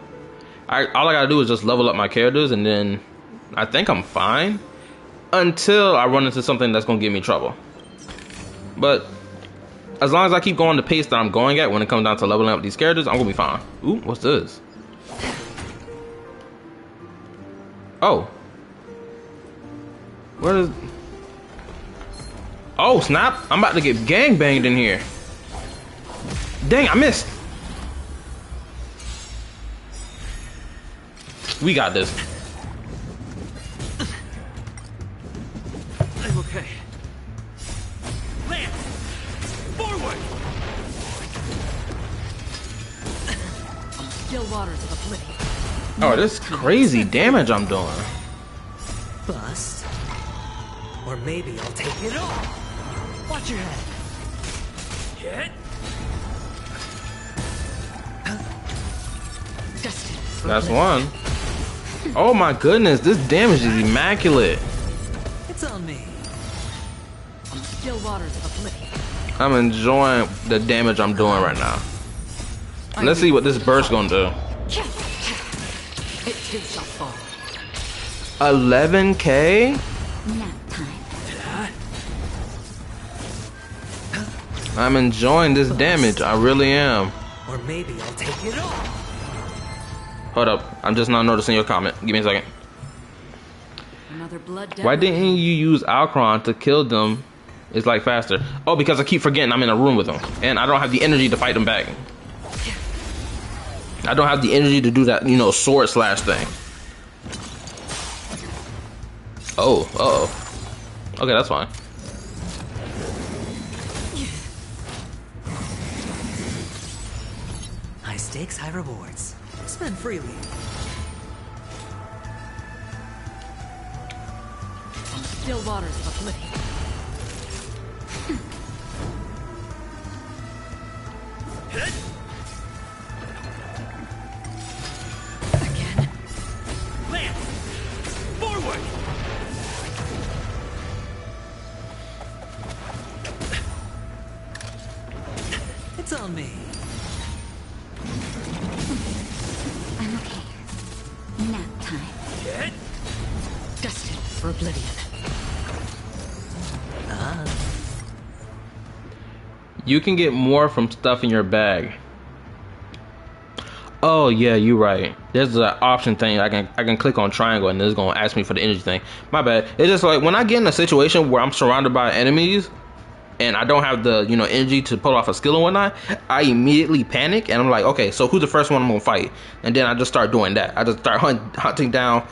all I gotta do is just level up my characters, and then I think I'm fine. Until I run into something that's gonna give me trouble. But as long as I keep going the pace that I'm going at when it comes down to leveling up these characters, I'm gonna be fine. Ooh, what's this? Oh. What is... Oh, snap. I'm about to get gangbanged in here. Dang, I missed. We got this. I'm okay. Lance! Forward! Still waters of oblivion. Oh, this crazy damage I'm doing. Bust. Or maybe I'll take it all. Watch your head. Hit. That's one. Oh my goodness, this damage is immaculate. It's on me. Still waters of oblivion. I'm enjoying the damage I'm doing right now. Let's see what this burst gonna do. It too shall fall. 11K? Nap time. I'm enjoying this damage. I really am. Or maybe I'll take it all. Hold up. I'm just not noticing your comment. Give me a second. Another blood Why didn't you use Alcron to kill them? It's like faster. Oh, because I keep forgetting I'm in a room with them. And I don't have the energy to fight them back. I don't have the energy to do that, you know, sword slash thing. Oh, uh-oh. Okay, that's fine. High stakes, high rewards. Spend freely. Still waters of oblivion. Again. Lance! Forward! It's on me. I'm okay. Nap time. Hit. Destined for oblivion. You can get more from stuff in your bag. Oh yeah, you're right. There's an option thing. I can click on triangle and it's gonna ask me for the energy thing. My bad. It's just like when I get in a situation where I'm surrounded by enemies and I don't have the, you know, energy to pull off a skill and whatnot, I immediately panic and I'm like, okay, so who's the first one I'm gonna fight? And then I just start doing that. I just start hunting down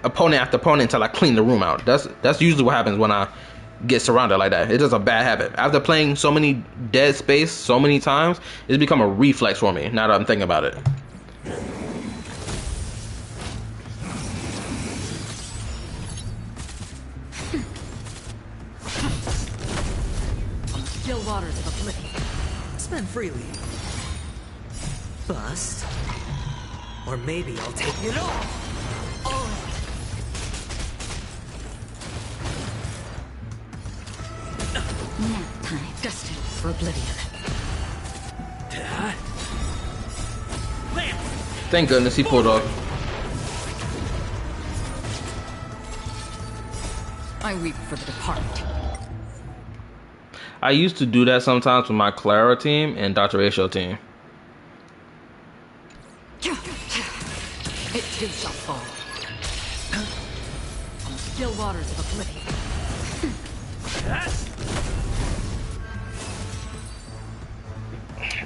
opponent after opponent until I clean the room out. That's usually what happens when I get surrounded like that. It's just a bad habit. After playing so many Dead Space so many times, it's become a reflex for me now that I'm thinking about it. Still waters of oblivion. Spend freely. Bust. Or maybe I'll take it all. Oh. Nap time. Destined for oblivion. Thank goodness he pulled off. I weep for the departed. I used to do that sometimes with my Clara team and Dr. Ratio team. It too shall fall. Still waters of oblivion.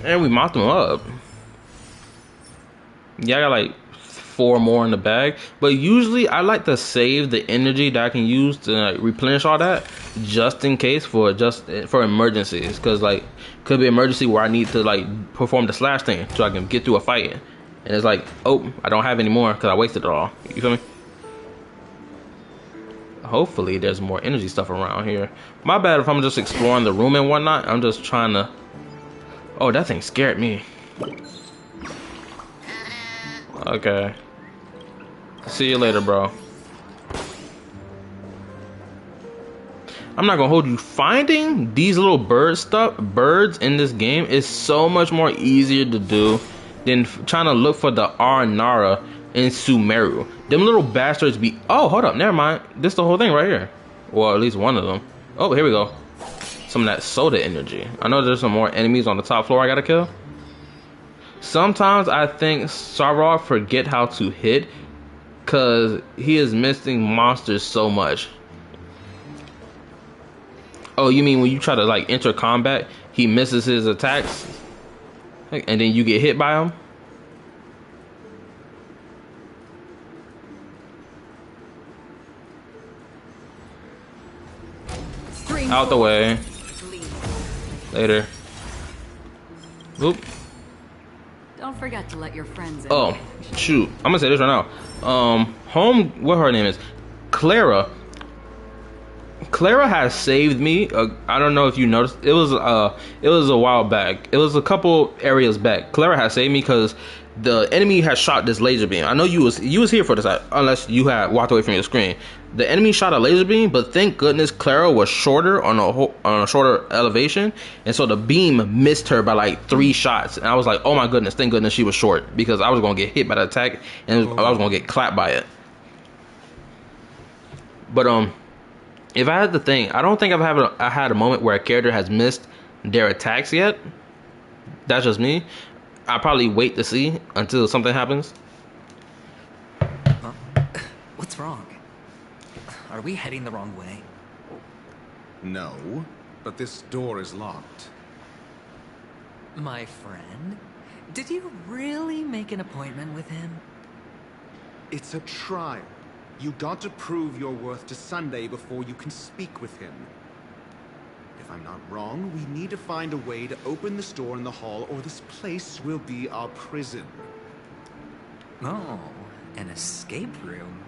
And we mopped them up. Yeah, I got like 4 more in the bag. But usually I like to save the energy that I can use to like, replenish all that just in case for emergencies. Because like could be an emergency where I need to like perform the slash thing so I can get through a fight. And it's like, oh, I don't have any more because I wasted it all. You feel me? Hopefully there's more energy stuff around here. My bad if I'm just exploring the room and whatnot. I'm just trying to... Oh, that thing scared me. Okay. See you later, bro. I'm not gonna hold you. Finding these little birds in this game is so much more easier to do than trying to look for the Arnara in Sumeru. Them little bastards be... Oh, hold up. Never mind. This is the whole thing right here. Well, at least one of them. Oh, here we go. Some of that soda energy. I know there's some more enemies on the top floor I gotta kill. Sometimes I think Sarov forget how to hit because he is missing monsters so much. Oh, you mean when you try to like enter combat, he misses his attacks, and then you get hit by him? Out the way. Later. Oop. Don't forget to let your friends in. Oh, shoot. I'm gonna say this right now. What her name is? Clara. Clara has saved me. I don't know if you noticed. It was a while back. It was a couple areas back. Clara has saved me because the enemy had shot this laser beam. I know you was here for this, unless you had walked away from your screen. The enemy shot a laser beam, but thank goodness Clara was shorter on a shorter elevation, and so the beam missed her by like 3 shots. And I was like, oh my goodness, thank goodness she was short, because I was gonna get hit by the attack and I was gonna get clapped by it. But if I had to think, I don't think I had a moment where a character has missed their attacks yet. That's just me. I probably wait to see until something happens. What's wrong? Are we heading the wrong way? No, but this door is locked. My friend? Did you really make an appointment with him? It's a trial. You got to prove your worth to Sunday before you can speak with him. If I'm not wrong, we need to find a way to open this door in the hall, or this place will be our prison. Oh, an escape room.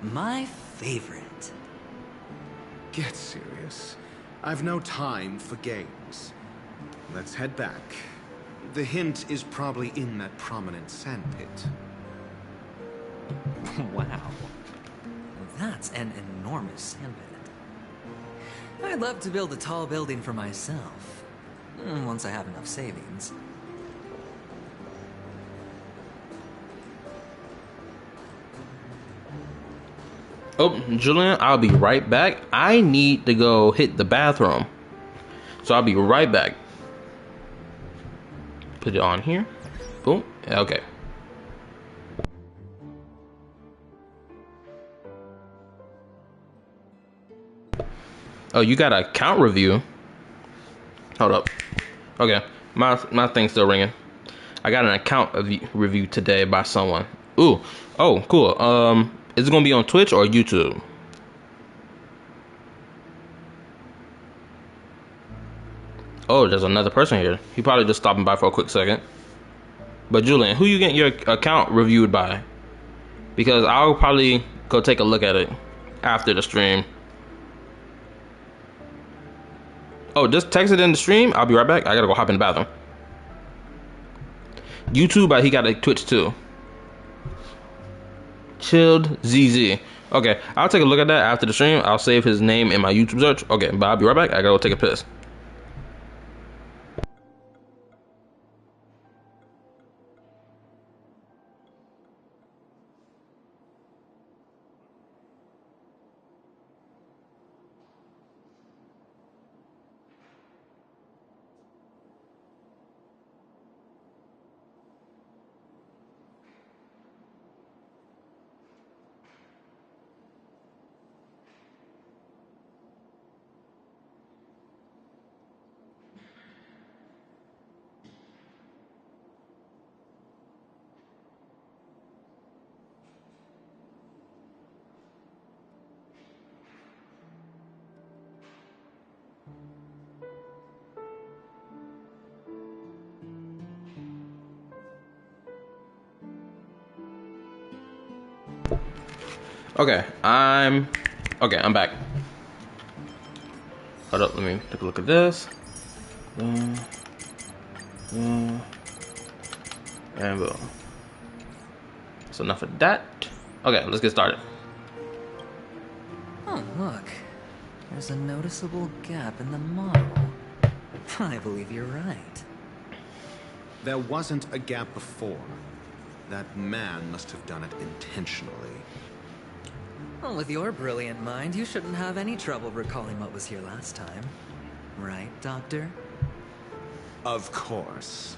My favorite. Get serious. I've no time for games. Let's head back. The hint is probably in that prominent sandpit. Wow. That's an enormous sandpit. I'd love to build a tall building for myself, once I have enough savings. Oh, Julian, I'll be right back. I need to go hit the bathroom, so I'll be right back. Put it on here. Boom. Okay. Oh, you got a count review? Hold up. Okay, my thing's still ringing. I got an account review today by someone. Ooh. Oh, cool. Is it gonna be on Twitch or YouTube? Oh, there's another person here. He probably just stopping by for a quick second. But Julian, who you getting your account reviewed by? Because I'll probably go take a look at it after the stream. Oh, just text it in the stream. I'll be right back. I gotta go hop in the bathroom. YouTube, but he got a Twitch too. Chilled ZZ. Okay, I'll take a look at that after the stream. I'll save his name in my YouTube search. Okay, but I'll be right back. I gotta go take a piss. Okay, I'm back. Hold up, let me take a look at this. And boom. That's enough of that. Okay, let's get started. Oh, look. There's a noticeable gap in the model. I believe you're right. There wasn't a gap before. That man must have done it intentionally. Well, with your brilliant mind, you shouldn't have any trouble recalling what was here last time. Right, Doctor? Of course.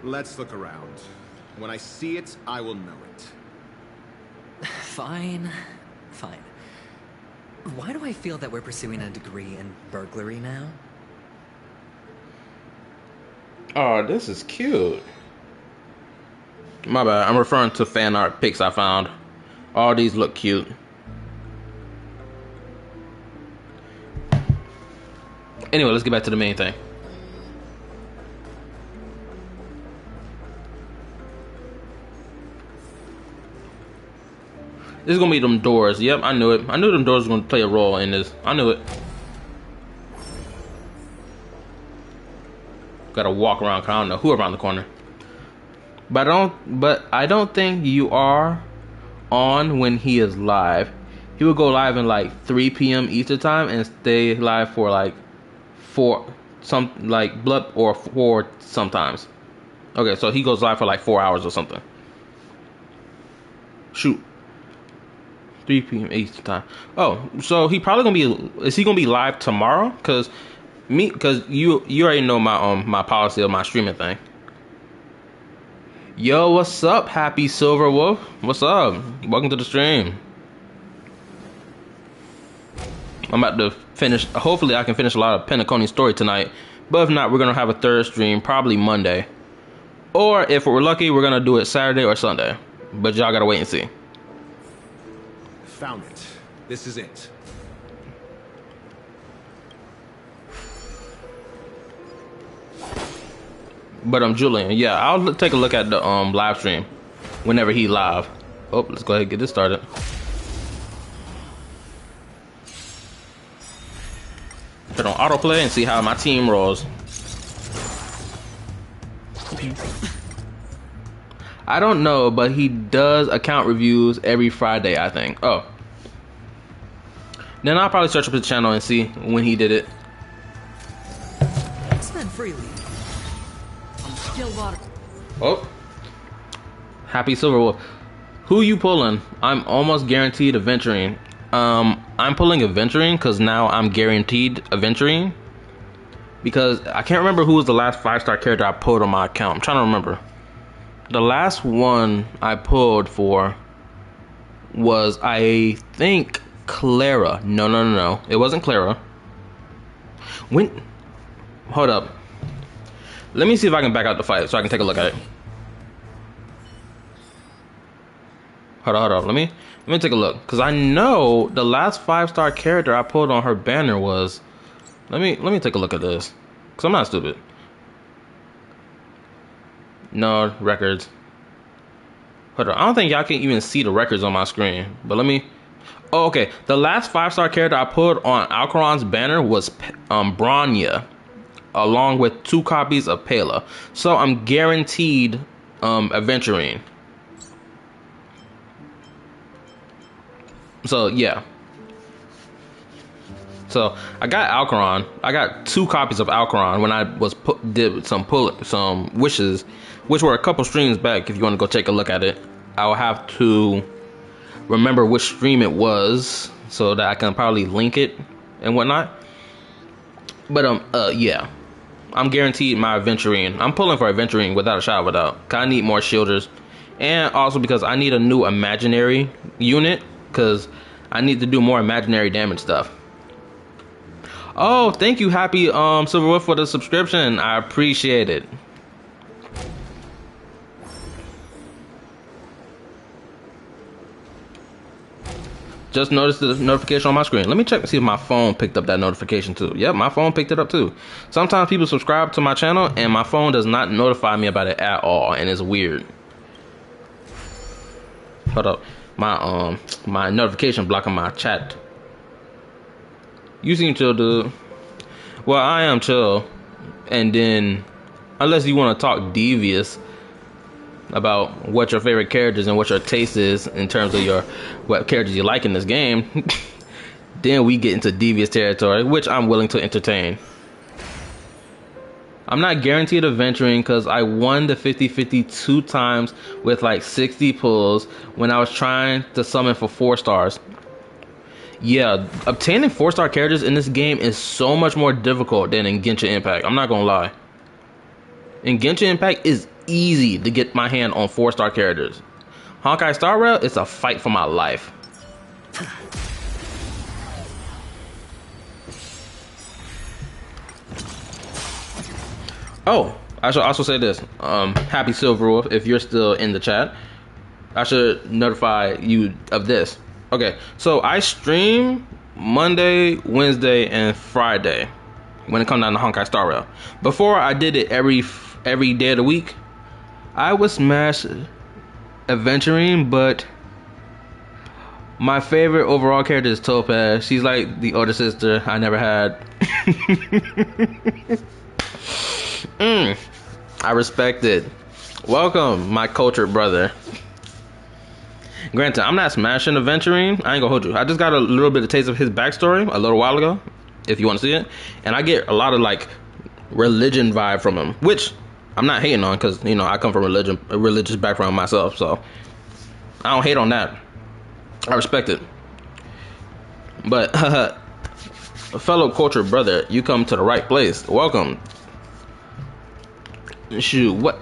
Let's look around. When I see it, I will know it. Fine. Fine. Why do I feel that we're pursuing a degree in burglary now? Oh, this is cute. My bad. I'm referring to fan art pics I found. All these look cute. Anyway, let's get back to the main thing. This is gonna be them doors. Yep, I knew it. I knew them doors were gonna play a role in this. I knew it. Gotta walk around, 'cause I don't know who around the corner. But I don't think you are on when he is live. He will go live in like 3 p.m. Eastern time and stay live for like 4 sometimes. Okay, so he goes live for like 4 hours or something. Shoot. 3 p.m. Eastern time. Oh, so he probably gonna be. Is he gonna be live tomorrow? Cause you already know my policy of my streaming thing. Yo, what's up, Happy Silver Wolf? What's up? Welcome to the stream. I'm about to finish. Hopefully, I can finish a lot of Penacony story tonight. But if not, we're gonna have a third stream probably Monday, or if we're lucky, we're gonna do it Saturday or Sunday. But y'all gotta wait and see. Found it. This is it. But Julian, yeah, I'll take a look at the live stream whenever he live. Oh, let's go ahead and get this started. Put on autoplay and see how my team rolls. I don't know, but he does account reviews every Friday, I think. Oh. Then I'll probably search up his channel and see when he did it. Spend freely. Still water. Oh. Happy Silver Wolf. Who you pulling? I'm almost guaranteed Aventurine. I'm pulling Aventurine because now I'm guaranteed Aventurine. Because I can't remember who was the last 5-star character I pulled on my account. I'm trying to remember. The last one I pulled for was, I think, Clara. No. It wasn't Clara. Hold up. Let me see if I can back out the fight so I can take a look at it. Hold on. Let me take a look. Because I know the last 5-star character I pulled on her banner was... Let me take a look at this. Because I'm not stupid. No, records. Hold on. I don't think y'all can even see the records on my screen. But let me... Oh, okay. The last 5-star character I pulled on Alcaron's banner was Bronya, along with 2 copies of Pela. So I'm guaranteed Aventurine. So yeah. So I got Alcaron. I got 2 copies of Alcaron when I did some wishes, which were a couple streams back. If you want to go take a look at it, I'll have to remember which stream it was so that I can probably link it and whatnot. But yeah, I'm guaranteed my Aventurine. I'm pulling for Aventurine without a shadow of a doubt. 'Cause I need more shielders, and also because I need a new imaginary unit because I need to do more imaginary damage stuff. Oh, thank you, Happy Silverwood, for the subscription. I appreciate it. Just noticed the notification on my screen. Let me check and see if my phone picked up that notification too. Yep, my phone picked it up too. Sometimes people subscribe to my channel and my phone does not notify me about it at all, and it's weird. Hold up, my notification blocking my chat. You seem chill, dude. Well, I am chill. And then, unless you want to talk devious about what your favorite characters and what your taste is in terms of what characters you like in this game, then we get into devious territory, which I'm willing to entertain. I'm not guaranteed Aventurine because I won the 50-50 2 times with like 60 pulls when I was trying to summon for 4 stars. Yeah, obtaining 4-star characters in this game is so much more difficult than in Genshin Impact. I'm not gonna lie. In Genshin Impact, it's easy to get my hand on 4-star characters. Honkai Star Rail, it's a fight for my life. Oh, I should also say this. Happy Silver Wolf, if you're still in the chat. I should notify you of this. Okay, so I stream Monday, Wednesday, and Friday when it comes down to Honkai Star Rail. Before I did it every day of the week. I would smash Adventuring, but my favorite overall character is Topaz. She's like the older sister I never had. I respect it. Welcome, my cultured brother. Granted, I'm not smashing Adventuring. I ain't gonna hold you. I just got a little bit of taste of his backstory a little while ago, if you want to see it. And I get a lot of like religion vibe from him, which I'm not hating on, because you know I come from a religious background myself, so I don't hate on that. I respect it. But a fellow cultured brother, you come to the right place. Welcome. Shoot, what?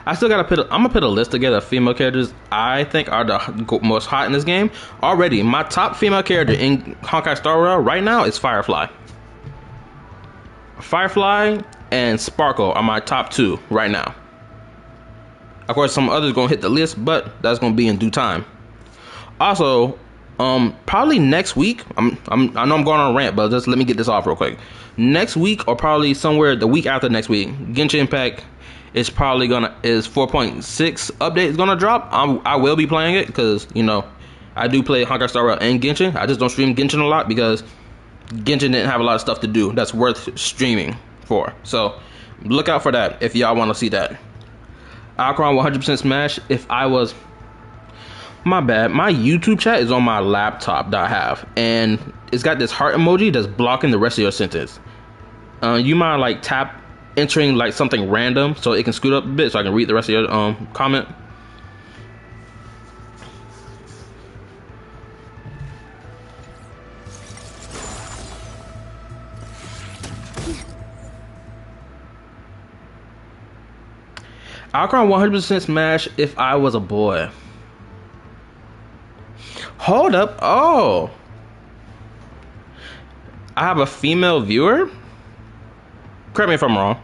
I still gotta I'm gonna put a list together of female characters I think are the most hot in this game. Already, my top female character in Honkai Star Rail right now is Firefly. Firefly and Sparkle are my top 2 right now. Of course, some others gonna hit the list, but that's gonna be in due time. Also, probably next week. I know I'm going on a rant, but just let me get this off real quick. Next week, or probably somewhere the week after next week, Genshin Impact is probably is 4.6 update is gonna drop. I will be playing it because you know I do play Honkai Star Rail and Genshin. I just don't stream Genshin a lot because Genshin didn't have a lot of stuff to do that's worth streaming for. So look out for that if y'all want to see that. Alcron 100% smash. If I was, my bad, my YouTube chat is on my laptop that I have, and it's got this heart emoji that's blocking the rest of your sentence. You mind like entering like something random so it can scoot up a bit so I can read the rest of your comment. Alcron 100% smash if I was a boy. Hold up. Oh, I have a female viewer? Correct me if I'm wrong.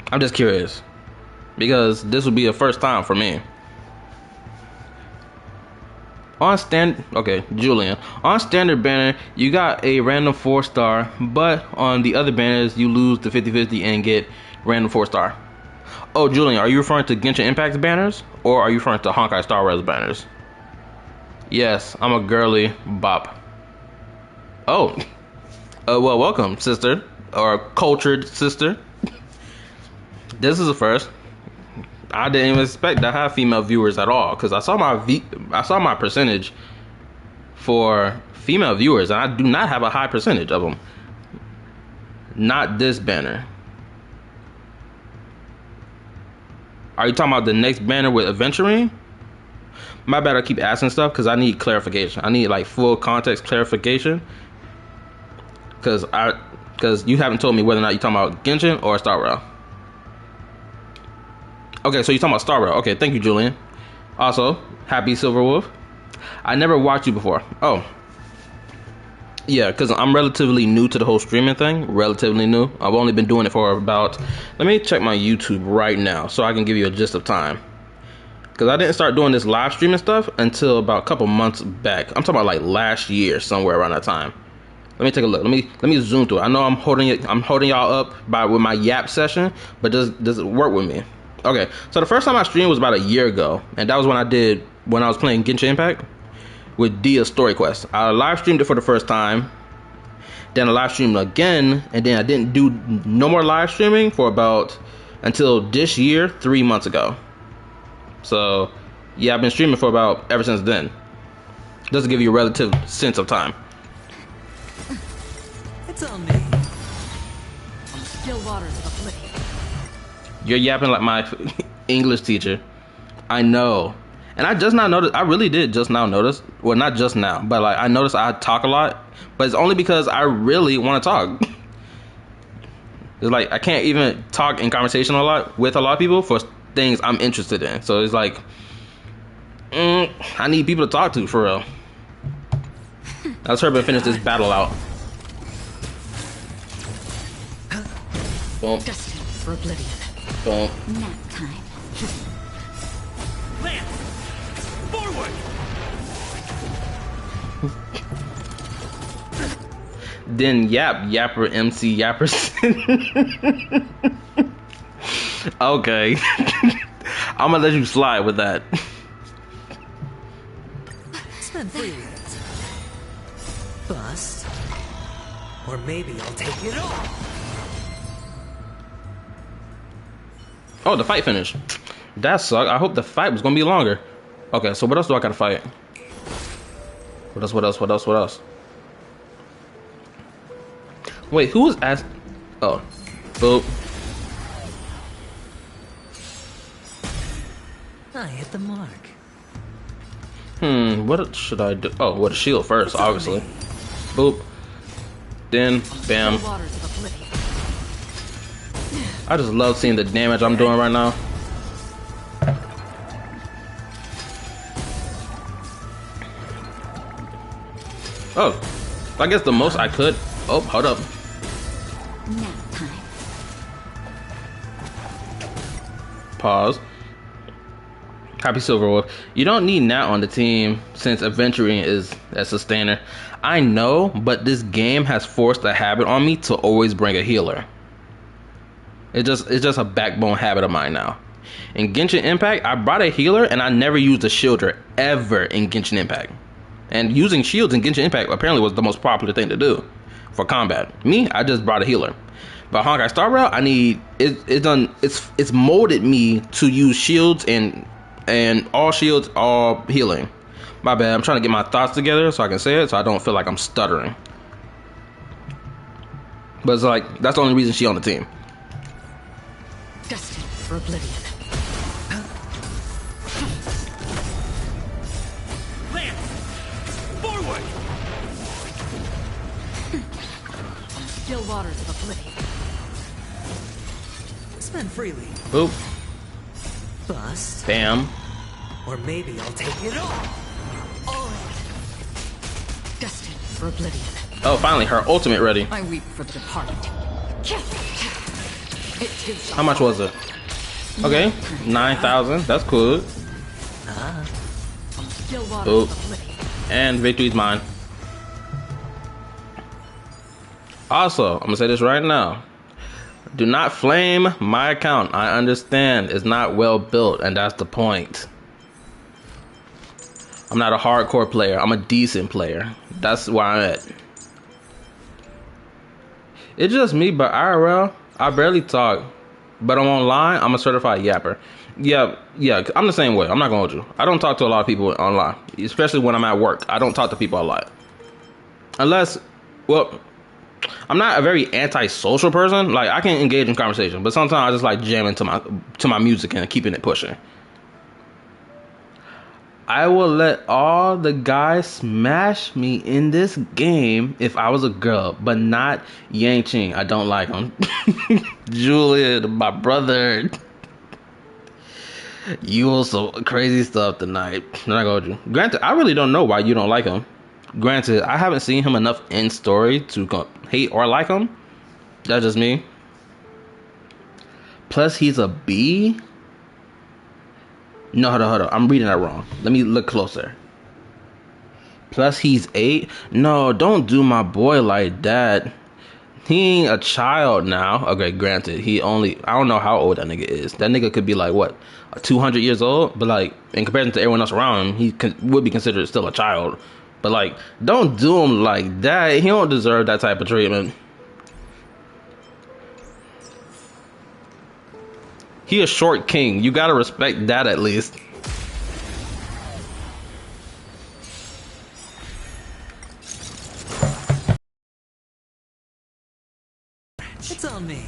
I'm just curious, because this would be a first time for me. Okay, Julian. On standard banner, you got a random 4-star, but on the other banners, you lose the 50-50 and get random 4-star. Oh, Julian, are you referring to Genshin Impact's banners, or are you referring to Honkai Star Rail's banners? Yes, I'm a girly bop. Oh, well, welcome, sister, or cultured sister. This is a first. I didn't even expect to have female viewers at all, because I saw my percentage for female viewers, and I do not have a high percentage of them. Not this banner. Are you talking about the next banner with Adventuring? My bad, I keep asking stuff because I need clarification. I need like full context clarification, because you haven't told me whether or not you're talking about Genshin or Star Rail. Okay, so you're talking about Star Rail. Okay, thank you, Julian. Also, happy Silver Wolf. I never watched you before. Oh, yeah, because I'm relatively new to the whole streaming thing. Relatively new. I've only been doing it for about, let me check my YouTube right now so I can give you a gist of time. Because I didn't start doing this live streaming stuff until about a couple months back. I'm talking about like last year, somewhere around that time. Let me take a look. Let me zoom through it. I know I'm holding y'all up with my yap session, but does it work with me? Okay, so the first time I streamed was about a year ago, and that was when I was playing Genshin Impact with Dia's Story Quest. I live streamed it for the first time, then I live streamed again, and then I didn't do no more live streaming for until this year, 3 months ago. So yeah, I've been streaming for about ever since then. Just to give you a relative sense of time. It's on me. On the still waters of oblivion. You're yapping like my English teacher. I know. And I just now noticed, I really did just now notice, well, not just now, but like I noticed I talk a lot, but it's only because I really want to talk. It's like I can't even talk in conversation a lot with a lot of people for things I'm interested in. So it's like, I need people to talk to for real. Let's hurry up and finish this battle out. Boom. Destined for oblivion. Boom. Nap time. Lance! Forward! Then Yapper MC Yapperson. Okay. I'm gonna let you slide with that. Spend freely. Bust. Or maybe I'll take it all. Oh, the fight finished. That sucked. I hope the fight was gonna be longer. Okay, so what else do I gotta fight? What else? What else? What else? What else? Wait, who was asked? Oh, boop. I hit the mark. What should I do? Oh, what a shield first, obviously. Boop. Then, bam. I just love seeing the damage I'm doing right now. Oh, I guess the most I could. Oh, hold up. Nap time. Pause. Happy Silverwolf. You don't need Nat on the team since adventuring is a sustainer. I know, but this game has forced a habit on me to always bring a healer. It's just a backbone habit of mine now. In Genshin Impact, I brought a healer and I never used a shielder ever in Genshin Impact. And using shields in Genshin Impact apparently was the most popular thing to do for combat. Me, I just brought a healer. But Honkai Star Rail, I need it's molded me to use shields and all shields, all healing. My bad. I'm trying to get my thoughts together so I can say it so I don't feel like I'm stuttering. But it's like that's the only reason she's on the team. Destined for oblivion. Lance! Forward! Still waters of oblivion. Spend freely. Boop. Bust. Bam. Or maybe I'll take it all. All in. Destined for oblivion. Oh, finally, her ultimate ready. I weep for the departed. How much was it? Okay, 9,000. That's cool. Still waters Boop. of oblivion. And victory's mine. Also, I'm gonna say this right now. Do not flame my account. I understand it's not well built, and that's the point. I'm not a hardcore player. I'm a decent player. That's where I'm at. It's just me, but IRL, I barely talk. But I'm online, I'm a certified yapper. Yeah, I'm the same way. I'm not gonna hold you. I don't talk to a lot of people online, especially when I'm at work. I don't talk to people a lot. Unless, well, I'm not a very antisocial person. Like, I can engage in conversation, but sometimes I just like jamming to my music and keeping it pushing. I will let all the guys smash me in this game if I was a girl, but not Yang Ching. I don't like him. Julian, my brother. You also crazy stuff tonight. I'm not gonna hold you. Granted, I really don't know why you don't like him. Granted, I haven't seen him enough in story to hate or like him. That's just me. Plus, he's a B. No, hold on. I'm reading that wrong. Let me look closer. Plus, he's 8. No, don't do my boy like that. He ain't a child now. Okay, granted, I don't know how old that nigga is. That nigga could be like, what, 200 years old? But like, in comparison to everyone else around him, he would be considered still a child. But like, don't do him like that. He don't deserve that type of treatment. He a short king. You gotta respect that at least. It's on me.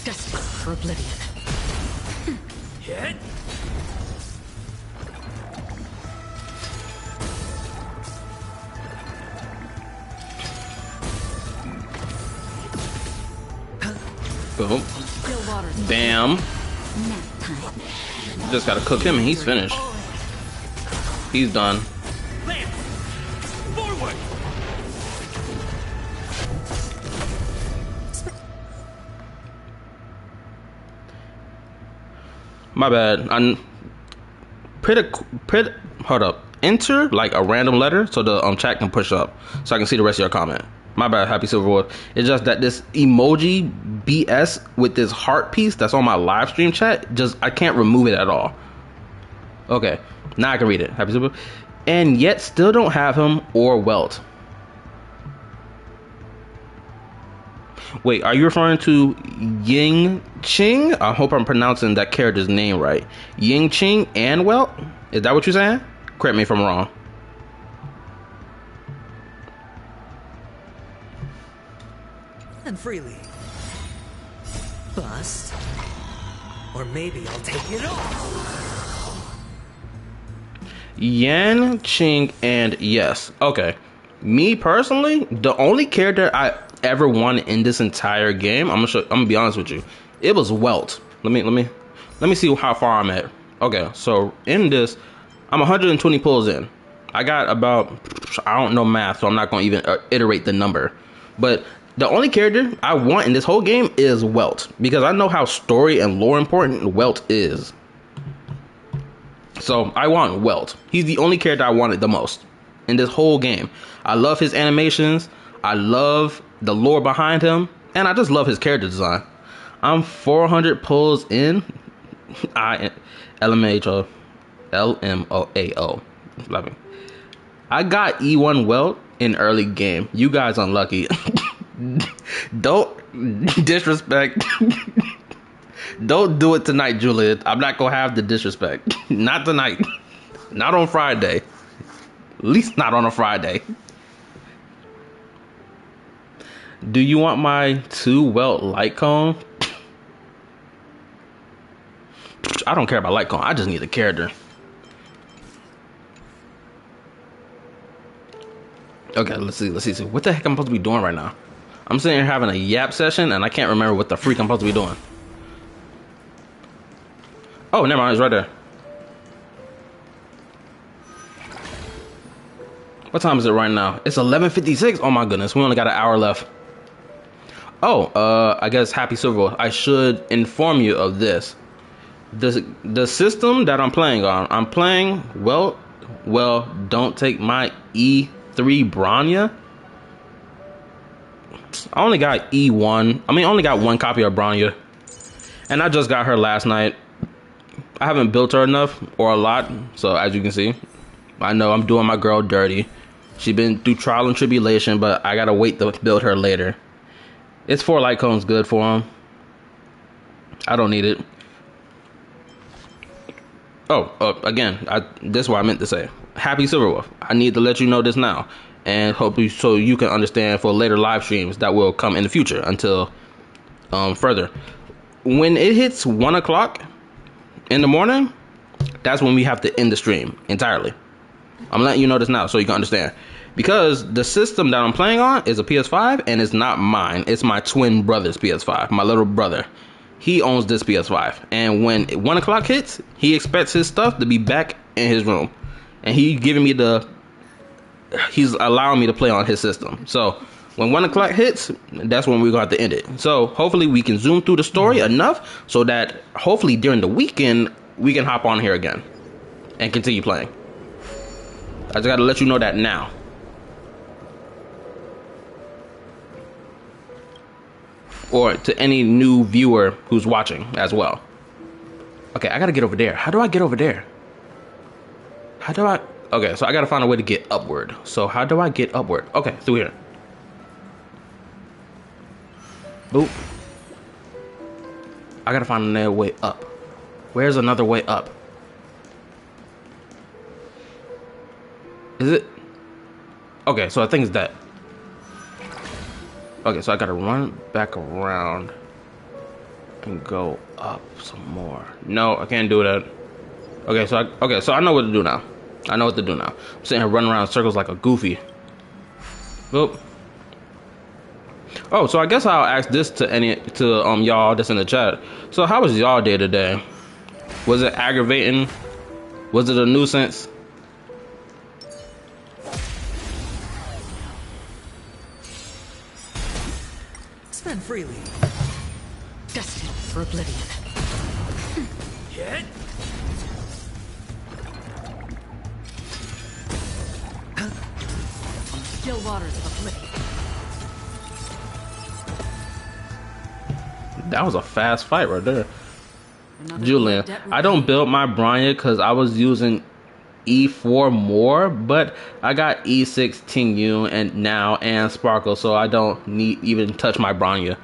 Destined for oblivion. Hit. Boom. Bam. Just gotta cook him and he's finished. He's done. Lance! Forward! My bad. I'm hold up. Enter like a random letter so the chat can push up so I can see the rest of your comment. My bad, Happy Silverwood. It's just that this emoji BS with this heart piece that's on my live stream chat, I can't remove it at all. Okay, now I can read it. Happy Silverwood. And yet still don't have him or Welt. Wait, are you referring to Ying Ching? I hope I'm pronouncing that character's name right. Ying Ching and Welt? Is that what you're saying? Correct me if I'm wrong. And freely. Bust. Or maybe I'll take it off. Yan, Ching, and yes. Okay. Me personally, the only character I ever won in this entire game, I'm gonna be honest with you, it was Welt. Let me see how far I'm at. Okay, so in this, I'm 120 pulls in. I got about, I don't know math, so I'm not gonna even iterate the number. But the only character I want in this whole game is Welt, because I know how story and lore important Welt is. So I want Welt. He's the only character I wanted the most in this whole game. I love his animations. I love the lore behind him, and I just love his character design. I'm 400 pulls in. LMAO. Love me. I got E1 Welt in early game. You guys unlucky. Don't disrespect. Don't do it tonight, Juliet. I'm not gonna have the disrespect. Not tonight. Not on Friday. At least not on a Friday. Do you want my 2 Welt light cone? I don't care about light cone. I just need a character. Okay, let's see. What the heck I'm supposed to be doing right now? I'm sitting here having a yap session and I can't remember what the freak I'm supposed to be doing. Oh, never mind. It's right there. What time is it right now? It's 11:56. Oh my goodness. We only got an hour left. Oh, I guess Happy Silver. I should inform you of this. The system that I'm playing on. I'm playing, well, don't take my E3 Bronya. I only got E1. I only got 1 copy of Bronya. And I just got her last night. I haven't built her enough or a lot. So as you can see, I know I'm doing my girl dirty. She's been through trial and tribulation, but I gotta wait to build her later. It's 4 light cones good for him. I don't need it. Oh, again, this is what I meant to say. Happy Silverwolf. I need to let you know this now, and hopefully so you can understand for later live streams that will come in the future. Until further, when it hits 1 o'clock in the morning, that's when we have to end the stream entirely. I'm letting you know this now so you can understand, because the system that I'm playing on is a PS5 and it's not mine. It's my twin brother's PS5. My little brother. He owns this PS5, and when 1 o'clock hits, he expects his stuff to be back in his room, and he's allowing me to play on his system. So when 1 o'clock hits, that's when we're gonna have to end it. So hopefully we can zoom through the story enough so that hopefully during the weekend we can hop on here again and continue playing. I just gotta let you know that now. Or to any new viewer who's watching as well. Okay, I gotta get over there. How do I get over there? Okay, so I gotta find a way to get upward. So how do I get upward? Okay, through here. Boop. I gotta find another way up. Where's another way up? Is it? Okay, so I think it's that. Okay, so I gotta run back around and go up some more. No, I can't do that. Okay, so I know what to do now. I'm sitting here running around in circles like a goofy. Boop. Oh, so I guess I'll ask this to y'all that's in the chat. So how was y'all day today? Was it aggravating? Was it a nuisance? Spend freely. Destined for oblivion. Still waters of oblivion. That was a fast fight right there. Julian, I don't build my Bronya because I was using E4 more, but I got E6 Tingyu and Sparkle, so I don't need even touch my Bronya.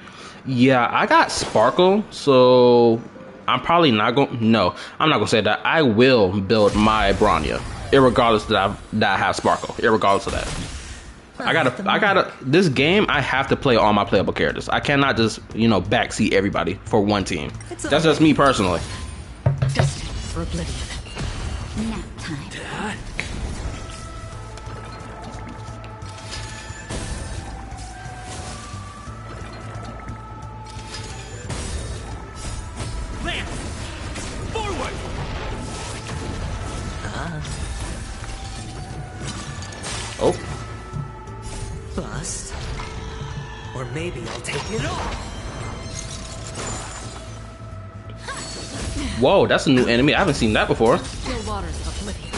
Yeah, I got Sparkle, so I'm probably not going. No, I'm not gonna say that. I will build my Bronya, irregardless that I have Sparkle. Irregardless of that. I gotta. This game, I have to play all my playable characters. I cannot just, backseat everybody for one team. That's just me personally. Destined for oblivion. Nap time. Lance! Forward! Oh. Bust. Or maybe I'll take it all. Whoa, that's a new enemy. I haven't seen that before. Still waters of oblivion.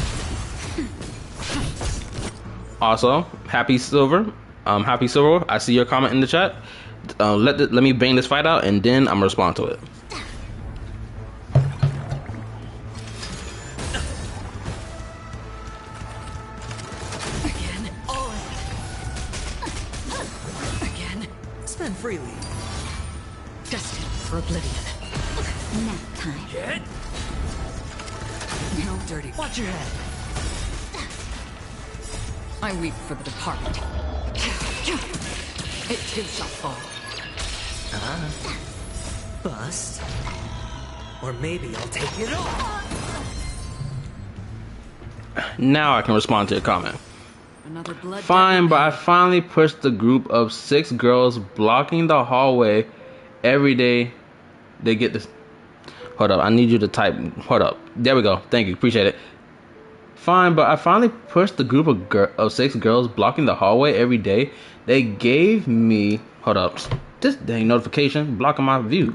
Also, Happy Silver. Happy Silver, I see your comment in the chat. Let me bang this fight out, and then I'm gonna respond to it. Again. All in. Again. Spend freely. Destined for oblivion. Nap time. Get? No dirty. Watch your head. I weep for the departed. It too shall fall. Bust. Or maybe I'll take it all. Now I can respond to your comment. Another blood. Fine, but I finally pushed the group of 6 girls blocking the hallway every day. They get this. Hold up, I need you to type. Hold up. There we go. Thank you. Appreciate it. Fine, but I finally pushed the group of 6 girls blocking the hallway every day. They gave me. Hold up. This dang notification blocking my view.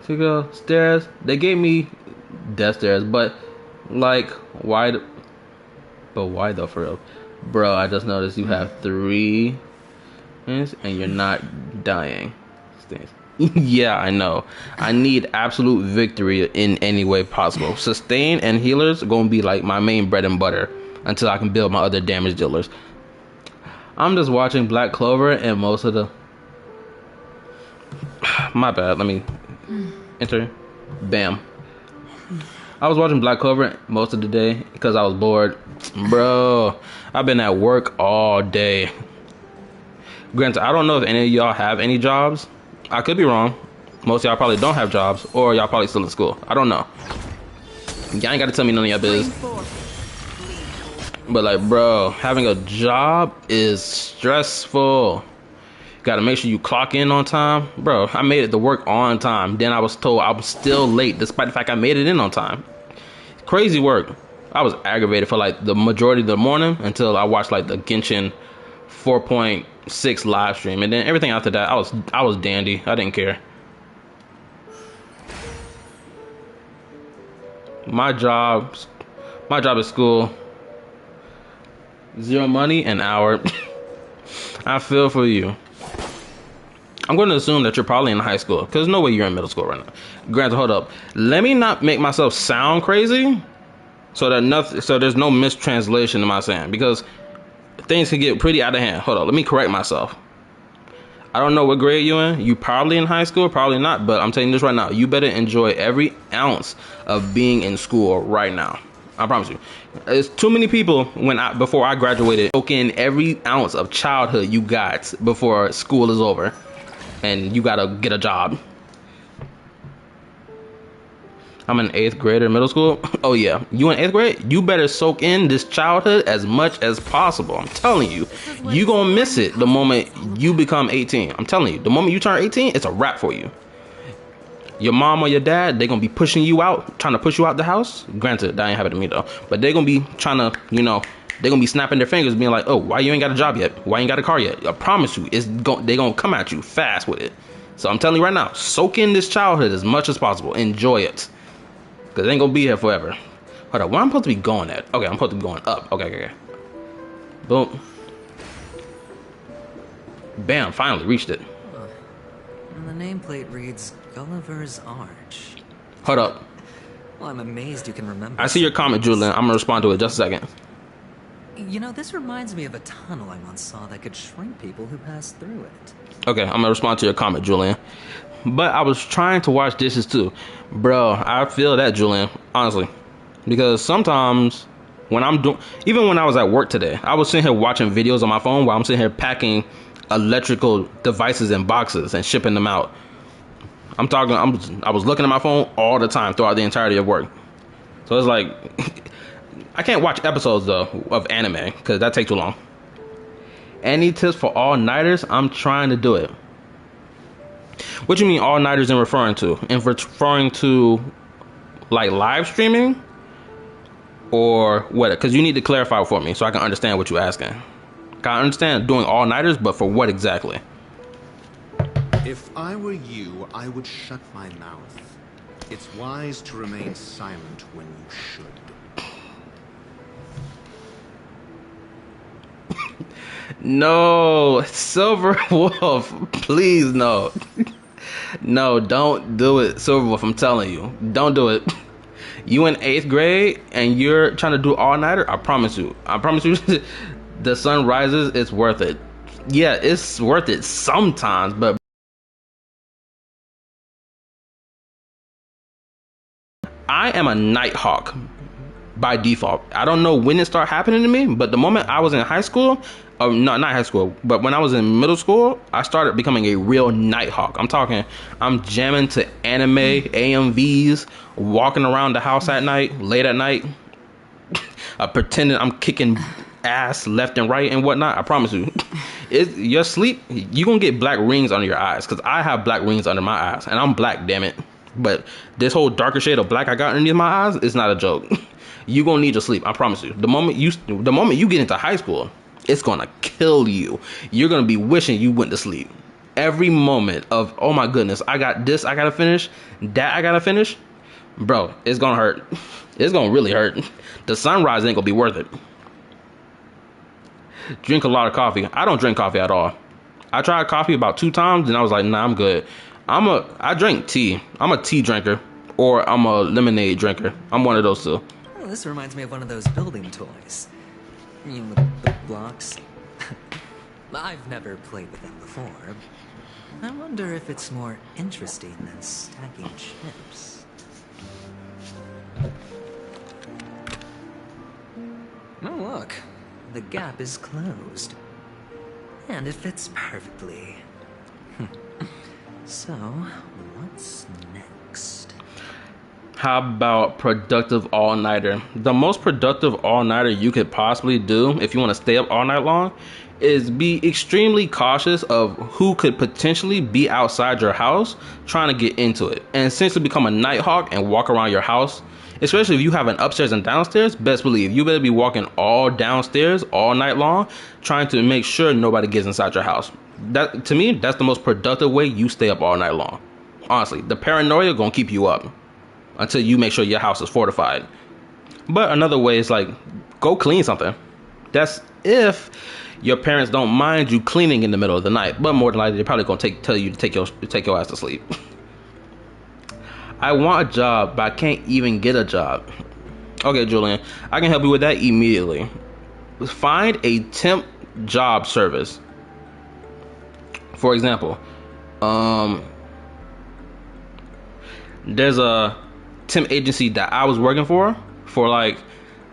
6 girls stairs. They gave me death stairs, but like, why? But why though, for real? Bro, I just noticed you have 3 minutes and you're not dying. Yeah, I know. I need absolute victory in any way possible. Sustain and healers are gonna be like my main bread and butter until I can build my other damage dealers. I'm just watching Black Clover and most of the. My bad. Let me enter. Bam. I was watching Black Clover most of the day because I was bored. Bro, I've been at work all day. Granted, I don't know if any of y'all have any jobs. I could be wrong. Most of y'all probably don't have jobs, or y'all probably still in school. I don't know. Y'all ain't got to tell me none of y'all biz. But like, bro, having a job is stressful. Got to make sure you clock in on time. Bro, I made it to work on time. Then I was told I was still late, despite the fact I made it in on time. Crazy work. I was aggravated for like the majority of the morning until I watched like the Genshin 4.6 live stream, and then everything after that, I was dandy. I didn't care. My job is school. 0 money, an hour. I feel for you. I'm going to assume that you're probably in high school, because there's no way you're in middle school right now. Granted, hold up. Let me not make myself sound crazy, so there's no mistranslation in my saying, because things can get pretty out of hand. Hold on, let me correct myself. I don't know what grade you in. You probably in high school, probably not. But I'm telling you this right now. You better enjoy every ounce of being in school right now. I promise you. There's too many people before I graduated, soak in every ounce of childhood you got before school is over, and you gotta get a job. I'm an 8th grader in middle school. Oh yeah, you in 8th grade? You better soak in this childhood as much as possible. I'm telling you, you gonna miss it the moment you become 18. I'm telling you, the moment you turn 18, it's a wrap for you. Your mom or your dad, they gonna be pushing you out, trying to push you out the house. Granted, that ain't happened to me though. But they gonna be trying to, they gonna be snapping their fingers, being like, "Oh, why you ain't got a job yet? Why you ain't got a car yet?" I promise you, they gonna come at you fast with it. So I'm telling you right now, soak in this childhood as much as possible. Enjoy it. Because it ain't gonna be here forever. Hold on, where I'm supposed to be going at? Okay, I'm supposed to be going up. Okay. Boom. Bam, finally reached it. And the nameplate reads Gulliver's Arch. Hold up. Well, I'm amazed you can remember. I see your comment, Julian. I'm gonna respond to it just a second. You know, this reminds me of a tunnel I once saw that could shrink people who passed through it. Okay, I'm gonna respond to your comment, Julian. But I was trying to wash dishes too. Bro, I feel that, Julian, honestly. Because sometimes when I'm doing, even when I was at work today, I was sitting here watching videos on my phone while I'm sitting here packing electrical devices in boxes and shipping them out. I was looking at my phone all the time throughout the entirety of work. So it's like, I can't watch episodes though of anime because that takes too long. Any tips for all-nighters? I'm trying to do it. What you mean all-nighters in referring to? In referring to like live streaming? Or what? Because you need to clarify for me so I can understand what you're asking. I understand doing all-nighters, but for what exactly? If I were you, I would shut my mouth. It's wise to remain silent when you should. No, Silver Wolf, please no. No, don't do it, Silver Wolf, I'm telling you. Don't do it. You in 8th grade and you're trying to do all-nighter? I promise you, the sun rises, it's worth it. Yeah, it's worth it sometimes, but I am a nighthawk by default. I don't know when it started happening to me, but the moment I was in high school, not high school, but when I was in middle school, I started becoming a real nighthawk. I'm talking, I'm jamming to anime, AMVs, walking around the house at night, late at night, pretending I'm kicking ass left and right and whatnot. I promise you, your sleep, you gonna get black rings under your eyes, because I have black rings under my eyes, and I'm black, damn it. But this whole darker shade of black I got underneath my eyes is not a joke. You gonna need your sleep, I promise you. The moment you get into high school, it's gonna kill you. You're gonna be wishing you went to sleep. Every moment of, oh my goodness, I got this I gotta finish, that I gotta finish. Bro, it's gonna hurt. It's gonna really hurt. The sunrise ain't gonna be worth it. Drink a lot of coffee. I don't drink coffee at all. I tried coffee about 2 times and I was like, nah, I'm good. I drink tea. I'm a tea drinker, or I'm a lemonade drinker. I'm one of those two. Oh, this reminds me of one of those building toys. You know, with the blocks. I've never played with them before. I wonder if it's more interesting than stacking chips. Oh, look. The gap is closed. And it fits perfectly. So, what's next? How about productive all-nighter? The most productive all-nighter you could possibly do if you want to stay up all night long is be extremely cautious of who could potentially be outside your house trying to get into it, and essentially become a nighthawk and walk around your house. Especially if you have an upstairs and downstairs, best believe you better be walking all downstairs all night long, trying to make sure nobody gets inside your house. That, to me, that's the most productive way you stay up all night long. Honestly, the paranoia gonna keep you up until you make sure your house is fortified. But another way is like, go clean something. That's if your parents don't mind you cleaning in the middle of the night. But more than likely, they're probably gonna tell you to take your ass to sleep. I want a job, but I can't even get a job. Okay, Julian, I can help you with that immediately. Find a temp job service. For example, there's a temp agency that I was working for like,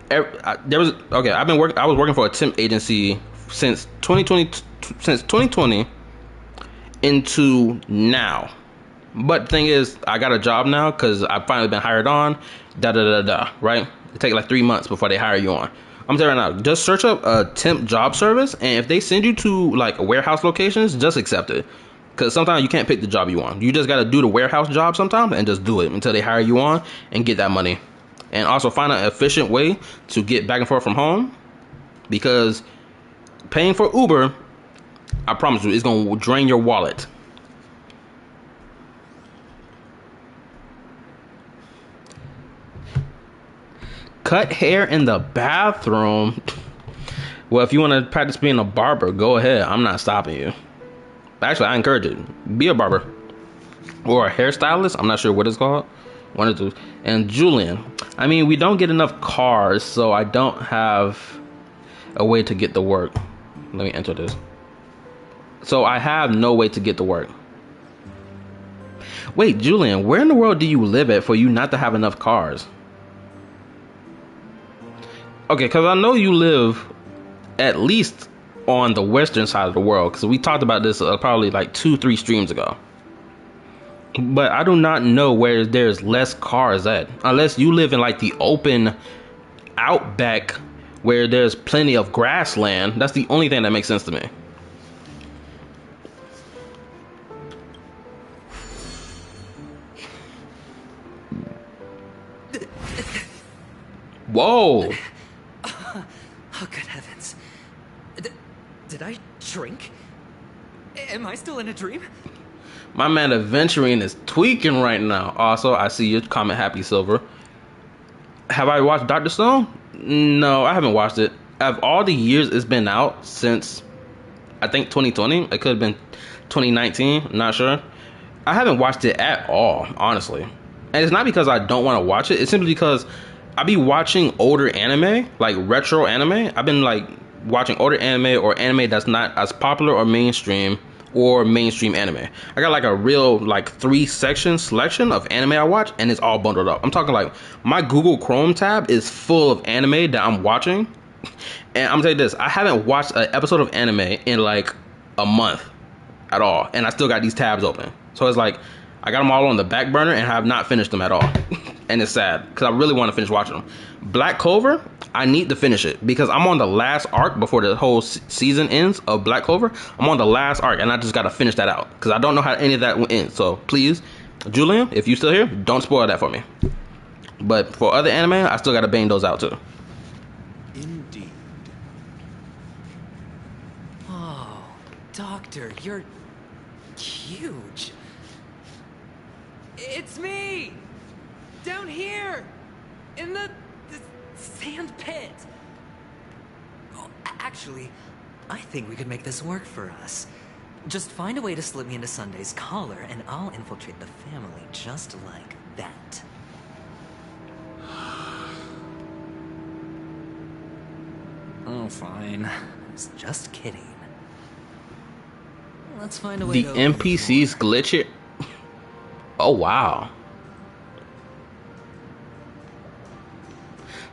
I was working for a temp agency since 2020 into now. But the thing is, I got a job now because I've finally been hired on. Right? It takes like 3 months before they hire you on. I'm telling you right now, just search up a temp job service, and if they send you to like warehouse locations, just accept it. Because sometimes you can't pick the job you want. You just got to do the warehouse job sometimes and just do it until they hire you on and get that money. And also find an efficient way to get back and forth from home, because paying for Uber, I promise you, it's going to drain your wallet. Cut hair in the bathroom. Well, if you want to practice being a barber, go ahead. I'm not stopping you. Actually, I encourage it. Be a barber. Or a hairstylist. I'm not sure what it's called. One or two. And Julian. I mean, we don't get enough cars, so I don't have a way to get to work. Let me enter this. So I have no way to get to work. Wait, Julian, where in the world do you live at for you not to have enough cars? Okay, because I know you live at least on the western side of the world, because we talked about this probably like 2-3 streams ago. But I do not know where there's less cars at, unless you live in like the open outback where there's plenty of grassland. That's the only thing that makes sense to me. Whoa! Oh, good heavens. Did I shrink? Am I still in a dream? My man Adventuring is tweaking right now. Also, I see your comment, Happy Silver. Have I watched Dr. Stone? No, I haven't watched it. Of all the years it's been out since, I think 2020. It could have been 2019. I'm not sure. I haven't watched it at all, honestly. And it's not because I don't want to watch it. It's simply because I be watching older anime, like retro anime. I've been like watching older anime or anime that's not as popular or mainstream anime. I got like a real like 3-section selection of anime I watch, and it's all bundled up. I'm talking like my Google Chrome tab is full of anime that I'm watching. And I'm gonna tell you this, I haven't watched an episode of anime in like a month at all, and I still got these tabs open. So it's like I got them all on the back burner and have not finished them at all. And it's sad because I really want to finish watching them. Black Clover, I need to finish it because I'm on the last arc before the whole season ends of Black Clover. I'm on the last arc and I just got to finish that out because I don't know how any of that will end. So please, Julian, if you still here, don't spoil that for me. But for other anime, I still got to bang those out too. Indeed. Oh, Doctor, you're huge. It's me! Down here! In the sand pit! Oh, actually, I think we could make this work for us. Just find a way to slip me into Sunday's collar, and I'll infiltrate the family just like that. Oh, fine. I was just kidding. Let's find a way The to NPCs glitch it. Oh wow.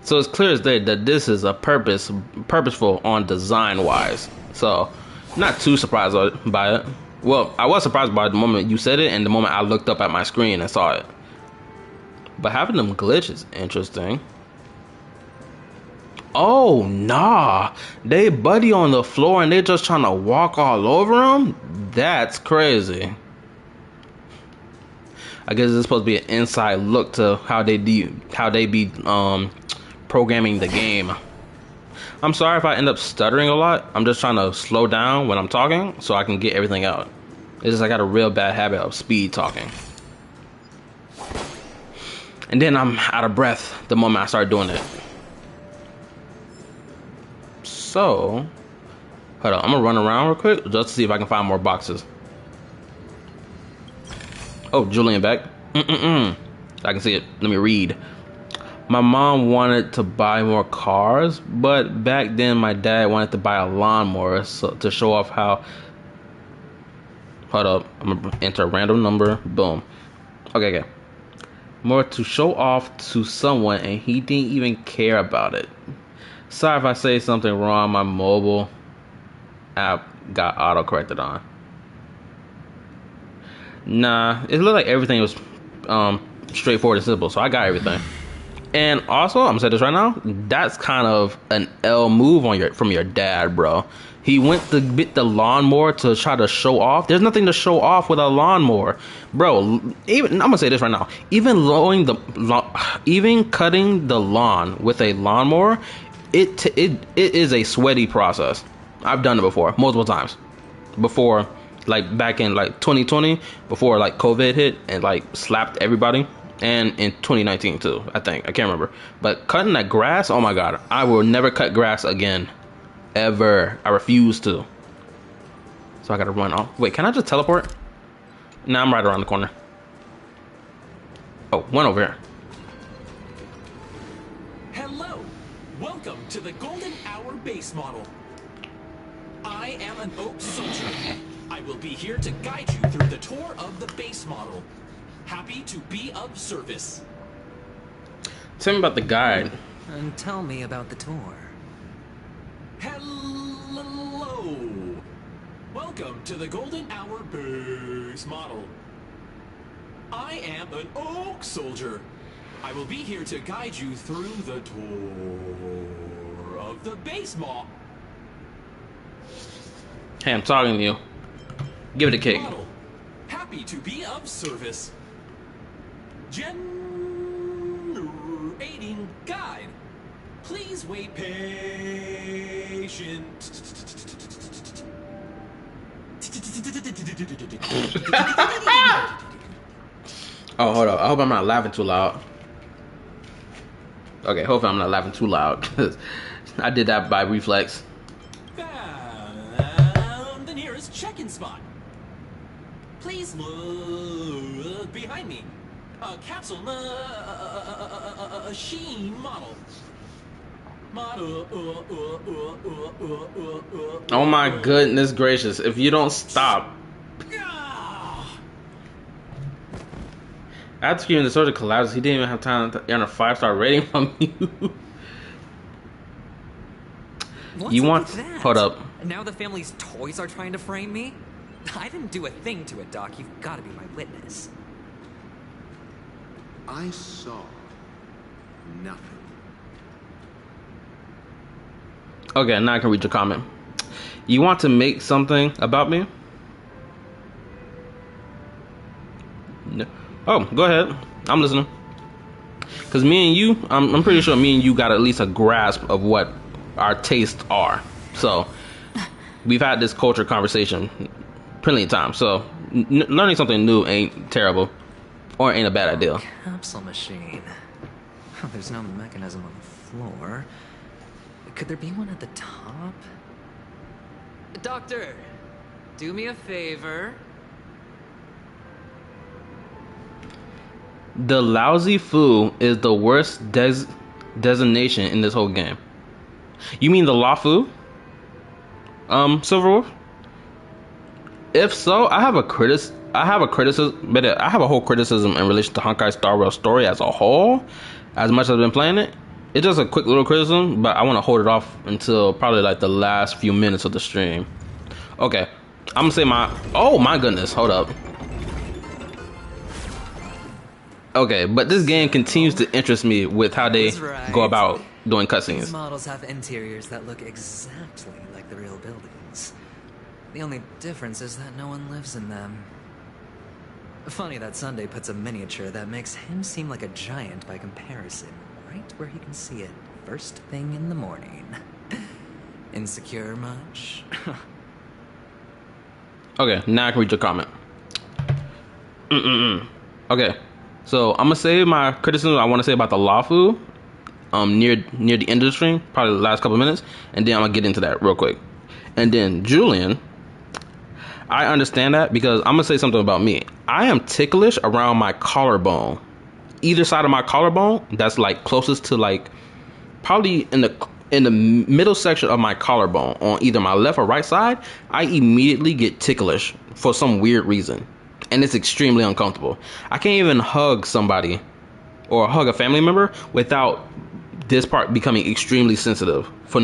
So it's clear as day that this is a purposeful on design wise. So not too surprised by it. Well, I was surprised by it the moment you said it and the moment I looked up at my screen and saw it. But having them glitch is interesting. Oh nah, they buddy on the floor and they're just trying to walk all over them. That's crazy. I guess it's supposed to be an inside look to how they be programming the game. I'm sorry if I end up stuttering a lot. I'm just trying to slow down when I'm talking so I can get everything out. It's just I got a real bad habit of speed talking. And then I'm out of breath the moment I start doing it. So, hold on, I'm gonna run around real quick just to see if I can find more boxes. Oh, Julian back. I can see it. Let me read. My mom wanted to buy more cars, but back then my dad wanted to buy a lawnmower to show off how. Hold up, I'm gonna enter a random number. Boom. Okay. More to show off to someone, and he didn't even care about it. Sorry if I say something wrong. My mobile app got auto-corrected on. Nah, it looked like everything was straightforward and simple, so I got everything. And also, I'm gonna say this right now, that's kind of an L move on from your dad, bro. He went to get the lawnmower to try to show off. There's nothing to show off with a lawnmower, bro. Even I'm gonna say this right now, even cutting the lawn with a lawnmower, it is a sweaty process. I've done it before, multiple times. Before, like back in like 2020, before like COVID hit and like slapped everybody. and in 2019 too. I think, I can't remember. But cutting that grass, oh my god, I will never cut grass again, ever. I refuse to. So I gotta run off. Wait, can I just teleport? Nah, I'm right around the corner. Oh, one over here. Hello, welcome to the Golden Hour base model. I am an Oak Soldier. I will be here to guide you through the tour of the base model. Happy to be of service. Tell me about the guide. And tell me about the tour. Hello. Welcome to the Golden Hour base model. I am an Oak Soldier. I will be here to guide you through the tour of the base model. Hey, I'm talking to you. Give it a kick. Model. Happy to be of service. Generating guide. Please wait patient. Oh, hold up. I hope I'm not laughing too loud. Okay, hopefully I'm not laughing too loud. I did that by reflex. Found the nearest check-in spot. Please look behind me. A capsule machine model. Oh my goodness gracious. If you don't stop. After screaming the soldier collapses, he didn't even have time to earn a 5-star rating from you. What's You up want... with that? Hold up. Now the family's toys are trying to frame me? I didn't do a thing to it, Doc. You've got to be my witness. I saw nothing. Okay, now I can read your comment. You want to make something about me? No. Oh, go ahead. I'm listening. Because me and you, I'm pretty sure me and you got at least a grasp of what our tastes are. So, we've had this culture conversation plenty of times. So, learning something new ain't terrible. Or ain't a bad idea. Capsule machine. Oh, there's no mechanism on the floor. Could there be one at the top? Doctor, do me a favor. The lousy foo is the worst designation in this whole game. You mean the Lafu? Silverwolf? If so, I have a whole criticism in relation to Honkai Star Rail story as a whole. As much as I've been playing it, it's just a quick little criticism, but I want to hold it off until probably like the last few minutes of the stream. Okay, I'm gonna say oh my goodness, hold up. Okay, but this game continues to interest me with how they go about doing cutscenes. These models have interiors that look exactly like the real buildings. The only difference is that no one lives in them. Funny that Sunday puts a miniature that makes him seem like a giant by comparison, right where he can see it first thing in the morning. Insecure much? Okay, now I can read your comment. Okay, so I'm gonna say my criticism I want to say about the Lafu near the end of the stream, probably the last couple of minutes, and then I'm gonna get into that real quick. And then Julian, I understand that because I'm gonna say something about me. I am ticklish around my collarbone. Either side of my collarbone, that's like closest to like probably in the middle section of my collarbone on either my left or right side, I immediately get ticklish for some weird reason. And it's extremely uncomfortable. I can't even hug somebody or hug a family member without this part becoming extremely sensitive for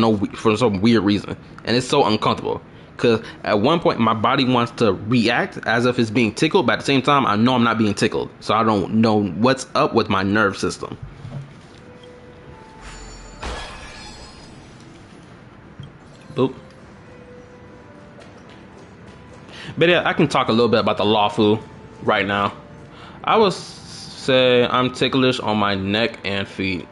some weird reason. And it's so uncomfortable. Because at one point, my body wants to react as if it's being tickled. But at the same time, I know I'm not being tickled. So I don't know what's up with my nerve system. Boop. But yeah, I can talk a little bit about the Lafu right now. I would say I'm ticklish on my neck and feet.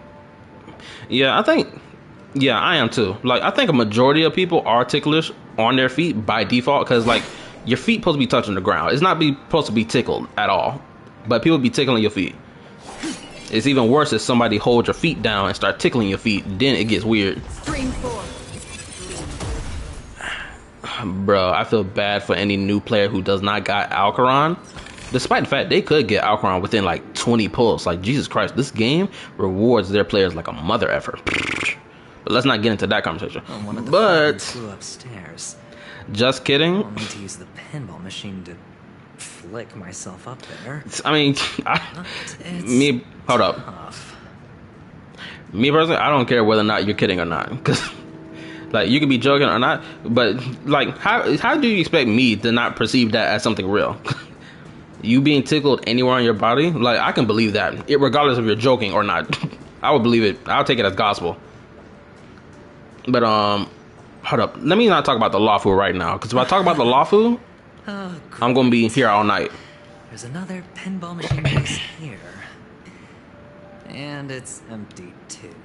Yeah, I am too. Like, I think a majority of people are ticklish on their feet by default because, like, your feet supposed to be touching the ground. It's not supposed to be tickled at all, but people be tickling your feet. It's even worse if somebody holds your feet down and start tickling your feet. Then it gets weird. Stream 4. Bro, I feel bad for any new player who does not got Alcaron. Despite the fact they could get Alcaron within like 20 pulls. Like, Jesus Christ, this game rewards their players like a mother effer. But let's not get into that conversation. One of the But flew upstairs. Just kidding. I'll need to use the pinball machine to flick myself up there. I mean, hold up. Me personally, I don't care whether or not you're kidding or not, because like you could be joking or not, but like how do you expect me to not perceive that as something real? You being tickled anywhere on your body, like I can believe that, regardless if you're joking or not. I would believe it. I'll take it as gospel. But hold up. Let me not talk about the lawful right now, because if I talk about the lawful, I'm gonna be here all night. There's another pinball machine base here. And it's empty too.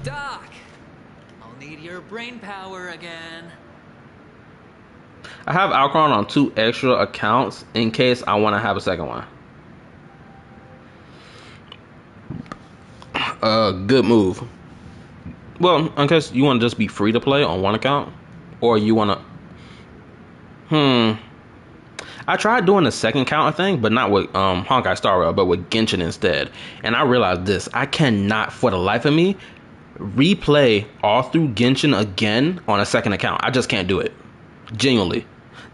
Doc! I'll need your brain power again. I have Alcaron on 2 extra accounts in case I want to have a second one. Good move. Well, in case you want to just be free to play on one account, or you want to... I tried doing the second counter thing, but not with Honkai Star Rail, but with Genshin instead. And I realized this: I cannot, for the life of me, replay all through Genshin again on a second account. I just can't do it. Genuinely.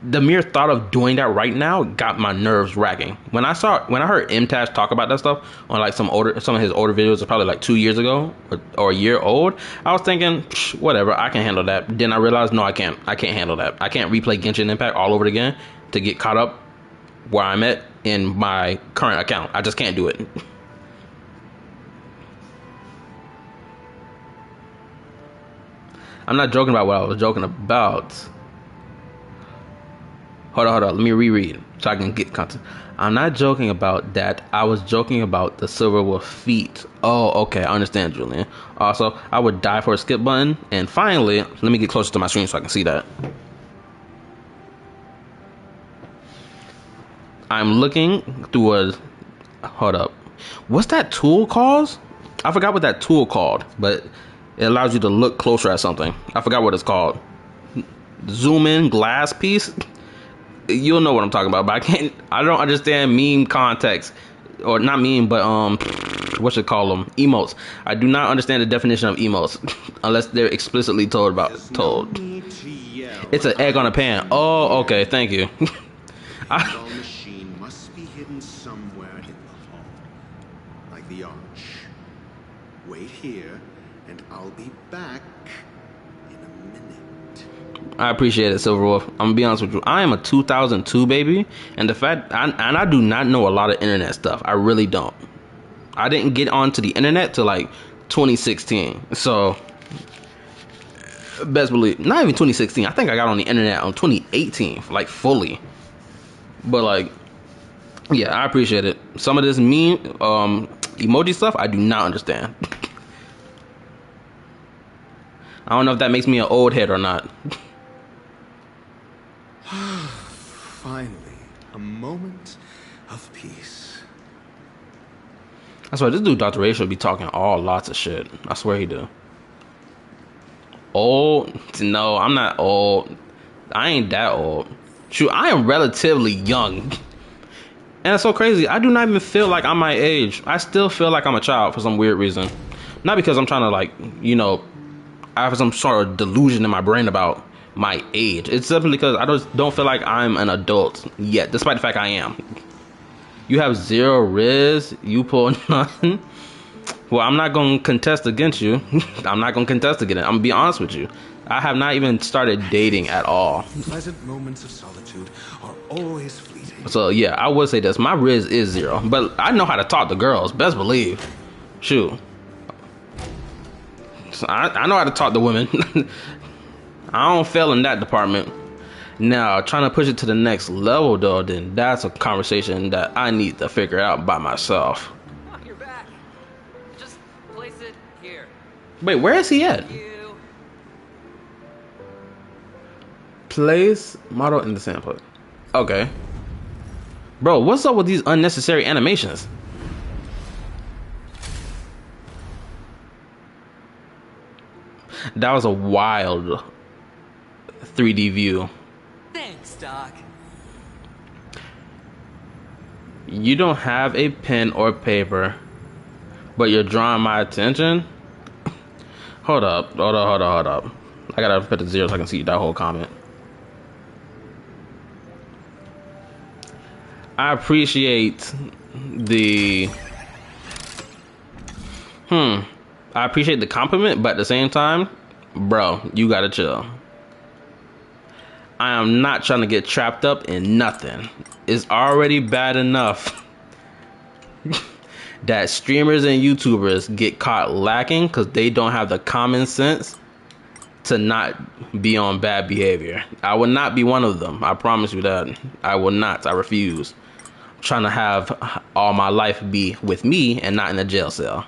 The mere thought of doing that right now got my nerves racking. When I heard MTash talk about that stuff on like some of his older videos, probably like 2 years ago or a year old, I was thinking, whatever, I can handle that. Then I realized, no, I can't handle that. I can't replay Genshin Impact all over again to get caught up where I'm at in my current account. I just can't do it. I'm not joking about what I was joking about. Hold on. Let me reread so I can get content. I'm not joking about that. I was joking about the silver wolf feet. Oh, okay. I understand, Julian. Also, I would die for a skip button. And finally, let me get closer to my screen so I can see that. I'm looking through a... Hold up. What's that tool called? I forgot what that tool called, but it allows you to look closer at something. I forgot what it's called. Zoom in glass piece? You'll know what I'm talking about, but I don't understand meme context, or not meme, but what should call them, emotes. I do not understand the definition of emotes unless they're explicitly told. It's an egg on a pan. Oh, okay, thank you. The machine must be hidden somewhere in the hall, like the arch. Wait here, and I'll be back. I appreciate it, Silverwolf. I'm gonna be honest with you. I am a 2002 baby, and I do not know a lot of internet stuff. I really don't. I didn't get onto the internet till like 2016. So best believe, not even 2016. I think I got on the internet on 2018, like fully. But like, yeah, I appreciate it. Some of this meme emoji stuff, I do not understand. I don't know if that makes me an old head or not. Finally, a moment of peace. I swear, this dude, Dr. Ray, should be talking lots of shit. I swear he do. Old? No, I'm not old. I ain't that old. Shoot, I am relatively young. And it's so crazy. I do not even feel like I'm my age. I still feel like I'm a child for some weird reason. Not because I'm trying to, like, you know, I have some sort of delusion in my brain about my age. It's simply because I just don't feel like I'm an adult yet, despite the fact I am. You have 0 Riz, you pull none. Well, I'm not going to contest against you. I'm not going to contest against it. I'm going to be honest with you. I have not even started dating at all. Pleasant moments of solitude are always fleeting. So yeah, I would say this. My Riz is 0, but I know how to talk to girls. Best believe. Shoot. So I know how to talk to women. I don't fail in that department. Now, trying to push it to the next level, though, then that's a conversation that I need to figure out by myself. Oh, you're back. Just place it here. Wait, where is he at? Place model in the sample. Okay. Bro, what's up with these unnecessary animations? That was a wild 3D view. Thanks, Doc. You don't have a pen or paper, but you're drawing my attention? Hold up. I gotta put the zero so I can see that whole comment. I appreciate the I appreciate the compliment, but at the same time, bro, you gotta chill. I am not trying to get trapped up in nothing. It's already bad enough that streamers and YouTubers get caught lacking because they don't have the common sense to not be on bad behavior. I will not be one of them. I promise you that. I will not. I refuse. I'm trying to have all my life be with me and not in a jail cell.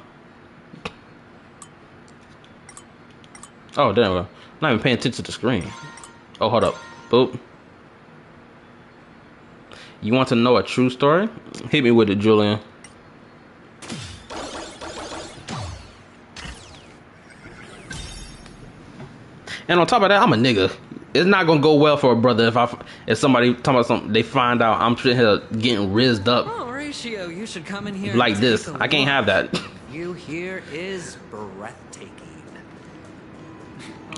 Oh, there we go. I'm not even paying attention to the screen. Oh, hold up. Boop. You want to know a true story? Hit me with it, Julian. And on top of that, I'm a nigga. It's not gonna go well for a brother if somebody talking about something, they find out I'm sitting here getting rizzed up. Oh, Horatio, you should come in here like and this. take a I can't look. have that. View here is breathtaking.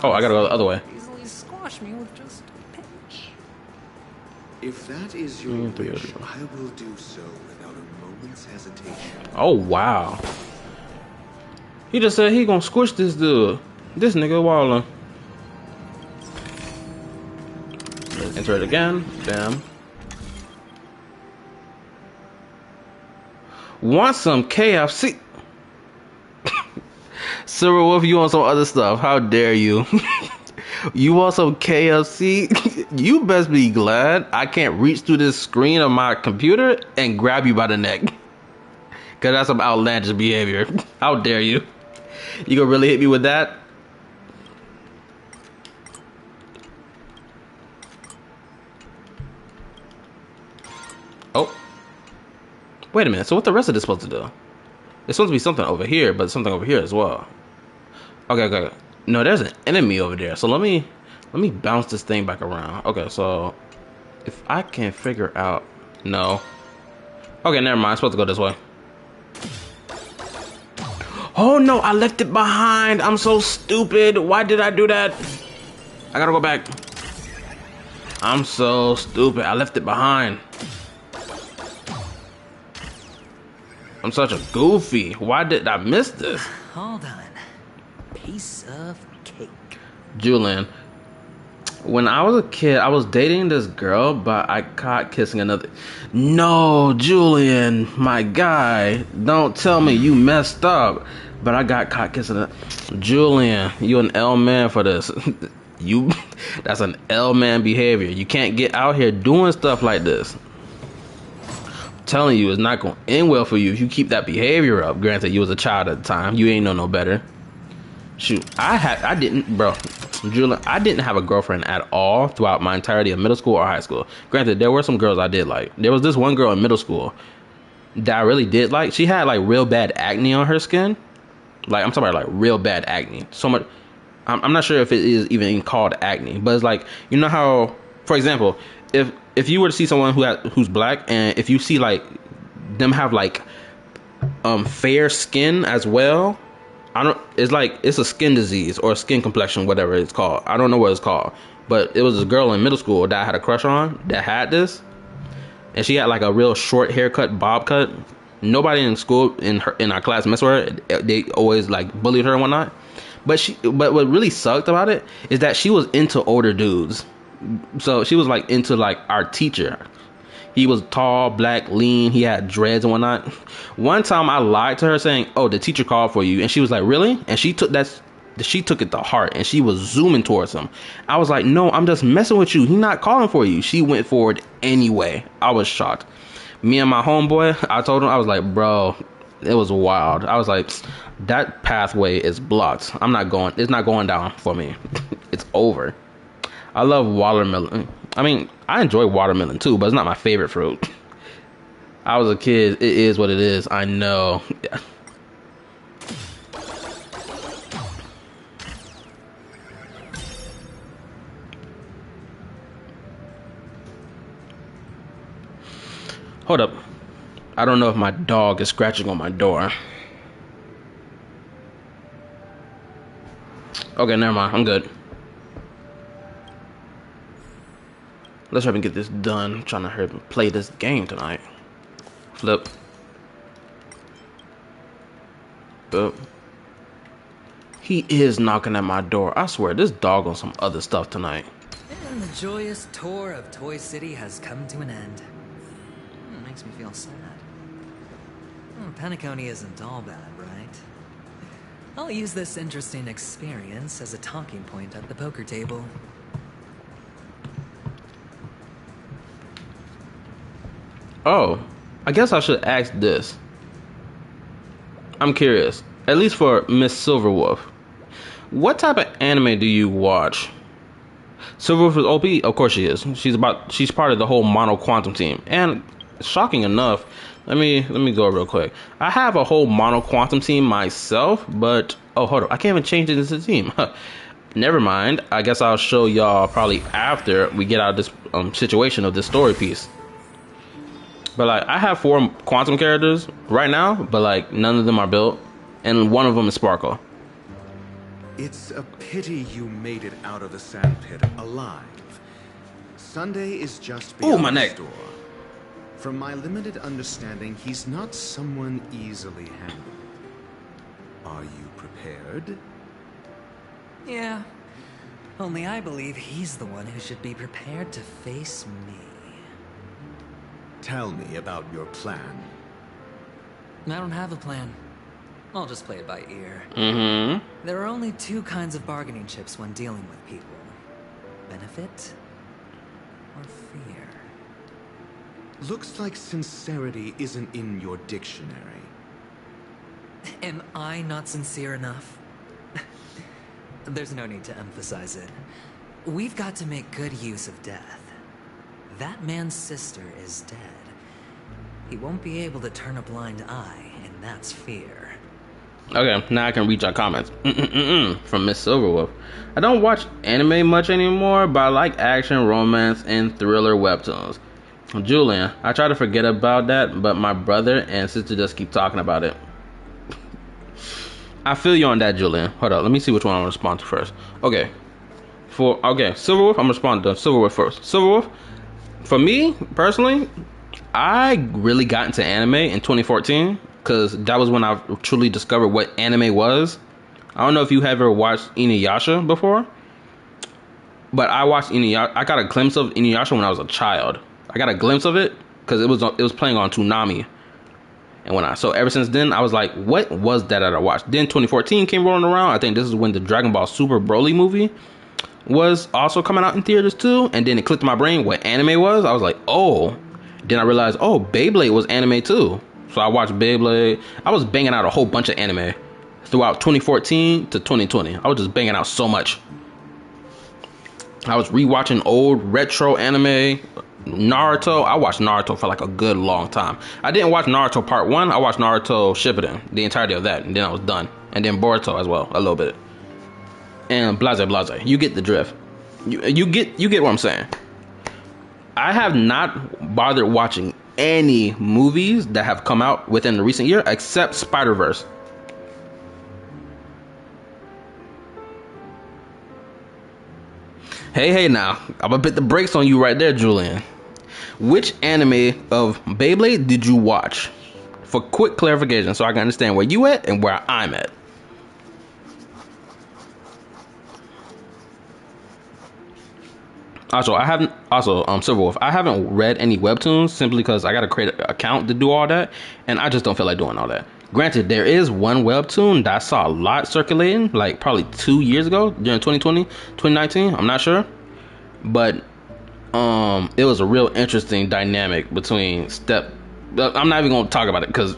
Oh, I gotta go the other way. Easily squash me with just a pinch. If that is your wish, I will do so without a moment's hesitation. Oh wow. He just said he gonna squish this dude. This nigga wallin'. Let's enter it again. Bam. Want some KFC? Cyril Wolf, you want some other stuff? How dare you? You want some KFC? You best be glad I can't reach through this screen of my computer and grab you by the neck. Cause that's some outlandish behavior. How dare you? You gonna really hit me with that? Oh. Wait a minute, so what the rest of this supposed to do? It's supposed to be something over here, but something over here as well. Okay. No, there's an enemy over there. So let me bounce this thing back around. Okay, so if I can figure out, no. Okay, never mind. I'm supposed to go this way. Oh no, I left it behind. I'm so stupid. Why did I do that? I gotta go back. I'm so stupid. I left it behind. I'm such a goofy. Why did I miss this? Hold on. Piece of cake. Julian, when I was a kid, I was dating this girl, but I caught kissing another. No, Julian, my guy, don't tell me you messed up, but I got caught kissing a. Julian, you an L man for this. That's an L man behavior. You can't get out here doing stuff like this. I'm telling you, it's not gonna end well for you if you keep that behavior up. Granted, you was a child at the time. You ain't know no better. Shoot, I didn't have a girlfriend at all throughout my entirety of middle school or high school. Granted, there were some girls I did like. There was this one girl in middle school that I really did like. She had like real bad acne on her skin. Like, I'm talking about like real bad acne. So much. I'm not sure if it is even called acne, but it's like, you know how, for example, if you were to see someone who's black, and if you see like them have like fair skin as well. It's a skin disease or a skin complexion, whatever it's called. I don't know what it's called, but it was a girl in middle school that I had a crush on that had this, and she had like a real short haircut, bob cut. Nobody in school in our class messed with her. They always like bullied her and whatnot. But what really sucked about it is that she was into older dudes. So she was like into like our teacher. He was tall, black, lean. He had dreads and whatnot. One time I lied to her saying, "Oh, the teacher called for you," and she was like, "Really?" And she took it to heart, and she was zooming towards him. I was like, "No, I'm just messing with you. He's not calling for you." She went forward anyway. I was shocked. Me and my homeboy, I told him, I was like, "Bro, it was wild." I was like, "That pathway is blocked. I'm not going. It's not going down for me. It's over." I love watermelon. I mean, I enjoy watermelon too, but it's not my favorite fruit. I was a kid. It is what it is. I know. Hold up. I don't know if my dog is scratching on my door. Okay, never mind. I'm good. Let's try and get this done. I'm trying to hurry up and play this game tonight. Flip. Boop. He is knocking at my door. I swear, this dog on some other stuff tonight. And the joyous tour of Toy City has come to an end. It makes me feel sad. Penacony isn't all bad, right? I'll use this interesting experience as a talking point at the poker table. Oh, I guess I should ask this. I'm curious, at least for Miss Silverwolf. What type of anime do you watch? Silverwolf is OP? Of course she is. She's part of the whole Mono Quantum team. And shocking enough, let me go real quick. I have a whole Mono Quantum team myself, but oh, hold on, I can't even change it into a team. Never mind. I guess I'll show y'all probably after we get out of this situation of this story piece. But like, I have 4 quantum characters right now, but like none of them are built, and one of them is Sparkle. It's a pity you made it out of the sandpit alive. Sunday is just beyond my neck. the door. From my limited understanding, he's not someone easily handled. Are you prepared? Yeah. Only I believe he's the one who should be prepared to face me. Tell me about your plan. I don't have a plan. I'll just play it by ear. Mm-hmm. There are only 2 kinds of bargaining chips when dealing with people. Benefit or fear. Looks like sincerity isn't in your dictionary. Am I not sincere enough? There's no need to emphasize it. We've got to make good use of death. That man's sister is dead. He won't be able to turn a blind eye, and that's fear. Okay, now I can read your comments. From Miss Silverwolf. I don't watch anime much anymore, but I like action, romance, and thriller webtoons. Julian, I try to forget about that, but my brother and sister just keep talking about it. I feel you on that, Julian. Hold up, let me see which one I'm gonna respond to first. Okay. Silverwolf, I'm gonna respond to Silverwolf first. Silverwolf, for me, personally, I really got into anime in 2014, because that was when I truly discovered what anime was. I don't know if you have ever watched Inuyasha before, but I watched Inuyasha. I got a glimpse of Inuyasha when I was a child. I got a glimpse of it because it was playing on Toonami, and so ever since then I was like, what was that I watched? Then 2014 came rolling around. I think this is when the Dragon Ball Super Broly movie was also coming out in theaters too, and then it clicked in my brain what anime was. I was like, oh. Then I realized, oh, Beyblade was anime too. So I watched Beyblade. I was banging out a whole bunch of anime throughout 2014 to 2020. I was just banging out so much. I was rewatching old retro anime. Naruto. I watched Naruto for like a good long time. I didn't watch Naruto Part 1. I watched Naruto Shippuden, the entirety of that, and then I was done. And then Boruto as well, a little bit. And blase. You get the drift. You get what I'm saying. I have not bothered watching any movies that have come out within the recent year except Spider-Verse. Hey now, I'm gonna put the brakes on you right there, Julian. Which anime of Beyblade did you watch? For quick clarification, so I can understand where you at and where I'm at. Silverwolf, I haven't read any webtoons simply because I gotta create an account to do all that, and I just don't feel like doing all that. Granted, there is one webtoon that I saw a lot circulating, like probably 2 years ago during 2020, 2019, I'm not sure. But it was a real interesting dynamic between I'm not even gonna talk about it because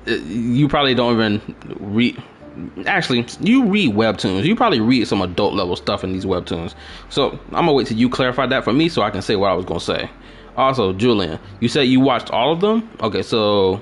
you probably don't even read. Actually, you read webtoons. You probably read some adult level stuff in these webtoons. So I'm gonna wait till you clarify that for me so I can say what I was gonna say. Also, Julian, you said you watched all of them. Okay, so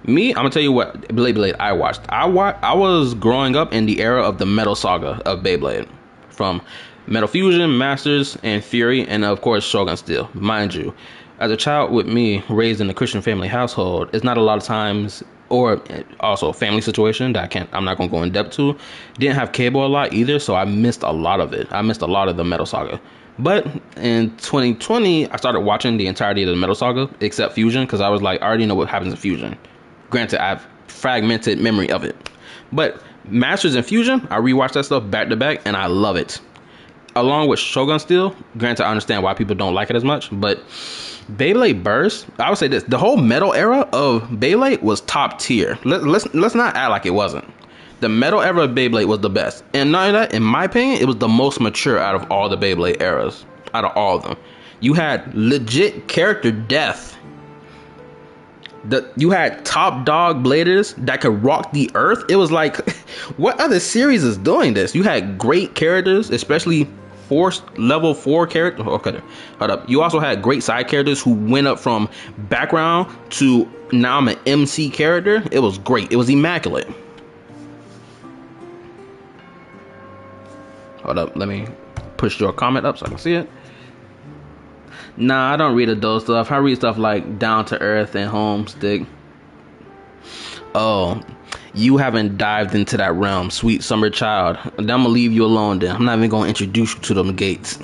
me, I'm gonna tell you what Beyblade I watched. I was growing up in the era of the Metal Saga of Beyblade, from Metal Fusion, Masters, and Fury, and of course Shogun Steel. Mind you, As a child with me, raised in a Christian family household, it's not a lot of times, or also family situation that I'm not gonna go in depth to. Didn't have cable a lot either, so I missed a lot of it. I missed a lot of the Metal Saga. But in 2020, I started watching the entirety of the Metal Saga, except Fusion, because I was like, I already know what happens in Fusion. Granted, I have fragmented memory of it. But Masters and Fusion, I rewatched that stuff back to back, and I love it. Along with Shogun Steel, granted, I understand why people don't like it as much, but Beyblade Burst, I would say this: the whole metal era of Beyblade was top tier. Let's not act like it wasn't. The metal era of Beyblade was the best, and not only that, in my opinion, it was the most mature out of all the Beyblade eras. Out of all of them, you had legit character death. You had top dog bladers that could rock the earth. It was like, what other series is doing this? You had great characters, especially level 4 characters. Okay, hold up. You also had great side characters who went up from background to now I'm an MC character. It was great. It was immaculate. Hold up. Let me push your comment up so I can see it. Nah, I don't read adult stuff. I read stuff like Down to Earth and Homestick. Oh, you haven't dived into that realm, sweet summer child. Then I'm gonna leave you alone then. I'm not even gonna introduce you to them gates.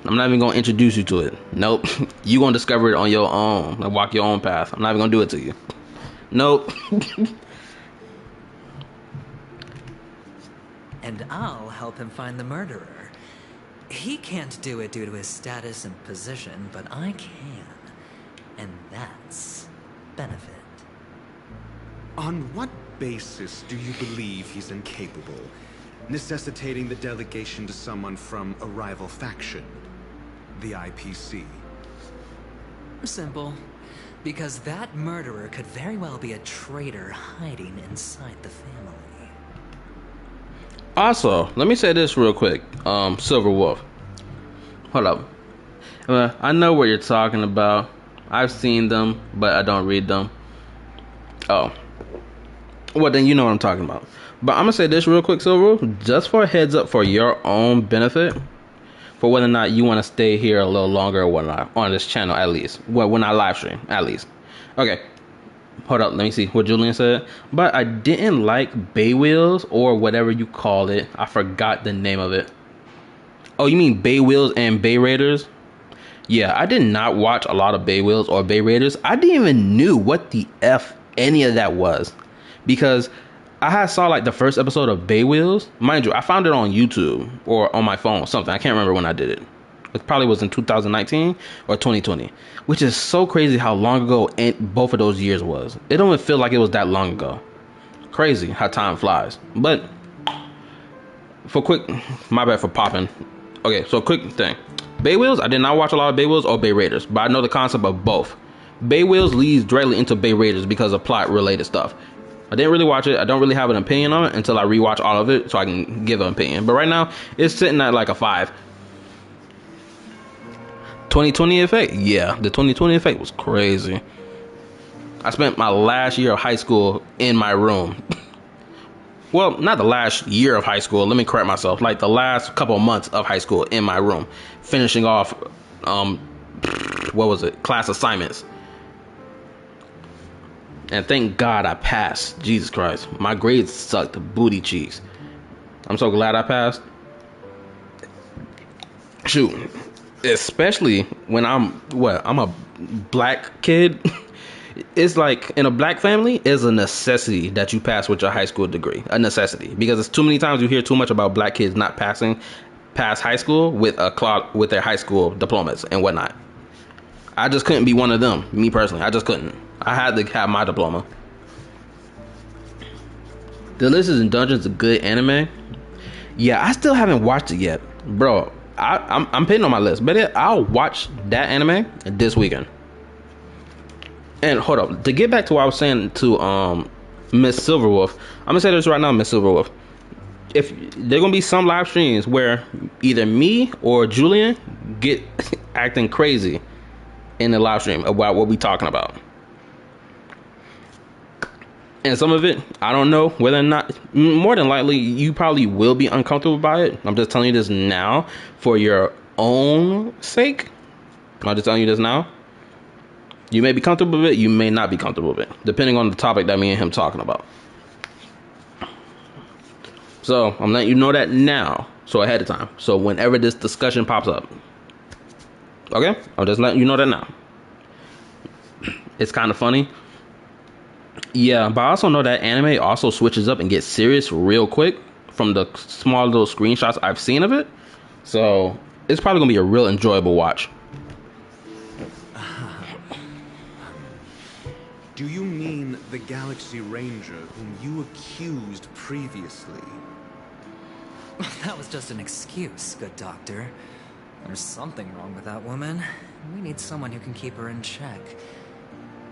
I'm not even gonna introduce you to it. Nope. You gonna discover it on your own. Like, walk your own path. I'm not even gonna do it to you. Nope. And I'll help him find the murderer. He can't do it due to his status and position, but I can. And that's benefit. On what basis do you believe he's incapable, necessitating the delegation to someone from a rival faction, the IPC? Simple. Because that murderer could very well be a traitor hiding inside the family. Also, let me say this real quick. Silver Wolf. Hold up. I know what you're talking about. I've seen them, but I don't read them. Oh. Well, then you know what I'm talking about. But I'm going to say this real quick, Silver Wolf. Just for a heads up for your own benefit. For whether or not you want to stay here a little longer or whatnot. On this channel, at least. Well, when I live stream, at least. Okay. Hold up, let me see what Julian said. But I didn't like Bay Wheels or whatever you call it. I forgot the name of it. Oh, you mean Bay Wheels and Bay Raiders? Yeah, I did not watch a lot of Bay Wheels or Bay Raiders. I didn't even knew what the F any of that was. Because I had saw like the first episode of Bay Wheels. Mind you, I found it on YouTube or on my phone or something. I can't remember when I did it. It probably was in 2019 or 2020, which is so crazy how long ago both of those years was. It don't even feel like it was that long ago. Crazy how time flies. But my bad for popping. Okay, so quick thing. Bay Wheels, I did not watch a lot of Bay Wheels or Bay Raiders, but I know the concept of both. Bay Wheels leads directly into Bay Raiders because of plot related stuff. I didn't really watch it. I don't really have an opinion on it until I rewatch all of it so I can give an opinion. But right now, it's sitting at like a 5. 2020 effect? Yeah, the 2020 effect was crazy. I spent my last year of high school in my room. Well, not the last year of high school. Let me correct myself. Like the last couple of months of high school in my room. Finishing off, what was it? Class assignments. And thank God I passed. Jesus Christ. My grades sucked booty cheeks. I'm so glad I passed. Shoot. Especially when I'm a black kid. It's like in a black family, it's a necessity that you pass with your high school degree. A necessity. Because it's too many times you hear too much about black kids not passing past high school with their high school diplomas and whatnot. I just couldn't be one of them. Me personally, I just couldn't. I had to have my diploma. Delicious in Dungeons, a good anime. Yeah, I still haven't watched it yet, bro. I'm putting on my list, but I'll watch that anime this weekend. And hold up, to get back to what I was saying to Miss Silverwolf, I'm gonna say this right now, Miss Silverwolf. If there gonna be some live streams where either me or Julian get acting crazy in the live stream about what we talking about. And some of it, I don't know whether or not, more than likely, you probably will be uncomfortable by it. I'm just telling you this now for your own sake. I'm just telling you this now. You may be comfortable with it, you may not be comfortable with it, depending on the topic that me and him talking about. So I'm letting you know that now, so ahead of time. So whenever this discussion pops up, okay, I'm just letting you know that now. It's kind of funny. Yeah, but I also know that anime also switches up and gets serious real quick from the small little screenshots I've seen of it. So it's probably gonna be a real enjoyable watch. Do you mean the Galaxy Ranger whom you accused previously? That was just an excuse, good doctor. There's something wrong with that woman. We need someone who can keep her in check.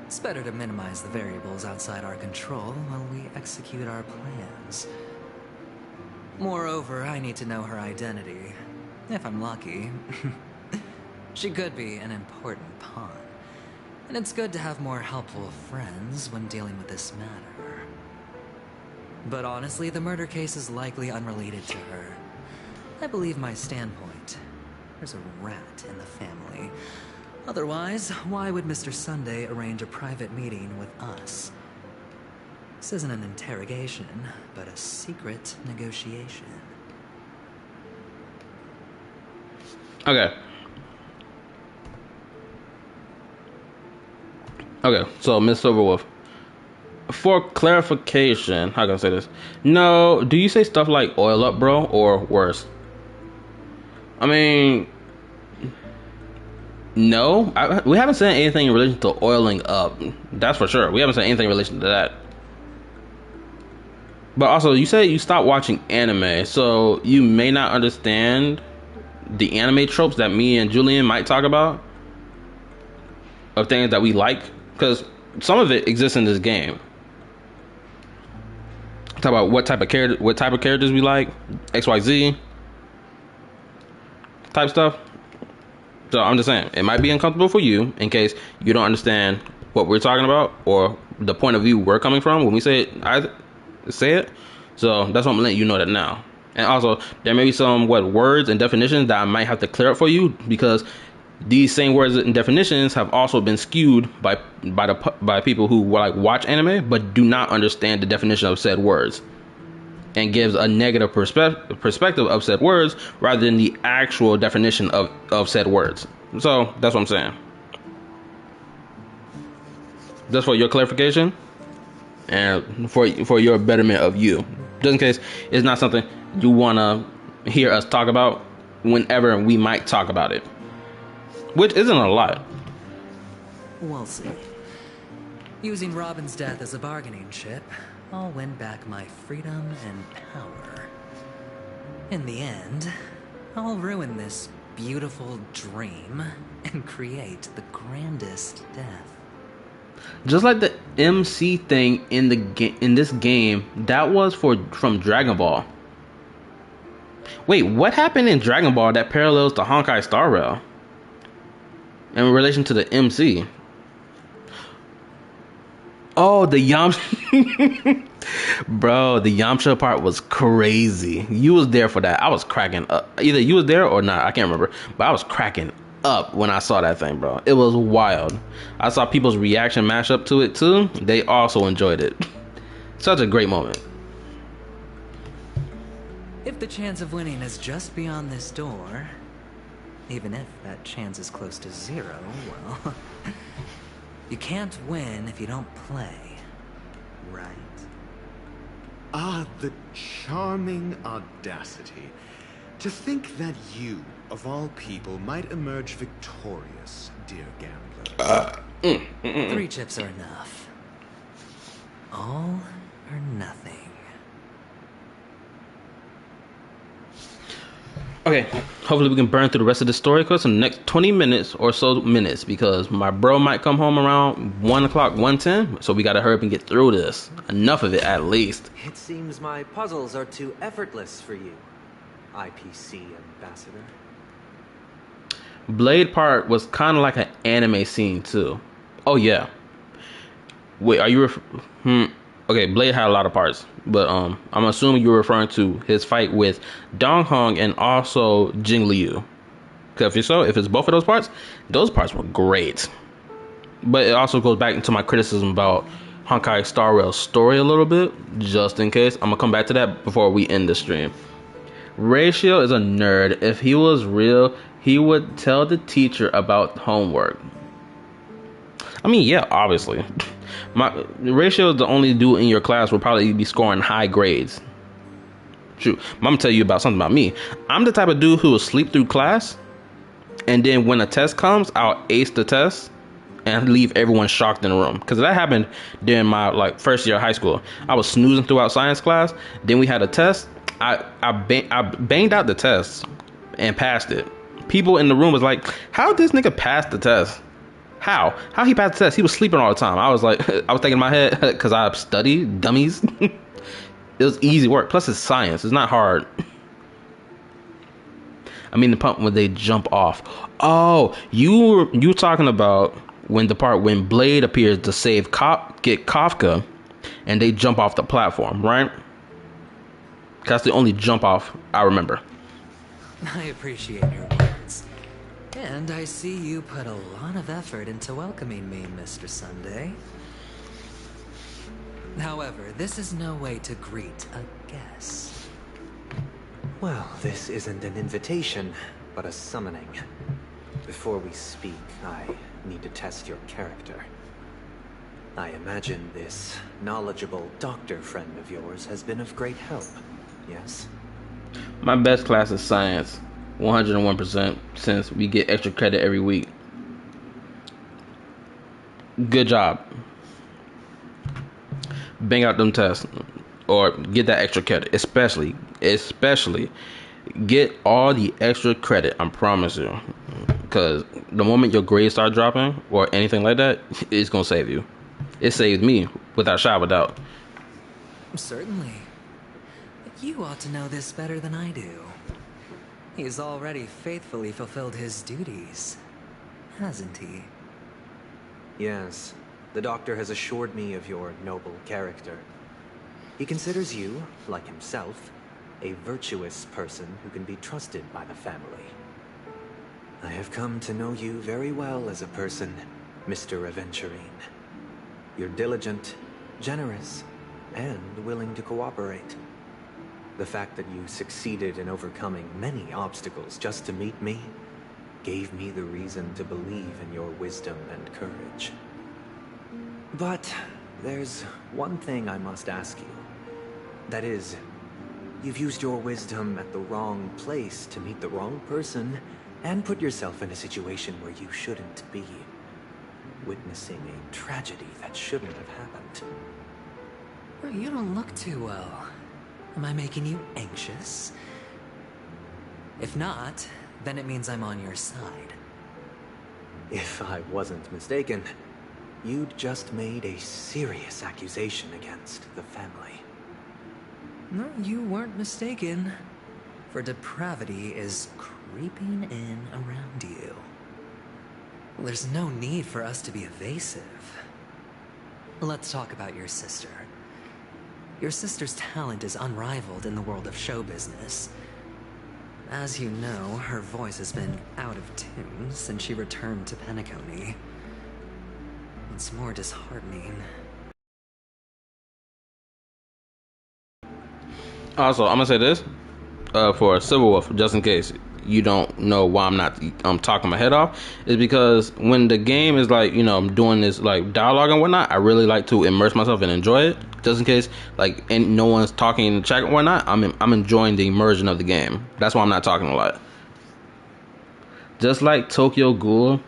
It's better to minimize the variables outside our control while we execute our plans. Moreover, I need to know her identity. If I'm lucky. She could be an important pawn. And it's good to have more helpful friends when dealing with this matter. But honestly, the murder case is likely unrelated to her. I believe my standpoint. There's a rat in the family. Otherwise, why would Mr. Sunday arrange a private meeting with us? This isn't an interrogation, but a secret negotiation. Okay. Okay, so Miss Silverwolf. For clarification, how can I say this? No, do you say stuff like oil up, bro, or worse? I mean, no, we haven't said anything in relation to oiling up. That's for sure. We haven't said anything in relation to that. But also, you said you stopped watching anime, so you may not understand the anime tropes that me and Julian might talk about of things that we like, because some of it exists in this game. Talk about what type of characters we like, XYZ type stuff. So I'm just saying, it might be uncomfortable for you in case you don't understand what we're talking about or the point of view we're coming from when we say it. So that's why I'm letting you know that now. And also, there may be some words and definitions that I might have to clear up for you, because these same words and definitions have also been skewed by people who watch anime but do not understand the definition of said words, and gives a negative perspective of said words rather than the actual definition of said words. So that's what I'm saying. Just for your clarification and for your betterment of you, just in case it's not something you want to hear us talk about whenever we might talk about it, which isn't a lot. We'll see. Using Robin's death as a bargaining chip, I'll win back my freedom and power. In the end, I'll ruin this beautiful dream and create the grandest death. Just like the MC thing in this game, that was from Dragon Ball. Wait, what happened in Dragon Ball that parallels the Honkai Star Rail in relation to the MC? Oh, the Yamcha. Bro, the Yamcha part was crazy. You was there for that. I was cracking up. Either you was there or not, I can't remember. But I was cracking up when I saw that thing, bro. It was wild. I saw people's reaction mash up to it too. They also enjoyed it. Such a great moment. If the chance of winning is just beyond this door, even if that chance is close to zero, well, you can't win if you don't play, right? Ah, the charming audacity. To think that you, of all people, might emerge victorious, dear gambler. 3 chips are enough. All or nothing. Okay, hopefully we can burn through the rest of the story quest in the next 20 minutes or so because my bro might come home around 1 o'clock, 1:10, so we gotta hurry up and get through this. Enough of it, at least. It seems my puzzles are too effortless for you, IPC ambassador. Blade part was kind of like an anime scene too. Oh yeah. Wait, are you okay, Blade had a lot of parts, but I'm assuming you're referring to his fight with Dong Hong and also Jing Liu. Because if it's both of those parts were great. but it also goes back into my criticism about Honkai Star Rail's story a little bit, just in case. I'm gonna come back to that before we end the stream. Ratio is a nerd. If he was real, he would tell the teacher about homework. I mean, yeah, obviously. Ratio is the only dude in your class will probably be scoring high grades. Shoot, I'm gonna tell you about something about me. I'm the type of dude who will sleep through class, and then when a test comes, I'll ace the test and leave everyone shocked in the room. Because that happened during my first year of high school. I was snoozing throughout science class. Then we had a test. I banged out the test and passed it. People in the room was like, "How did this nigga pass the test? How he passed the test? He was sleeping all the time." I was like, I was thinking in my head, because I studied dummies. It was easy work. Plus, it's science. It's not hard. I mean, the pump when they jump off. Oh, you talking about when the part when Blade appears to save get Kafka, and they jump off the platform, right? That's the only jump off I remember. I appreciate your words. And I see you put a lot of effort into welcoming me, Mr. Sunday. However, this is no way to greet a guest. Well, this isn't an invitation, but a summoning. Before we speak, I need to test your character. I imagine this knowledgeable doctor friend of yours has been of great help, yes? My best class is science, 101%, since we get extra credit every week. Good job. Bang out them tests, or get that extra credit. Especially get all the extra credit. I promise you, because the moment your grades start dropping or anything like that, it's gonna save you. It saved me without a shadow of a doubt. Certainly. But you ought to know this better than I do. He's already faithfully fulfilled his duties, hasn't he? Yes. The doctor has assured me of your noble character. He considers you, like himself, a virtuous person who can be trusted by the family. I have come to know you very well as a person, Mr. Aventurine. You're diligent, generous, and willing to cooperate. The fact that you succeeded in overcoming many obstacles just to meet me gave me the reason to believe in your wisdom and courage. But there's one thing I must ask you. That is, you've used your wisdom at the wrong place to meet the wrong person and put yourself in a situation where you shouldn't be, witnessing a tragedy that shouldn't have happened. Well, you don't look too well. Am I making you anxious? If not, then it means I'm on your side. If I wasn't mistaken, you'd just made a serious accusation against the family. No, you weren't mistaken. For depravity is creeping in around you. There's no need for us to be evasive. Let's talk about your sister. Your sister's talent is unrivaled in the world of show business. As you know, her voice has been out of tune since she returned to Penacony. It's more disheartening. Also, I'm gonna say this for Civil Wolf, just in case you don't know why I'm talking my head off, is because when the game is I'm doing this dialogue and whatnot, I really like to immerse myself and enjoy it. Just in case and no one's talking in the chat and whatnot, I'm enjoying the immersion of the game. That's why I'm not talking a lot. Just like Tokyo Ghoul,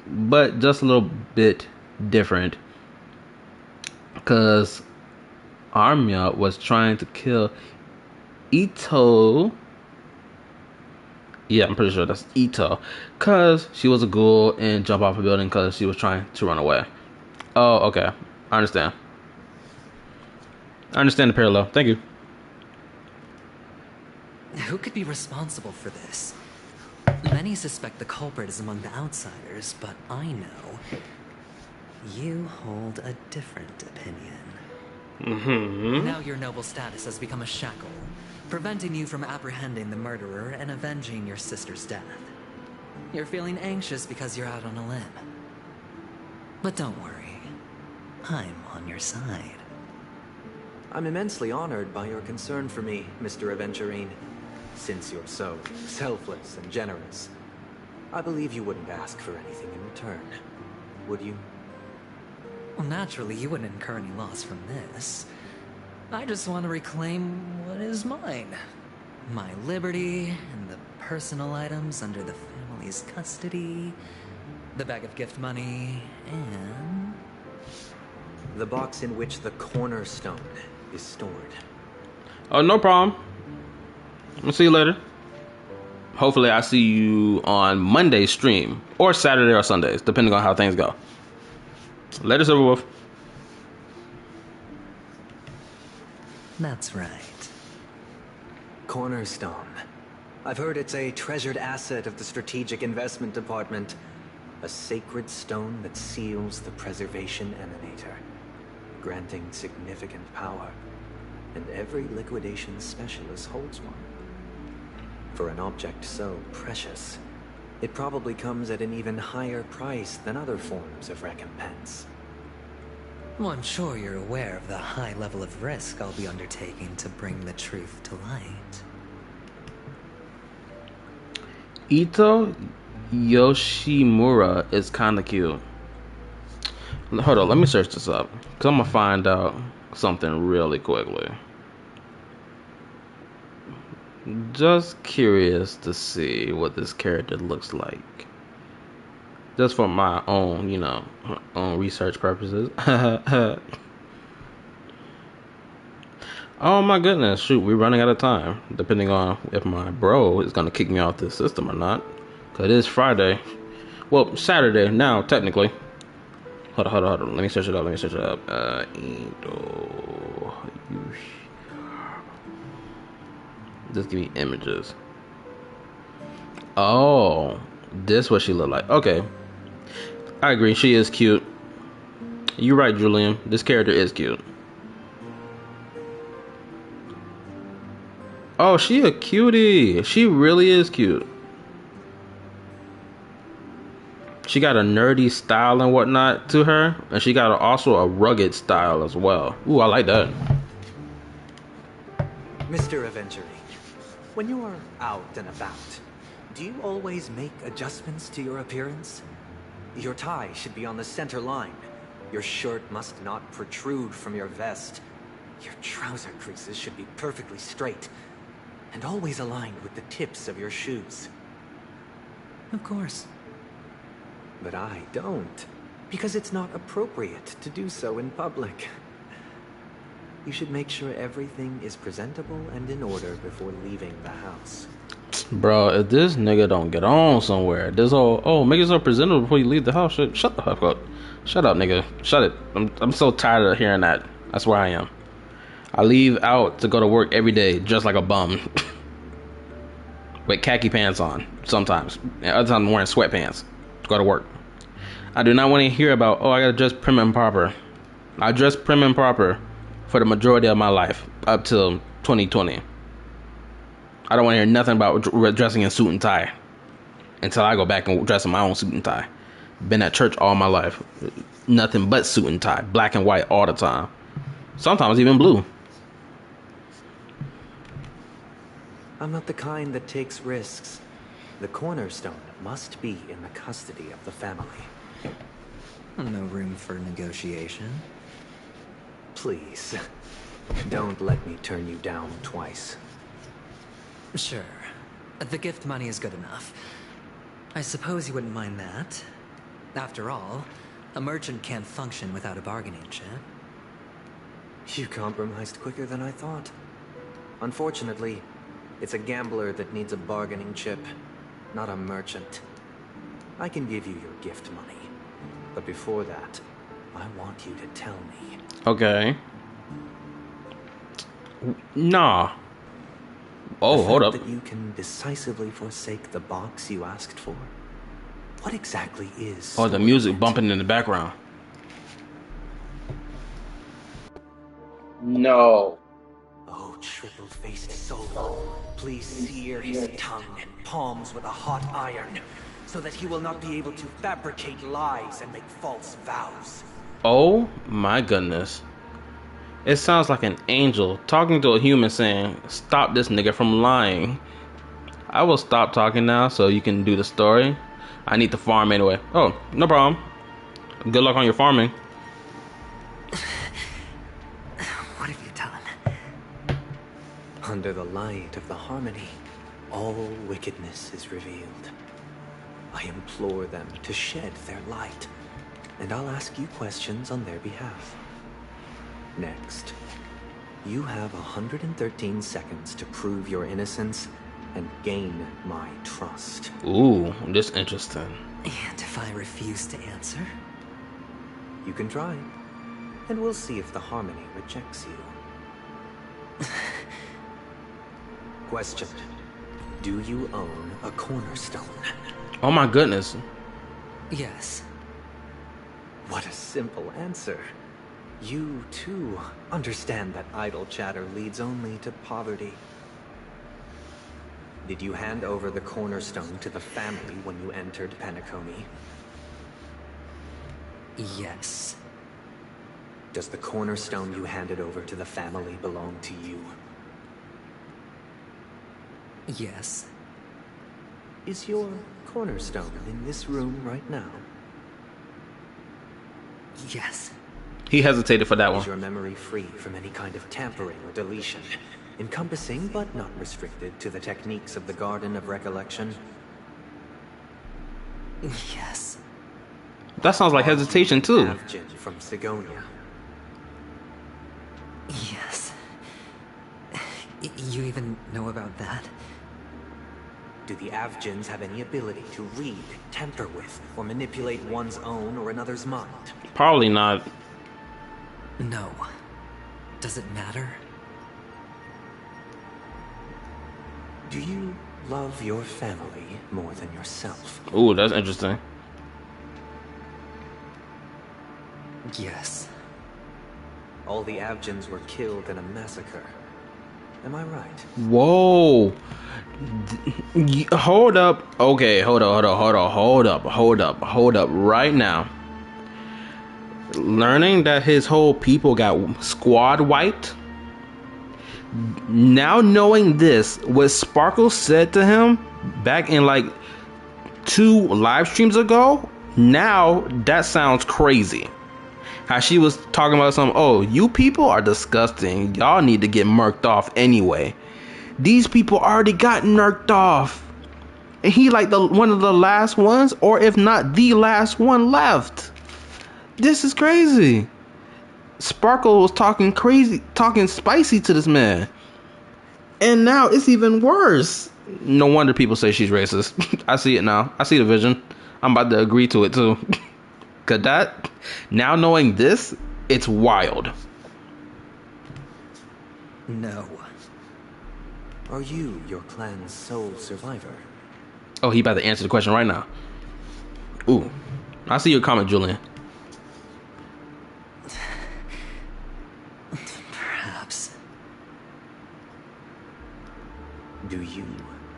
but just a little bit different, because Armia was trying to kill Ito. Yeah, I'm pretty sure that's Ito, because she was a ghoul and jump off a building because she was trying to run away. Oh, okay. I understand the parallel. Thank you. Who could be responsible for this? Many suspect the culprit is among the outsiders, but I know you hold a different opinion. Mm-hmm. Now your noble status has become a shackle, preventing you from apprehending the murderer and avenging your sister's death. You're feeling anxious because you're out on a limb. But don't worry. I'm on your side. I'm immensely honored by your concern for me, Mr. Aventurine. Since you're so selfless and generous, I believe you wouldn't ask for anything in return, would you? Well, naturally, you wouldn't incur any loss from this. I just want to reclaim what is mine. My liberty and the personal items under the family's custody, the bag of gift money, and... the box in which the cornerstone is stored. Oh, no problem. I'll see you later. Hopefully I see you on Monday's stream, or Saturday or Sundays, depending on how things go. Later, Silverwolf. That's right. Cornerstone. I've heard it's a treasured asset of the Strategic Investment Department. A sacred stone that seals the preservation emanator, granting significant power. And every liquidation specialist holds one. For an object so precious, it probably comes at an even higher price than other forms of recompense. Well, I'm sure you're aware of the high level of risk I'll be undertaking to bring the truth to light. Ito Yoshimura is kind of cute. Hold on, let me search this up, because I'm going to find out something really quickly. Just curious to see what this character looks like. Just for my own, you know, own research purposes. Oh my goodness, shoot, we're running out of time. Depending on if my bro is going to kick me off this system or not. Because it is Friday. Well, Saturday now, technically. Hold on. Let me search it up. Just give me images. Oh, this what she look like. Okay. I agree, she is cute. You're right, Julian. This character is cute. Oh, she a cutie. She really is cute. She got a nerdy style and whatnot to her, and she got also a rugged style as well. Ooh, I like that. Mr. Aventurine, when you are out and about, do you always make adjustments to your appearance? Your tie should be on the center line. Your shirt must not protrude from your vest. Your trouser creases should be perfectly straight, and always aligned with the tips of your shoes. Of course. But I don't, because it's not appropriate to do so in public. You should make sure everything is presentable and in order before leaving the house. Bro, if this nigga don't get on somewhere, this whole, make yourself presentable before you leave the house. Shut the fuck up. Shut up, nigga. Shut it. I'm so tired of hearing that. That's where I am. I leave out to go to work every day just like a bum. With khaki pants on, sometimes. And other times I'm wearing sweatpants to go to work. I do not want to hear about, oh, I gotta dress prim and proper. I dress prim and proper for the majority of my life, up till 2020. I don't want to hear nothing about dressing in suit and tie until I go back and dress in my own suit and tie. Been at church all my life. Nothing but suit and tie. Black and white all the time. Sometimes even blue. I'm not the kind that takes risks. The cornerstone must be in the custody of the family. No room for negotiation. Please, don't let me turn you down twice. Sure. The gift money is good enough. I suppose you wouldn't mind that. After all, a merchant can't function without a bargaining chip. You compromised quicker than I thought. Unfortunately, it's a gambler that needs a bargaining chip, not a merchant. I can give you your gift money. But before that, I want you to tell me. Okay. Nah. Oh, hold up. That you can decisively forsake the box you asked for. What exactly is... Oh, the music bumping in the background. No. Oh, triple-faced soul, please sear his tongue and palms with a hot iron, so that he will not be able to fabricate lies and make false vows. Oh my goodness. It sounds like an angel talking to a human saying, stop this nigga from lying. I will stop talking now so you can do the story. I need to farm anyway. Oh, no problem. Good luck on your farming. What have you done? Under the light of the harmony, all wickedness is revealed. I implore them to shed their light, and I'll ask you questions on their behalf. Next, you have 113 seconds to prove your innocence and gain my trust. Ooh, this is interesting. And if I refuse to answer? You can try, and we'll see if the harmony rejects you. Question. Do you own a cornerstone? Oh my goodness. Yes. What a simple answer. You, too, understand that idle chatter leads only to poverty. Did you hand over the cornerstone to the family when you entered Penacony? Yes. Does the cornerstone you handed over to the family belong to you? Yes. Is your cornerstone in this room right now? Yes. He hesitated for that one. Is your memory free from any kind of tampering or deletion, encompassing but not restricted to the techniques of the Garden of Recollection? Yes. That sounds like hesitation too. Avgin from Sigonia. Yes. You even know about that? Do the Avgins have any ability to read, tamper with, or manipulate one's own or another's mind? Probably not. No. Does it matter? Do you love your family more than yourself? Ooh, that's interesting. Yes. All the Avgins were killed in a massacre. Am I right? Whoa. Hold up. Okay, hold up right now. Learning that his whole people got squad wiped. Now knowing this, what Sparkle said to him back in like 2 live streams ago, now that sounds crazy. How she was talking about some, oh, you people are disgusting. Y'all need to get murked off anyway. These people already got murked off. And he like one of the last ones, or if not the last one left. This is crazy. Sparkle was talking crazy, talking spicy to this man. And now it's even worse. No wonder people say she's racist. I see it now. I see the vision. I'm about to agree to it too. Cause that, now knowing this, it's wild. No. Are you your clan's sole survivor? Oh, he about to answer the question right now. Ooh. I see your comment, Julian. Perhaps. Do you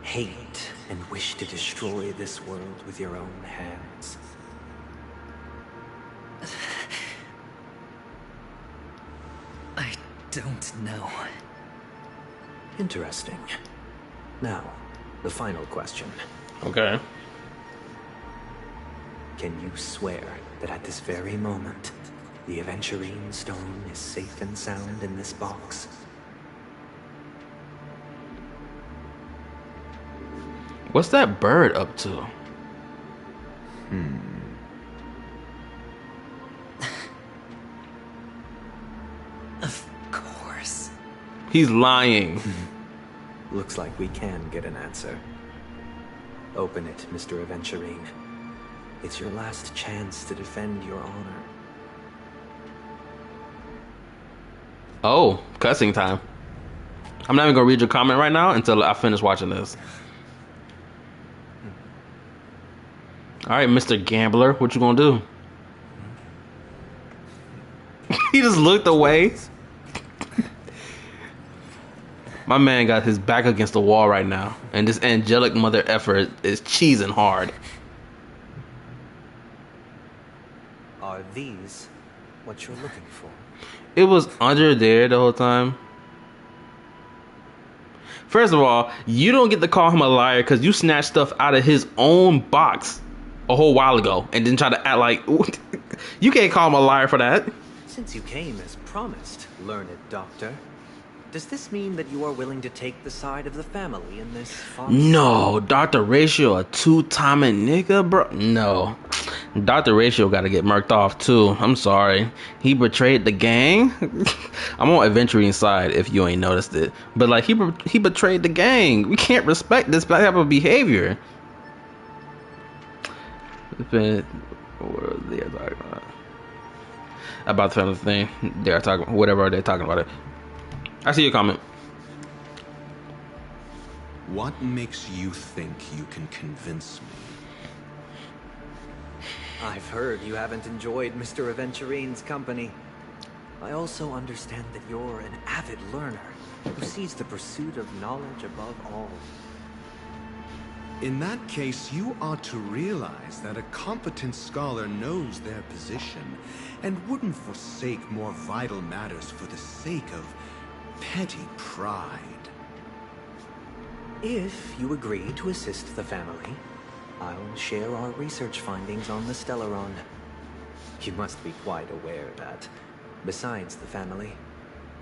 hate and wish to destroy this world with your own hands? I don't know. Interesting. Now, the final question. Okay. Can you swear that at this very moment, the Aventurine stone is safe and sound in this box? What's that bird up to? Of course. He's lying. Looks like we can get an answer. Open it, Mr. Aventurine. It's your last chance to defend your honor. Oh, cussing time. I'm not even gonna read your comment right now until I finish watching this. Alright, Mr. Gambler, what you gonna do? He just looked away. My man got his back against the wall right now, and this angelic mother effort is cheesing hard. Are these what you're looking for? It was under there the whole time. First of all, you don't get to call him a liar because you snatched stuff out of his own box a whole while ago and then try to act like you can't call him a liar for that. Since you came as promised, learned doctor, does this mean that you are willing to take the side of the family in this farce? No, Dr. Ratio, a two-timing nigga, bro. No. Dr. Ratio gotta get murked off too. I'm sorry. He betrayed the gang. I'm on Adventurine's side if you ain't noticed it. But like he betrayed the gang. We can't respect this type of behavior. What are they talking about? About the family thing. They're talking whatever they're talking about it. I see your comment. What makes you think you can convince me? I've heard you haven't enjoyed Mr. Aventurine's company. I also understand that you're an avid learner who sees the pursuit of knowledge above all. In that case, you ought to realize that a competent scholar knows their position and wouldn't forsake more vital matters for the sake of petty pride. If you agree to assist the family, I'll share our research findings on the Stellaron. You must be quite aware that, besides the family,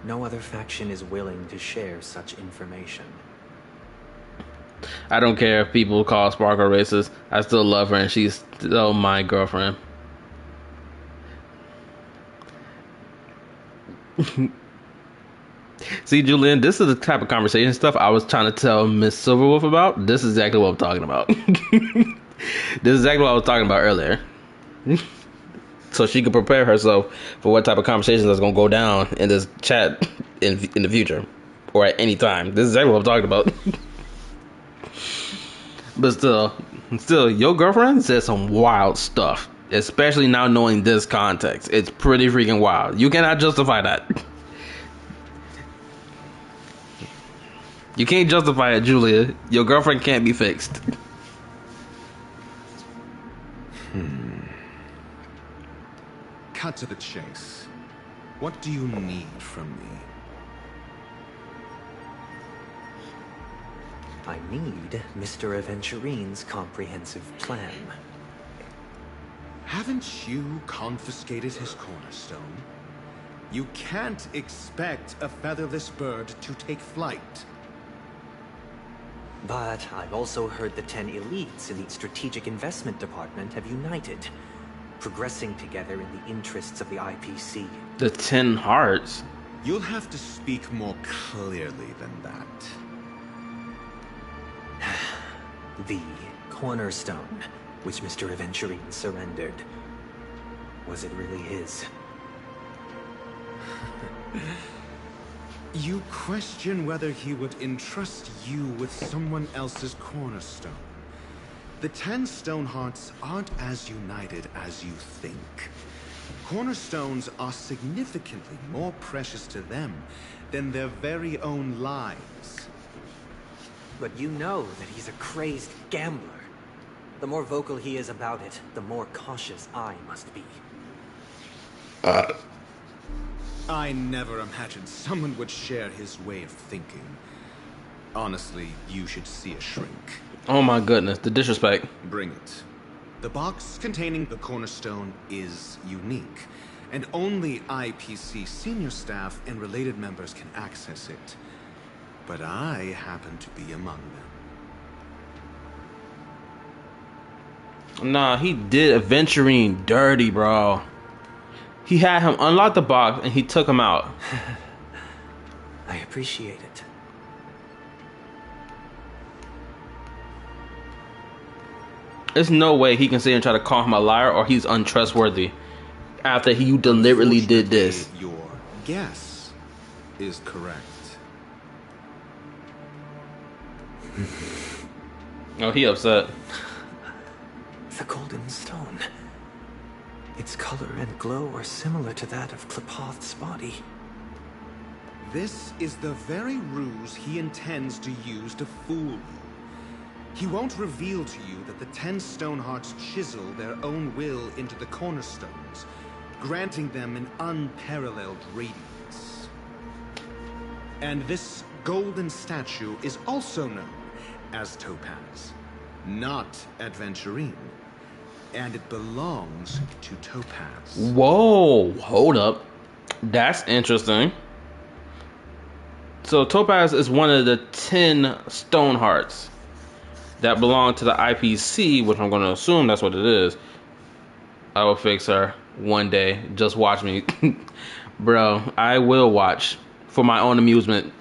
no other faction is willing to share such information. I don't care if people call Sparkle racist. I still love her and she's still my girlfriend. See, Julian, this is the type of conversation stuff I was trying to tell Miss Silverwolf about. This is exactly what I'm talking about. This is exactly what I was talking about earlier. So she could prepare herself for what type of conversations that's going to go down in this chat in the future. Or at any time. This is exactly what I'm talking about. But still, your girlfriend said some wild stuff. Especially now knowing this context. It's pretty freaking wild. You cannot justify that. You can't justify it, Julia. Your girlfriend can't be fixed. Cut to the chase. What do you need from me? I need Mr. Aventurine's comprehensive plan. Haven't you confiscated his cornerstone? You can't expect a featherless bird to take flight. But I've also heard the 10 elites in the Strategic Investment Department have united, progressing together in the interests of the IPC. The 10 hearts? You'll have to speak more clearly than that. The cornerstone, which Mr. Aventurine surrendered. Was it really his? You question whether he would entrust you with someone else's cornerstone. The 10 Stonehearts aren't as united as you think. Cornerstones are significantly more precious to them than their very own lives. But you know that he's a crazed gambler. The more vocal he is about it, the more cautious I must be. I never imagined someone would share his way of thinking. Honestly, you should see a shrink. Oh my goodness, the disrespect. Bring it. The box containing the cornerstone is unique, and only IPC senior staff and related members can access it. But I happen to be among them. Nah, he did Aventurine dirty, bro. He had him unlock the box and he took him out. I appreciate it. There's no way he can sit and try to call him a liar or he's untrustworthy after you deliberately did this. Your guess is correct. Oh, he upset. The golden stone. Its color and glow are similar to that of Klepoth's body. This is the very ruse he intends to use to fool you. He wants you to He won't reveal to you that the 10 Stonehearts chisel their own will into the cornerstones, granting them an unparalleled radiance. And this golden statue is also known as Topaz, not Adventurine. And it belongs to Topaz. Whoa, hold up. That's interesting. So Topaz is one of the 10 Stonehearts that belong to the IPC, which I'm going to assume that's what it is. I will fix her one day. Just watch me. Bro, I will watch for my own amusement.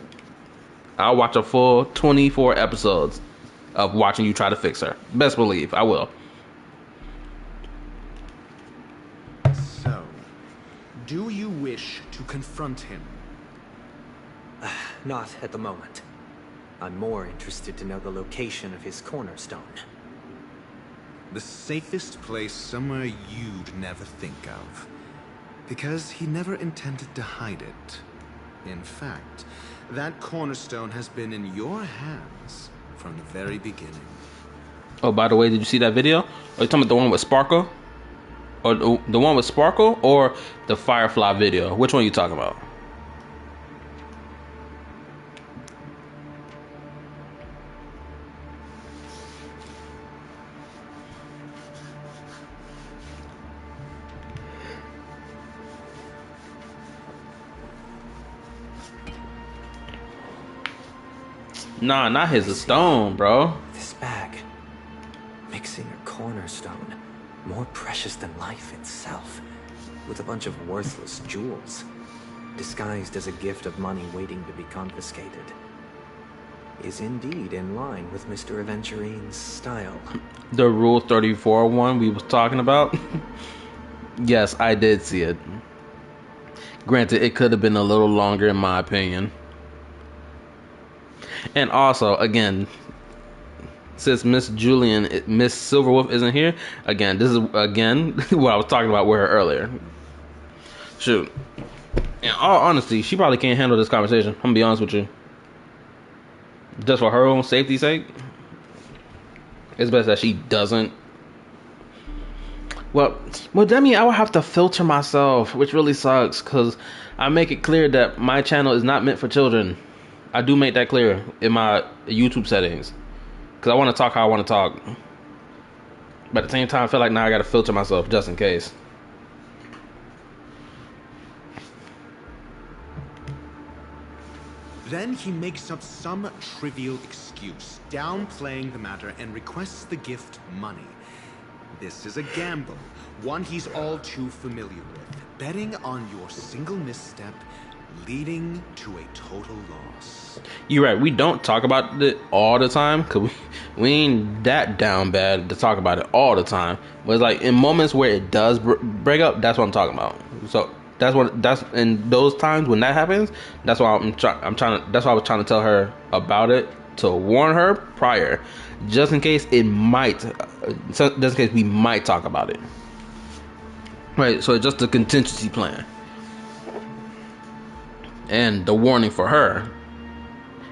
I'll watch a full 24 episodes of watching you try to fix her. Best believe, I will. So, do you wish to confront him? Not at the moment. I'm more interested to know the location of his cornerstone. The safest place somewhere you'd never think of. Because he never intended to hide it. In fact, that cornerstone has been in your hands from the very beginning. Oh, by the way, did you see that video? Are you talking about the one with Sparkle? Or the one with Sparkle or the Firefly video? Which one are you talking about? Nah, not his stone, bro. This bag, mixing a cornerstone, more precious than life itself, with a bunch of worthless jewels, disguised as a gift of money waiting to be confiscated, is indeed in line with Mr. Aventurine's style. The Rule 34 one we was talking about? Yes, I did see it. Granted, it could have been a little longer in my opinion. And also, again, since Miss Silverwolf isn't here, again, this is, again, what I was talking about with her earlier. Shoot. In all honesty, she probably can't handle this conversation. I'm gonna be honest with you. Just for her own safety's sake, it's best that she doesn't. Well, that means I would have to filter myself, which really sucks, because I make it clear that my channel is not meant for children. I do make that clear in my YouTube settings, because I want to talk how I want to talk. But at the same time, I feel like now I got to filter myself just in case. Then he makes up some trivial excuse, downplaying the matter, and requests the gift money. This is a gamble, one he's all too familiar with, betting on your single misstep, leading to a total loss. You're right, we don't talk about it all the time, because we ain't that down bad to talk about it all the time. But it's like in moments where it does break up, that's what I'm talking about. So that's in those times when that happens, that's why that's why I was trying to tell her about it, to warn her prior, just in case we might talk about it. Right, so it's just a contingency plan. And the warning for her,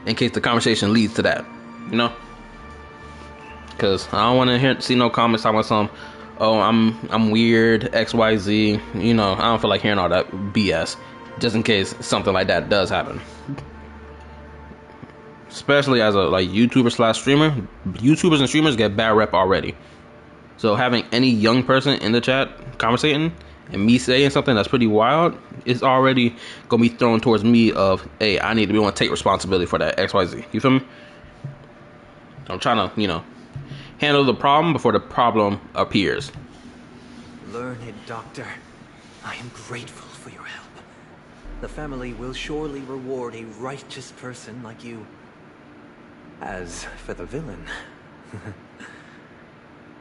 in case the conversation leads to that, you know? Because I don't want to see no comments talking about some, oh, I'm weird, XYZ. You know, I don't feel like hearing all that BS. Just in case something like that does happen. Especially as a YouTuber/streamer, YouTubers and streamers get bad rep already. So having any young person in the chat conversating and me saying something that's pretty wild, it's already gonna be thrown towards me of, hey, I need to be able to take responsibility for that XYZ. You feel me? I'm trying to, handle the problem before the problem appears. Learned doctor, I am grateful for your help. The family will surely reward a righteous person like you. As for the villain,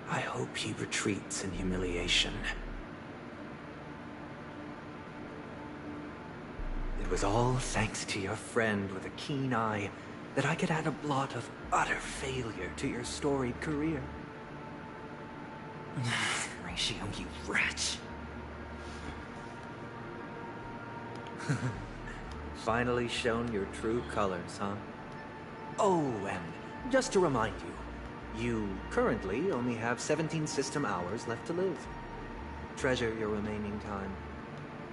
I hope he retreats in humiliation. It was all thanks to your friend with a keen eye that I could add a blot of utter failure to your storied career. Ratio, you wretch. Finally shown your true colors, huh? Oh, and just to remind you, You currently only have 17 system hours left to live. Treasure your remaining time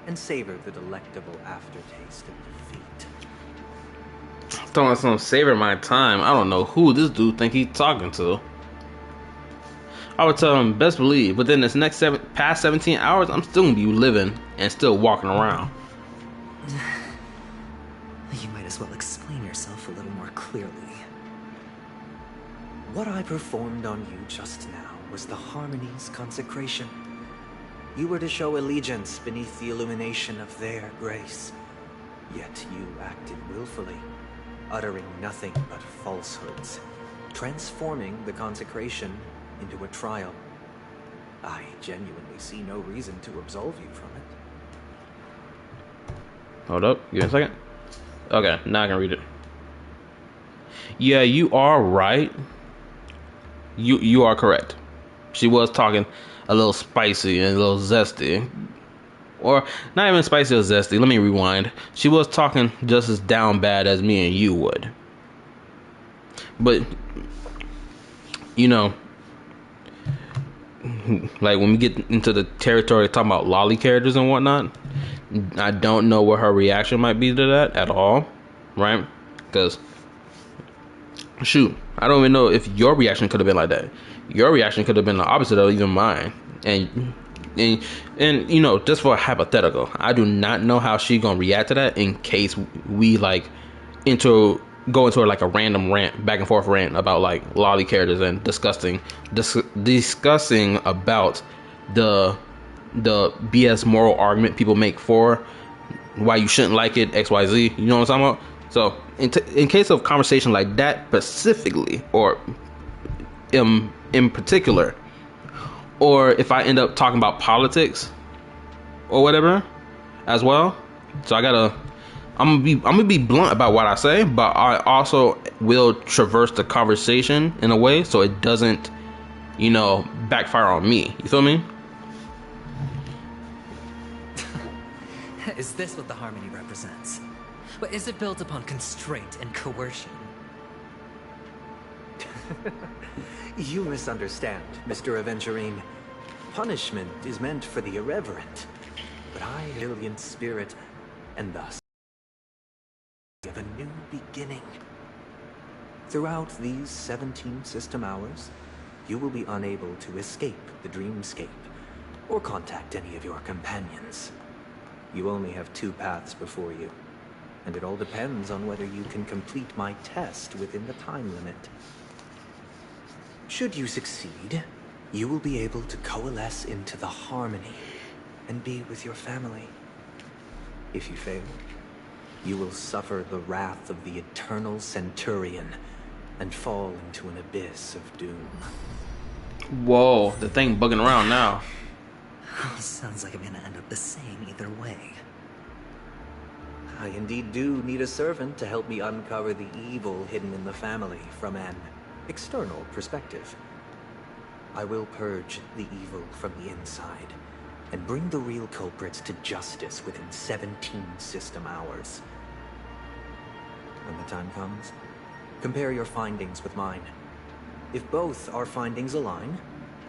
and savor the delectable aftertaste of defeat. Talking about some savor my time. I don't know who this dude think he's talking to. I would tell him, best believe, within this next past 17 hours, I'm still gonna be living and still walking around. You might as well explain yourself a little more clearly. What I performed on you just now was the Harmony's consecration. You were to show allegiance beneath the illumination of their grace. Yet you acted willfully, uttering nothing but falsehoods, transforming the consecration into a trial. I genuinely see no reason to absolve you from it. Hold up, give me a second. Okay, now I can read it. Yeah, you are right. You are correct. She was talking a little spicy and a little zesty. Or not even spicy or zesty. Let me rewind. She was talking just as down bad as me and you would. But, you know, like when we get into the territory talking about lolly characters and whatnot, I don't know what her reaction might be to that at all, right? Because, shoot, I don't even know if your reaction could have been like that. Your reaction could have been the opposite of even mine. And you know, just for a hypothetical, I do not know how she gonna react to that in case we like go into like a random rant, back and forth rant about like lolly characters and discussing about the BS moral argument people make for why you shouldn't like it, XYZ. You know what I'm talking about? So in case of conversation like that specifically, or in particular, or if I end up talking about politics or whatever as well, so I'm gonna be blunt about what I say, but I also will traverse the conversation in a way so it doesn't, you know, backfire on me. You feel me? Is this what the Harmony represents? But is it built upon constraint and coercion? You misunderstand, Mr. Aventurine. Punishment is meant for the irreverent, but I am a brilliant spirit, and thus of a new beginning. Throughout these 17 system hours, you will be unable to escape the dreamscape or contact any of your companions. You only have 2 paths before you, and it all depends on whether you can complete my test within the time limit. Should you succeed, you will be able to coalesce into the Harmony and be with your family. If you fail, you will suffer the wrath of the Eternal Centurion and fall into an abyss of doom. Whoa, the thing bugging around now. Sounds like I'm gonna end up the same either way. I indeed do need a servant to help me uncover the evil hidden in the family from an external perspective. I will purge the evil from the inside and bring the real culprits to justice within 17 system hours. When the time comes, compare your findings with mine. If both our findings align,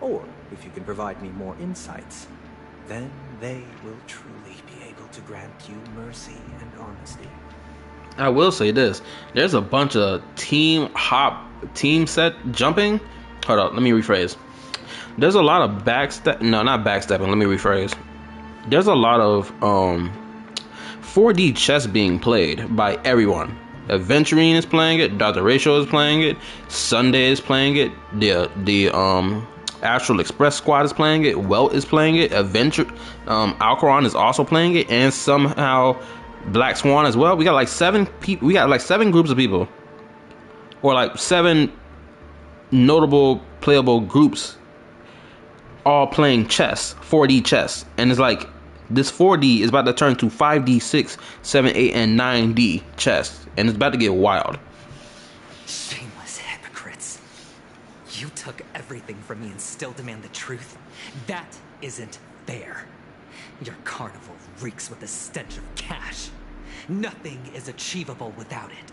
or if you can provide me more insights, then they will truly be able to grant you mercy and honesty. I will say this. There's a bunch of team set jumping. Hold up, let me rephrase. There's a lot of not backstepping, let me rephrase. There's a lot of 4D chess being played by everyone. Aventurine is playing it, Dr. Ratio is playing it, Sunday is playing it, the Astral Express Squad is playing it, Welt is playing it, Alcaron is also playing it, and somehow Black Swan as well. We got like 7 people. We got like 7 groups of people, or like 7 notable playable groups, all playing chess, 4D chess, and it's like this 4D is about to turn to 5D, 6, 7, 8, and 9D chess, and it's about to get wild. Shameless hypocrites! You took everything from me and still demand the truth? That isn't fair. Your carnival reeks with the stench of cash. Nothing is achievable without it.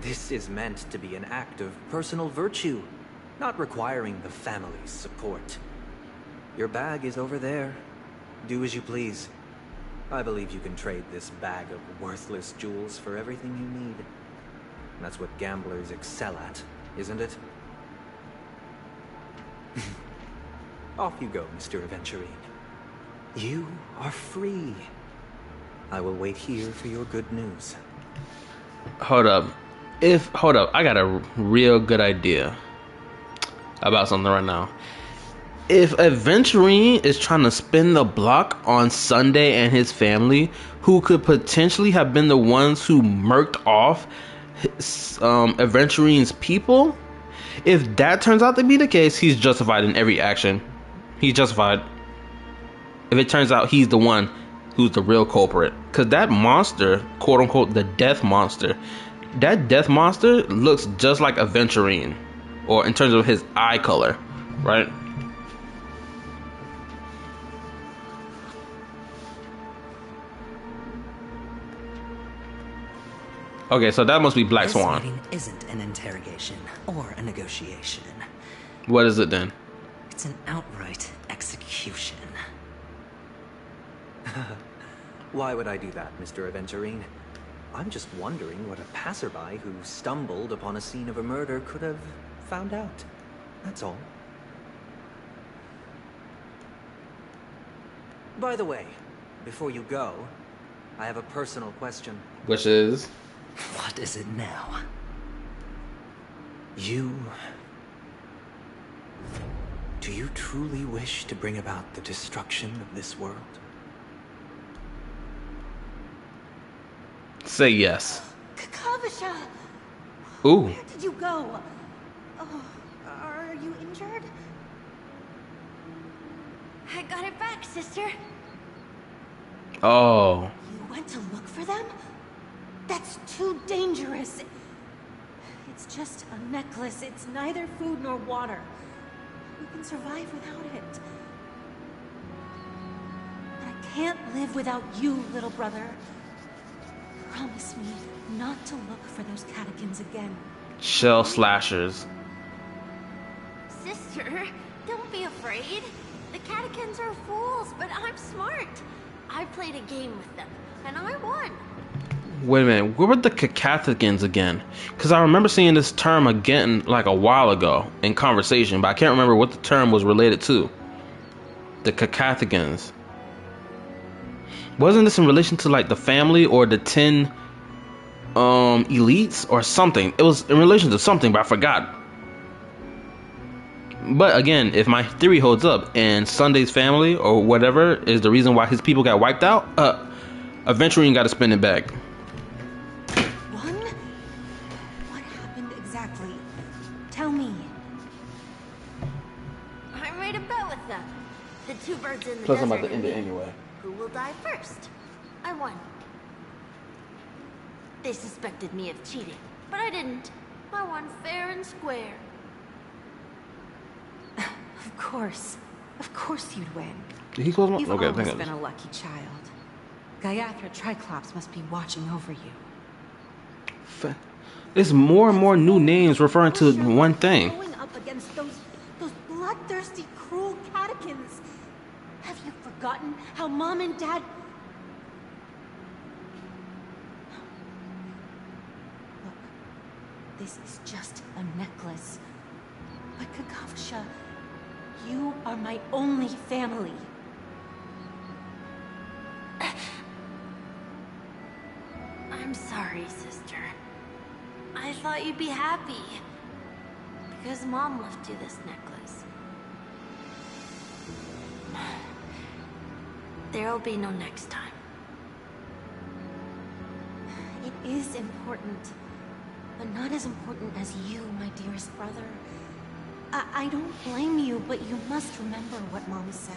This is meant to be an act of personal virtue, not requiring the family's support. Your bag is over there. Do as you please. I believe you can trade this bag of worthless jewels for everything you need. That's what gamblers excel at, isn't it? Off you go, Mr. Aventurine. You are free. I will wait here for your good news. Hold up. I got a real good idea about something right now. If Aventurine is trying to spin the block on Sunday and his family, who could potentially have been the ones who murked off Aventurine's people, if that turns out to be the case, he's justified in every action. He's justified. If it turns out he's the one who's the real culprit. Because that monster, quote unquote, the death monster, that death monster looks just like Aventurine. Or in terms of his eye color, right? Okay, so that must be Black Swan. This meeting isn't an interrogation or a negotiation. What is it then? It's an outright execution. Why would I do that, Mr. Aventurine? I'm just wondering what a passerby who stumbled upon a scene of a murder could have found out. That's all. By the way, before you go, I have a personal question. Which is? What is it now? Do you truly wish to bring about the destruction of this world? Say yes. Kakavasha! Ooh. Where did you go? Oh, are you injured? I got it back, sister. Oh. You went to look for them? That's too dangerous. It's just a necklace. It's neither food nor water. We can survive without it. But I can't live without you, little brother. Promise me not to look for those catechins again. Shell slashers. Sister, don't be afraid. The catechins are fools, but I'm smart. I played a game with them, and I won. Wait a minute, where were the Cacathicans again? Because I remember seeing this term again like a while ago in conversation, but I can't remember what the term was related to. The Cacathicans. Wasn't this in relation to like the family or the 10 elites or something? It was in relation to something, but I forgot. But again, if my theory holds up and Sunday's family or whatever is the reason why his people got wiped out, Aventurine got to spin it back. What happened exactly? Tell me. I made a bet with them. The two birds in the Plus, desert. I'm about to end it anyway. Who will die first? I won. They suspected me of cheating, but I didn't. I won fair and square. Of course you'd win. Did he close my? You've Okay, always thank been you. a lucky child. Gaiathra Triclops must be watching over you. It's more and more new names referring to one thing. Going up against those bloodthirsty, cruel catechins. Have you forgotten how Mom and Dad... Look, this is just a necklace. But Kakavasha, you are my only family. I'm sorry, sister. I thought you'd be happy. Because Mom left you this necklace. There'll be no next time. It is important, but not as important as you, my dearest brother. I don't blame you, but you must remember what Mom said.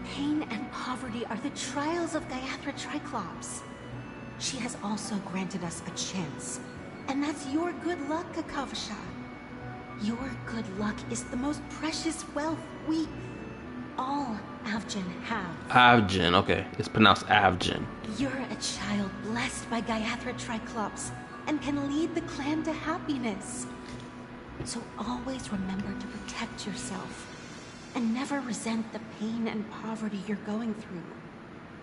Pain and poverty are the trials of Gaiathra Triclops. She has also granted us a chance. And that's your good luck, Kakavasha. Your good luck is the most precious wealth we all Avgin have. Avgin, okay. It's pronounced Avgin. You're a child blessed by Gaiathra Triclops and can lead the clan to happiness. So always remember to protect yourself and never resent the pain and poverty you're going through.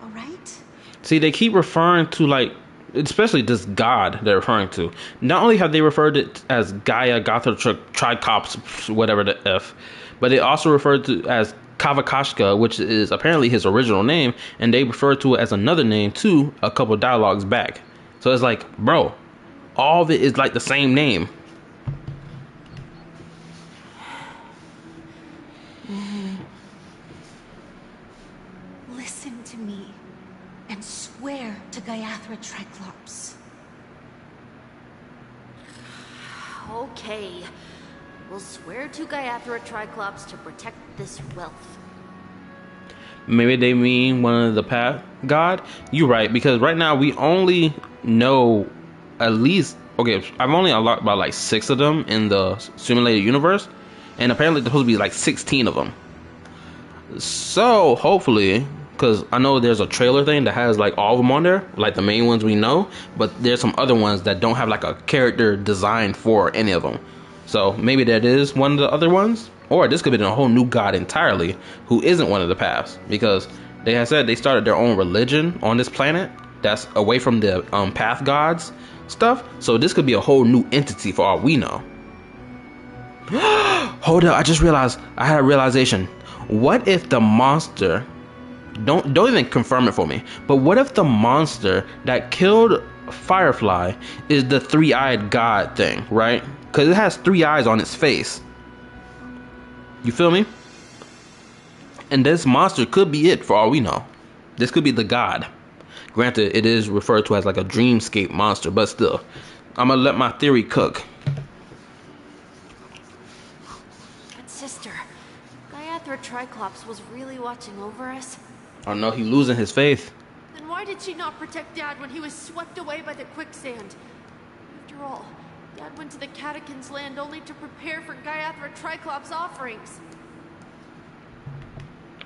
All right? See, they keep referring to, like, especially this god they're referring to. Not only have they referred it as Gaia Gotha Tricops, whatever the F, but they also referred to as Kavakashka, which is apparently his original name, and they referred to it as another name too a couple dialogues back. So it's like, bro, all of it is like the same name. Listen to me and swear to Gaiathra Triclops. Okay. We'll swear to Gaiathra Triclops to protect this wealth. Maybe they mean one of the path god. You're right, because right now we only know at least, okay, I've only unlocked about like 6 of them in the simulated universe, and apparently there's supposed to be like 16 of them. So hopefully, because I know there's a trailer thing that has like all of them on there, like the main ones we know, but there's some other ones that don't have like a character designed for any of them. So maybe that is one of the other ones, or this could be a whole new god entirely who isn't one of the paths, because they have said they started their own religion on this planet that's away from the path gods stuff. So this could be a whole new entity for all we know. Hold up, I just realized, I had a realization. What if the monster, don't even confirm it for me, but what if the monster that killed Firefly is the 3-eyed god thing, right? Because it has 3 eyes on its face. You feel me? And this monster could be it for all we know. This could be the god. Granted, it is referred to as like a dreamscape monster, but still, I'm gonna let my theory cook. But sister, Gaiathra Triclops was really watching over us? Oh no, he's losing his faith. Then why did she not protect Dad when he was swept away by the quicksand? After all, Dad went to the Catechins' land only to prepare for Gaiathra Triclops' offerings.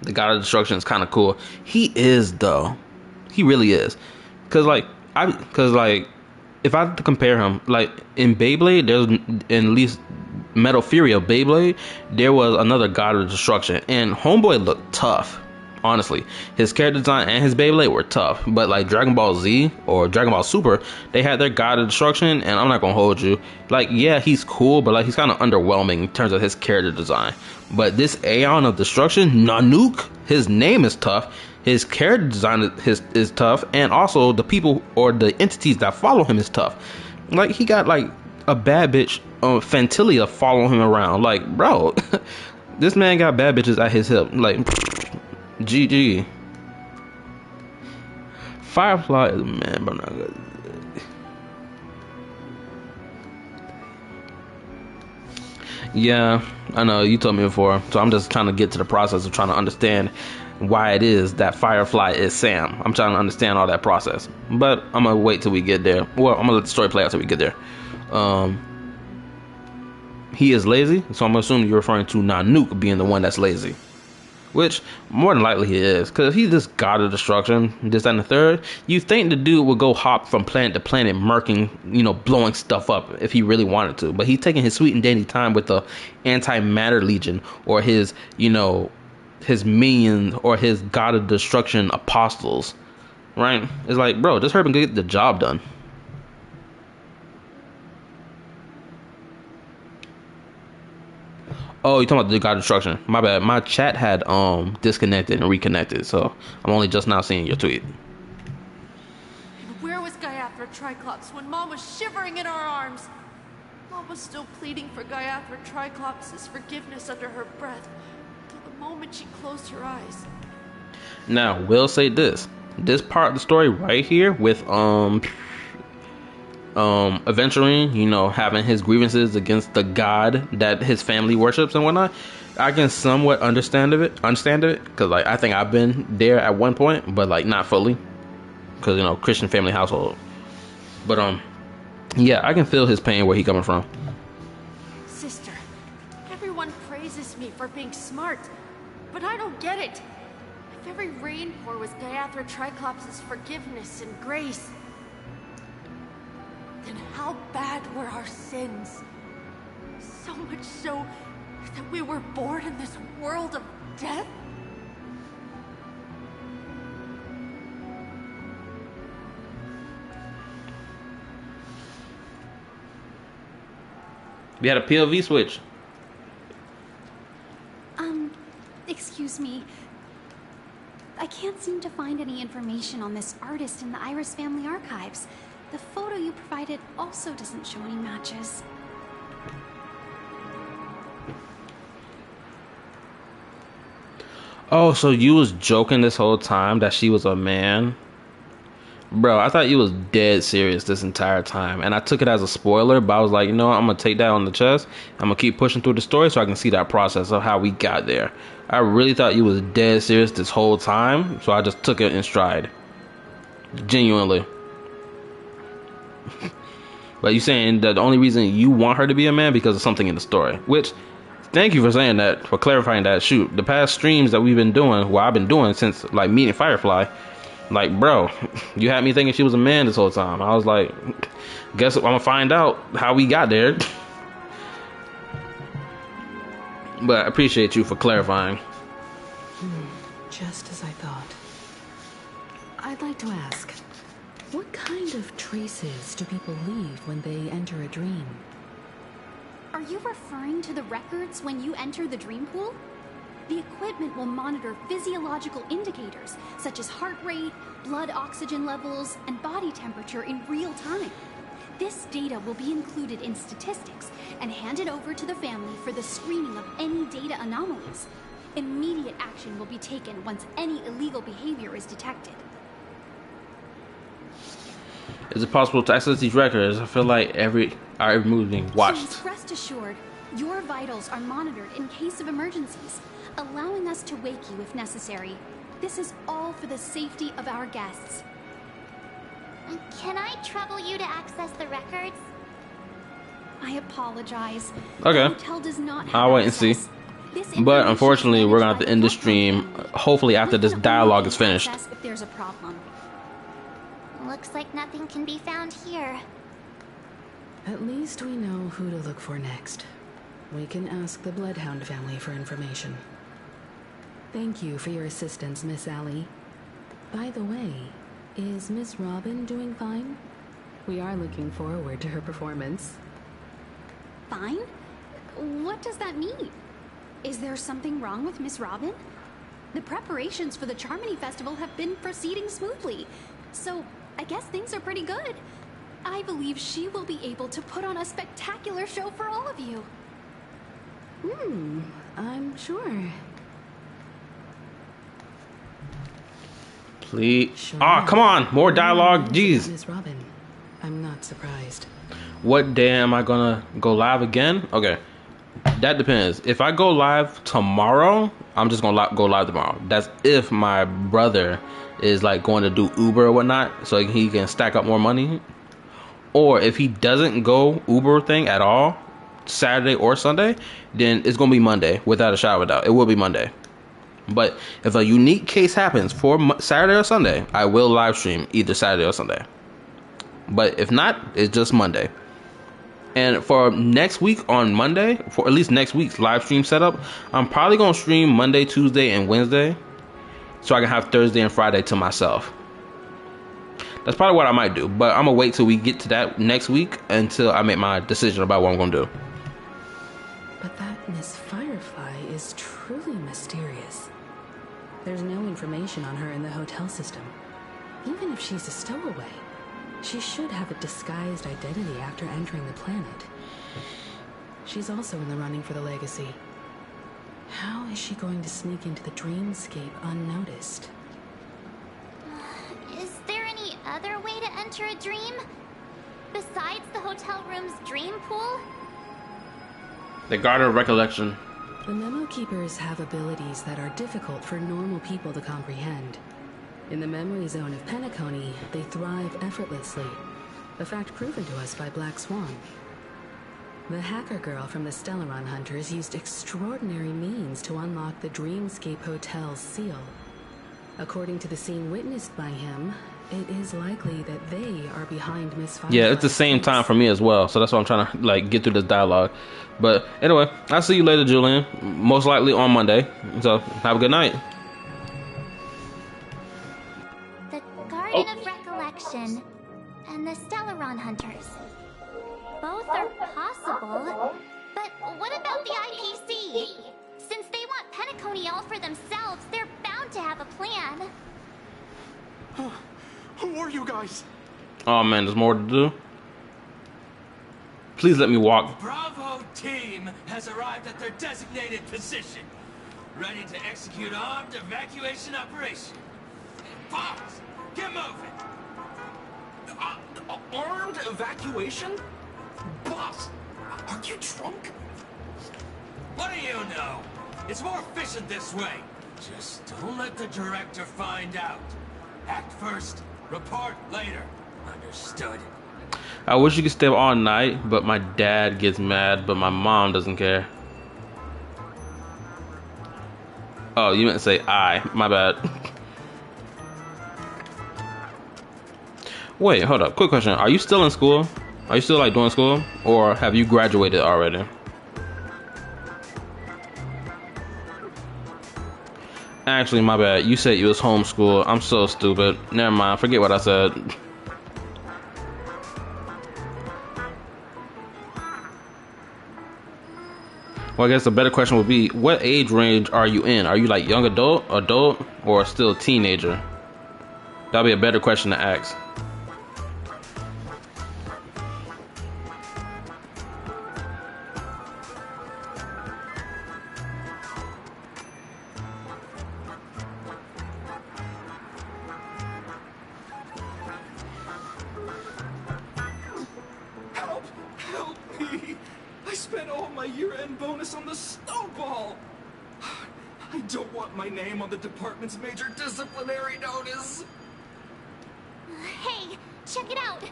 The god of destruction is kind of cool. He is though. He really is. Cause like if I had to compare him, like in Beyblade, there's at least Metal Fury of Beyblade, there was another god of destruction, and Homeboy looked tough. Honestly, his character design and his Beyblade were tough, but like Dragon Ball Z or Dragon Ball Super, they had their god of destruction, and I'm not gonna hold you, like, yeah, he's cool, but like he's kind of underwhelming in terms of his character design. But this Aeon of Destruction, Nanook, his name is tough, his character design is tough, and also the people or the entities that follow him is tough. Like, he got like a bad bitch, Fantilia, following him around. Like, bro, this man got bad bitches at his hip. Like, GG. Firefly is man, but not good. Yeah, I know you told me before, so I'm just trying to get to the process of trying to understand why it is that Firefly is Sam. I'm trying to understand all that process, but I'm gonna wait till we get there. Well, I'm gonna let the story play out till we get there. He is lazy, so I'm assuming you're referring to Nanook being the one that's lazy. Which, more than likely he is. Because if he's this god of destruction, this, that, and the third, you think the dude would go hop from planet to planet, murking, blowing stuff up if he really wanted to. But he's taking his sweet and dandy time with the Antimatter Legion, or his, his minions, or his god of destruction apostles. Right? It's like, bro, just hurry up and get the job done. Oh, you're talking about the God of Destruction. My bad. My chat had disconnected and reconnected, so I'm only just now seeing your tweet. And where was Gaiathra Triclops when Mom was shivering in our arms? Mom was still pleading for Gaiathra Triclops' forgiveness under her breath, till the moment she closed her eyes. Now, we'll say this. This part of the story right here with Aventurine, having his grievances against the god that his family worships and whatnot, I can somewhat understand it, because like I think I've been there at one point, but like not fully, because Christian family household. But yeah, I can feel his pain where he coming from. Sister, everyone praises me for being smart, But I don't get it. If every rain pour was Gaiathra Triclops' forgiveness and grace, then how bad were our sins? So much so that we were born in this world of death? We had a POV switch. Excuse me. I can't seem to find any information on this artist in the Iris family archives. The photo you provided also doesn't show any matches. Oh, so you was joking this whole time that she was a man? Bro, I thought you was dead serious this entire time. And I took it as a spoiler, but I was like, you know what? I'm going to take that on the chest. I'm going to keep pushing through the story so I can see that process of how we got there. I really thought you was dead serious this whole time, so I just took it in stride. Genuinely. But you saying that the only reason you want her to be a man because of something in the story. Which, thank you for saying that, for clarifying that. Shoot, the past streams that we've been doing, well, I've been doing since, like, meeting Firefly. Like, bro, you had me thinking she was a man this whole time. I was like, guess I'm gonna find out how we got there. But I appreciate you for clarifying. Just as I thought. I'd like to ask, what kind of traces do people leave when they enter a dream? Are you referring to the records when you enter the dream pool? The equipment will monitor physiological indicators such as heart rate, blood oxygen levels, and body temperature in real time. This data will be included in statistics and handed over to the family for the screening of any data anomalies. Immediate action will be taken once any illegal behavior is detected. Is it possible to access these records? I feel like every move is being watched. Please rest assured, your vitals are monitored in case of emergencies, allowing us to wake you if necessary. This is all for the safety of our guests. Can I trouble you to access the records? I apologize. Okay. The hotel does not have I'll wait and see. But unfortunately, we're gonna have to end the stream. Hopefully, after this dialogue is finished. If there's a problem. Looks like nothing can be found here. At least we know who to look for next. We can ask the Bloodhound family for information. Thank you for your assistance, Miss Allie. By the way, is Miss Robin doing fine? We are looking forward to her performance. Fine? What does that mean? Is there something wrong with Miss Robin? The preparations for the Charmony Festival have been proceeding smoothly, so I guess things are pretty good. I believe she will be able to put on a spectacular show for all of you. I'm sure. Please. Ah, come on. More dialogue. Jeez. Miss Robin, I'm not surprised. What day am I gonna go live again? Okay. That depends. If I go live tomorrow, I'm just gonna go live tomorrow. That's if my brother is like going to do Uber or whatnot, so he can stack up more money. Or if he doesn't go Uber thing at all, Saturday or Sunday, then it's gonna be Monday, without a shadow of a doubt. It will be Monday. But if a unique case happens for Saturday or Sunday, I will live stream either Saturday or Sunday. But if not, it's just Monday. And for next week on Monday, for at least next week's live stream setup, I'm probably gonna stream Monday, Tuesday, and Wednesday, so I can have Thursday and Friday to myself. That's probably what I might do, but I'm gonna wait till we get to that next week until I make my decision about what I'm gonna do. But that Miss Firefly is truly mysterious. There's no information on her in the hotel system. Even if she's a stowaway, she should have a disguised identity after entering the planet. She's also in the running for the legacy. How is she going to sneak into the dreamscape unnoticed? Is there any other way to enter a dream? Besides the hotel room's dream pool? The Garden of Recollection. The Memo Keepers have abilities that are difficult for normal people to comprehend. In the memory zone of Penacony, they thrive effortlessly, a fact proven to us by Black Swan. The hacker girl from the Stellaron Hunters used extraordinary means to unlock the Dreamscape Hotel's seal. According to the scene witnessed by him, it is likely that they are behind Miss Firefly. Yeah, it's the same time for me as well, so that's why I'm trying to like get through this dialogue. But anyway, I'll see you later, Julian. Most likely on Monday. So have a good night. The Garden of Recollection and the Stellaron Hunters. Both are possible, but what about the IPC? Since they want Penacony all for themselves, they're bound to have a plan. Who are you guys? Oh man, there's more to do. Please let me walk. Bravo team has arrived at their designated position, ready to execute armed evacuation operation. Boss, get moving. Armed evacuation? Boss, are you drunk? What do you know? It's more efficient this way. Just don't let the director find out. Act first, report later. Understood? I wish you could stay up all night, but my dad gets mad, but my mom doesn't care. Oh, you meant to say I. My bad. Wait, hold up. Quick question. Are you still in school? Are you still like doing school? Or have you graduated already? Actually, my bad. You said you was homeschooled. I'm so stupid. Never mind. Forget what I said. Well, I guess the better question would be, what age range are you in? Are you like young adult, or still teenager? That'd be a better question to ask. Help me! I spent all my year-end bonus on the snowball! I don't want my name on the department's major disciplinary notice! Hey, check it out!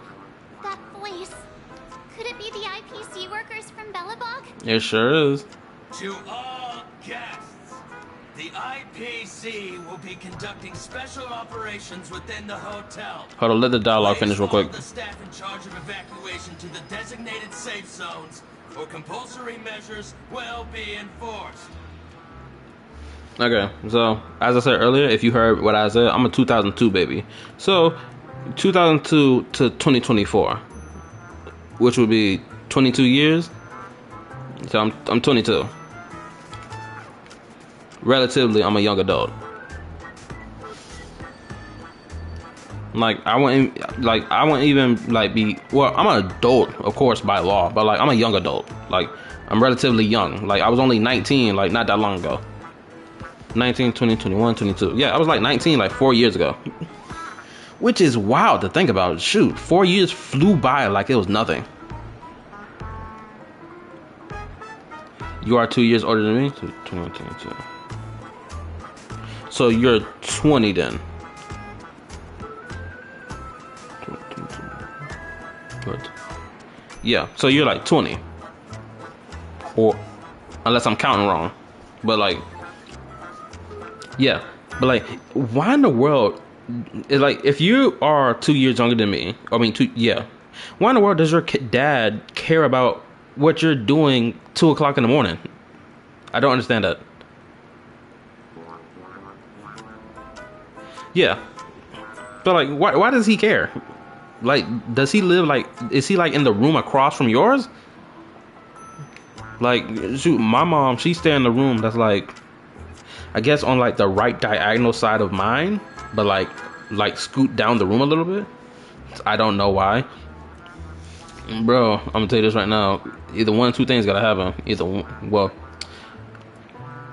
That voice. Could it be the IPC workers from Bellabog? It sure is. To all guests, the IPC will be conducting special operations within the hotel. Hold on, let the dialogue finish real quick. The staff in charge of evacuation to the designated safe zones or compulsory measures will be enforced. Okay, so as I said earlier, if you heard what I said, I'm a 2002 baby. So 2002 to 2024, which would be 22 years. So I'm 22. Relatively, I'm a young adult. Like I wouldn't even like be, well, I'm an adult, of course, by law, but like I'm a young adult. Like I'm relatively young. Like I was only 19, like not that long ago. 19, 20, 21, 22. Yeah, I was like 19 like 4 years ago. Which is wild to think about. Shoot, 4 years flew by like it was nothing. You are 2 years older than me? 21, 22. So you're 20 then. What? Yeah, so you're like 20. Or, unless I'm counting wrong. But like, yeah. But like, why in the world, like, if you are 2 years younger than me, I mean, why in the world does your dad care about what you're doing 2 o'clock in the morning? I don't understand that. Yeah. But like, why does he care? Like, does he live like, is he like in the room across from yours? Like, shoot, my mom, she stay in the room that's like, I guess on like the right diagonal side of mine, but like scoot down the room a little bit. I don't know why. Bro, I'm gonna tell you this right now. Either one of two things gotta happen.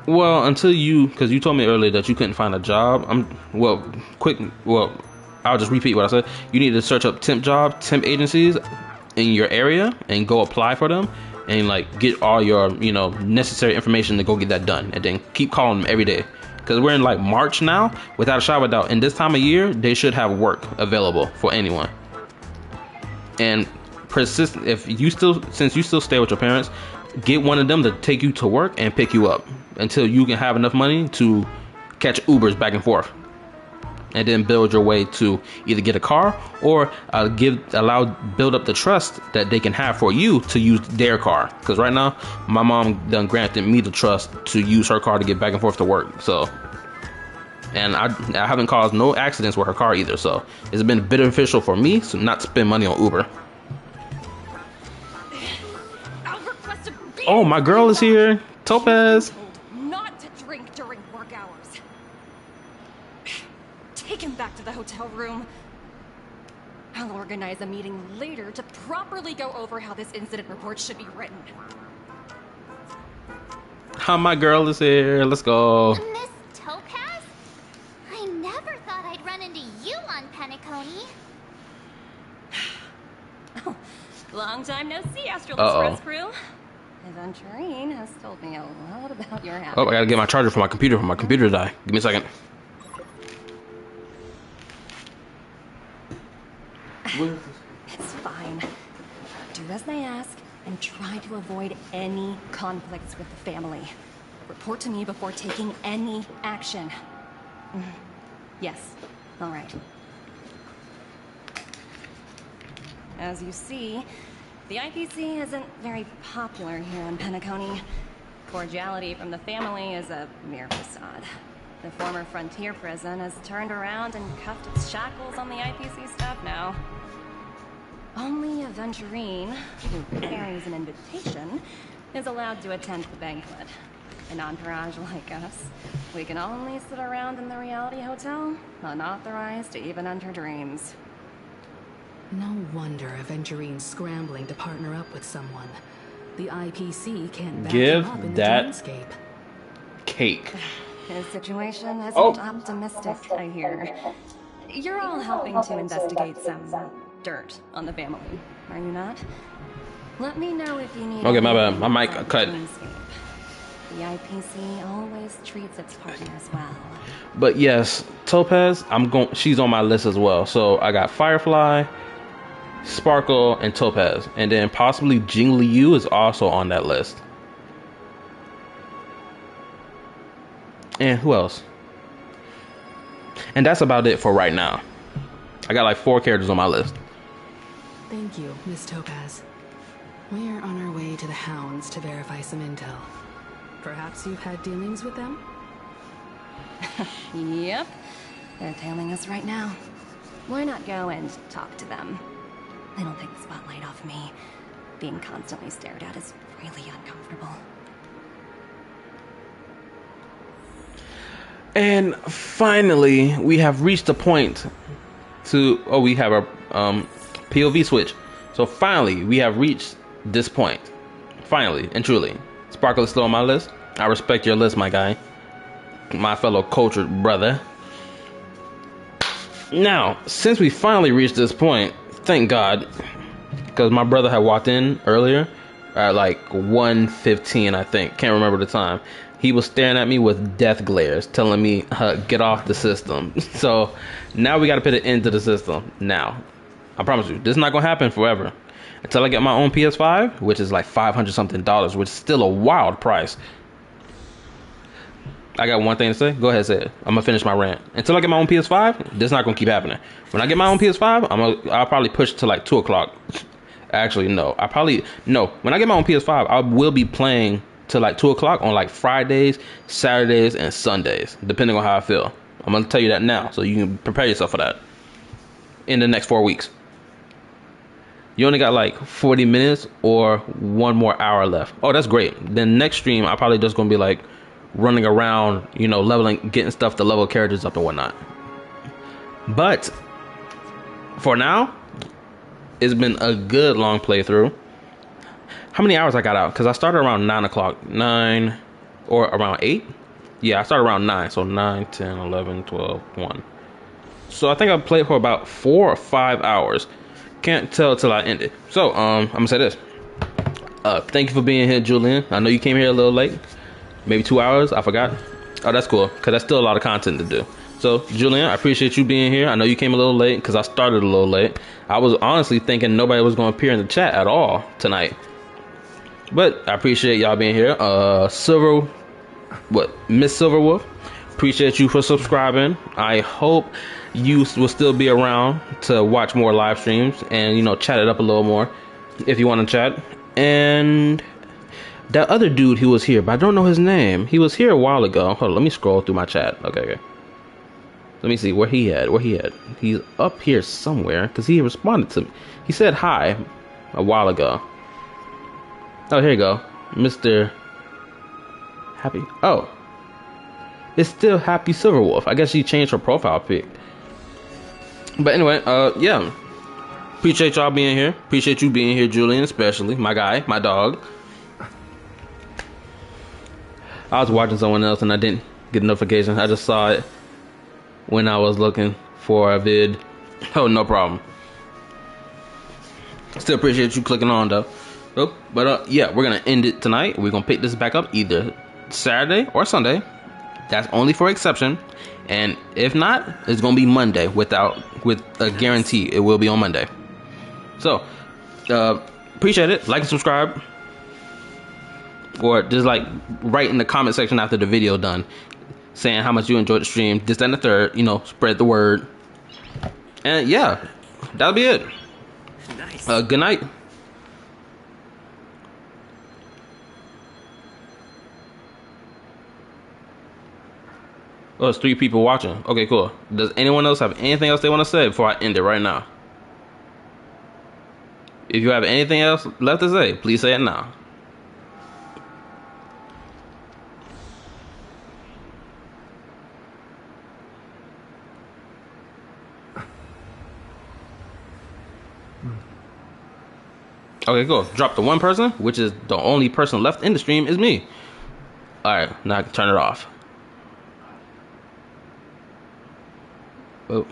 Well, until because you told me earlier that you couldn't find a job. I'll just repeat what I said. You need to search up temp agencies in your area and go apply for them and like get all your, necessary information to go get that done, and then keep calling them every day. Because we're in like March now, without a shadow of a doubt. In this time of year, they should have work available for anyone. And persistent. If you still, since you still stay with your parents, get one of them to take you to work and pick you up until you can have enough money to catch Ubers back and forth, and then build your way to either get a car or build up the trust that they can have for you to use their car. Because right now, my mom done granted me the trust to use her car to get back and forth to work. So, and I haven't caused no accidents with her car either. So it's been beneficial for me to not spend money on Uber. Oh, my girl is here, Topaz. Not to drink during work hours. Take him back to the hotel room. I'll organize a meeting later to properly go over how this incident report should be written. How my girl is here. Let's go. Miss Topaz? I never thought I'd run into you on Penacony. Long time no see, Astral Express crew. Aventurine has told me a lot about your habits. Oh, I gotta get my charger for my computer. To die. Give me a second. It's fine. Do as they ask and try to avoid any conflicts with the family. Report to me before taking any action. Yes. All right. As you see, the IPC isn't very popular here in Penacony. Cordiality from the family is a mere facade. The former frontier prison has turned around and cuffed its shackles on the IPC staff now. Only Aventurine, who carries an invitation, is allowed to attend the banquet. An entourage like us, we can only sit around in the reality hotel, unauthorized to even enter dreams. No wonder Aventurine's scrambling to partner up with someone. The IPC can't back him up in the dreamscape. Cake. His situation isn't optimistic, I hear. You're all helping to investigate some dirt on the family, are you not? Let me know if you need. Okay, my bad. My mic cut. The IPC always treats its partners well. But yes, Topaz, she's on my list as well. So I got Firefly, Sparkle, and Topaz, and then possibly Jing Liu is also on that list. And who else? And that's about it for right now. I got like 4 characters on my list. Thank you, Miss Topaz. We're on our way to the Hounds to verify some intel. Perhaps you've had dealings with them? Yep. They're tailing us right now. Why not go and talk to them? It'll take the spotlight off me. Being constantly stared at is really uncomfortable. And finally, we have reached a point we have our POV switch. So finally, we have reached this point. Finally and truly. Sparkle is still on my list. I respect your list, my guy. My fellow cultured brother. Now, since we finally reached this point, thank God, because my brother had walked in earlier at like 1:15, I think. Can't remember the time. He was staring at me with death glares, telling me, get off the system. So now we got to put an end to the system. Now, I promise you, this is not going to happen forever. Until I get my own PS5, which is like $500 something, which is still a wild price. I got one thing to say. Go ahead, say it. I'm gonna finish my rant. Until I get my own PS5, this is not gonna keep happening. When I get my own PS5, I'll probably push to like 2 o'clock. Actually, no. When I get my own PS5, I will be playing till like 2 o'clock on like Fridays, Saturdays, and Sundays, depending on how I feel. I'm gonna tell you that now, so you can prepare yourself for that. In the next 4 weeks. You only got like 40 minutes or 1 more hour left. Oh, that's great. Then next stream, I'm probably just gonna be like running around, leveling, getting stuff to level characters up and whatnot. But for now, it's been a good long playthrough. How many hours I got out? Because I started around 9 o'clock. 9 or around 8? Yeah, I started around 9. So 9, 10, 11, 12, 1. So I think I played for about 4 or 5 hours. Can't tell till I end it. So I'm gonna say this. Thank you for being here, Julian. I know you came here a little late. Maybe 2 hours. I forgot. Oh, that's cool. Because that's still a lot of content to do. So, Julian, I appreciate you being here. I know you came a little late because I started a little late. I was honestly thinking nobody was going to appear in the chat at all tonight. But I appreciate y'all being here. Miss Silverwolf, appreciate you for subscribing. I hope you will still be around to watch more live streams and, you know, chat it up a little more if you want to chat. And that other dude, he was here, but I don't know his name. He was here a while ago. Hold on, let me scroll through my chat. Okay. Let me see where he at. He's up here somewhere because he responded to me. He said hi a while ago. Oh, here you go. Mr. Happy. Oh. It's still Happy Silverwolf. I guess she changed her profile pic. But anyway, yeah. Appreciate y'all being here. Appreciate you being here, Julian, especially. My guy, my dog. I was watching someone else and I didn't get a notification. I just saw it when I was looking for a vid. Oh, no problem. Still appreciate you clicking on though. Oh, but yeah, we're gonna end it tonight. We're gonna pick this back up either Saturday or Sunday. That's only for exception. And if not, it's gonna be Monday with a guarantee it will be on Monday. So appreciate it. Like and subscribe. Or just like write in the comment section after the video done saying how much you enjoyed the stream, this, that, and the third, you know, spread the word. And yeah, that'll be it. Nice. Good night. Oh, it's 3 people watching. Okay, cool. Does anyone else have anything else they want to say before I end it right now? If you have anything else left to say, please say it now. Okay, cool. Drop the one person, which is the only person left in the stream, is me. Alright, now I can turn it off. Oh.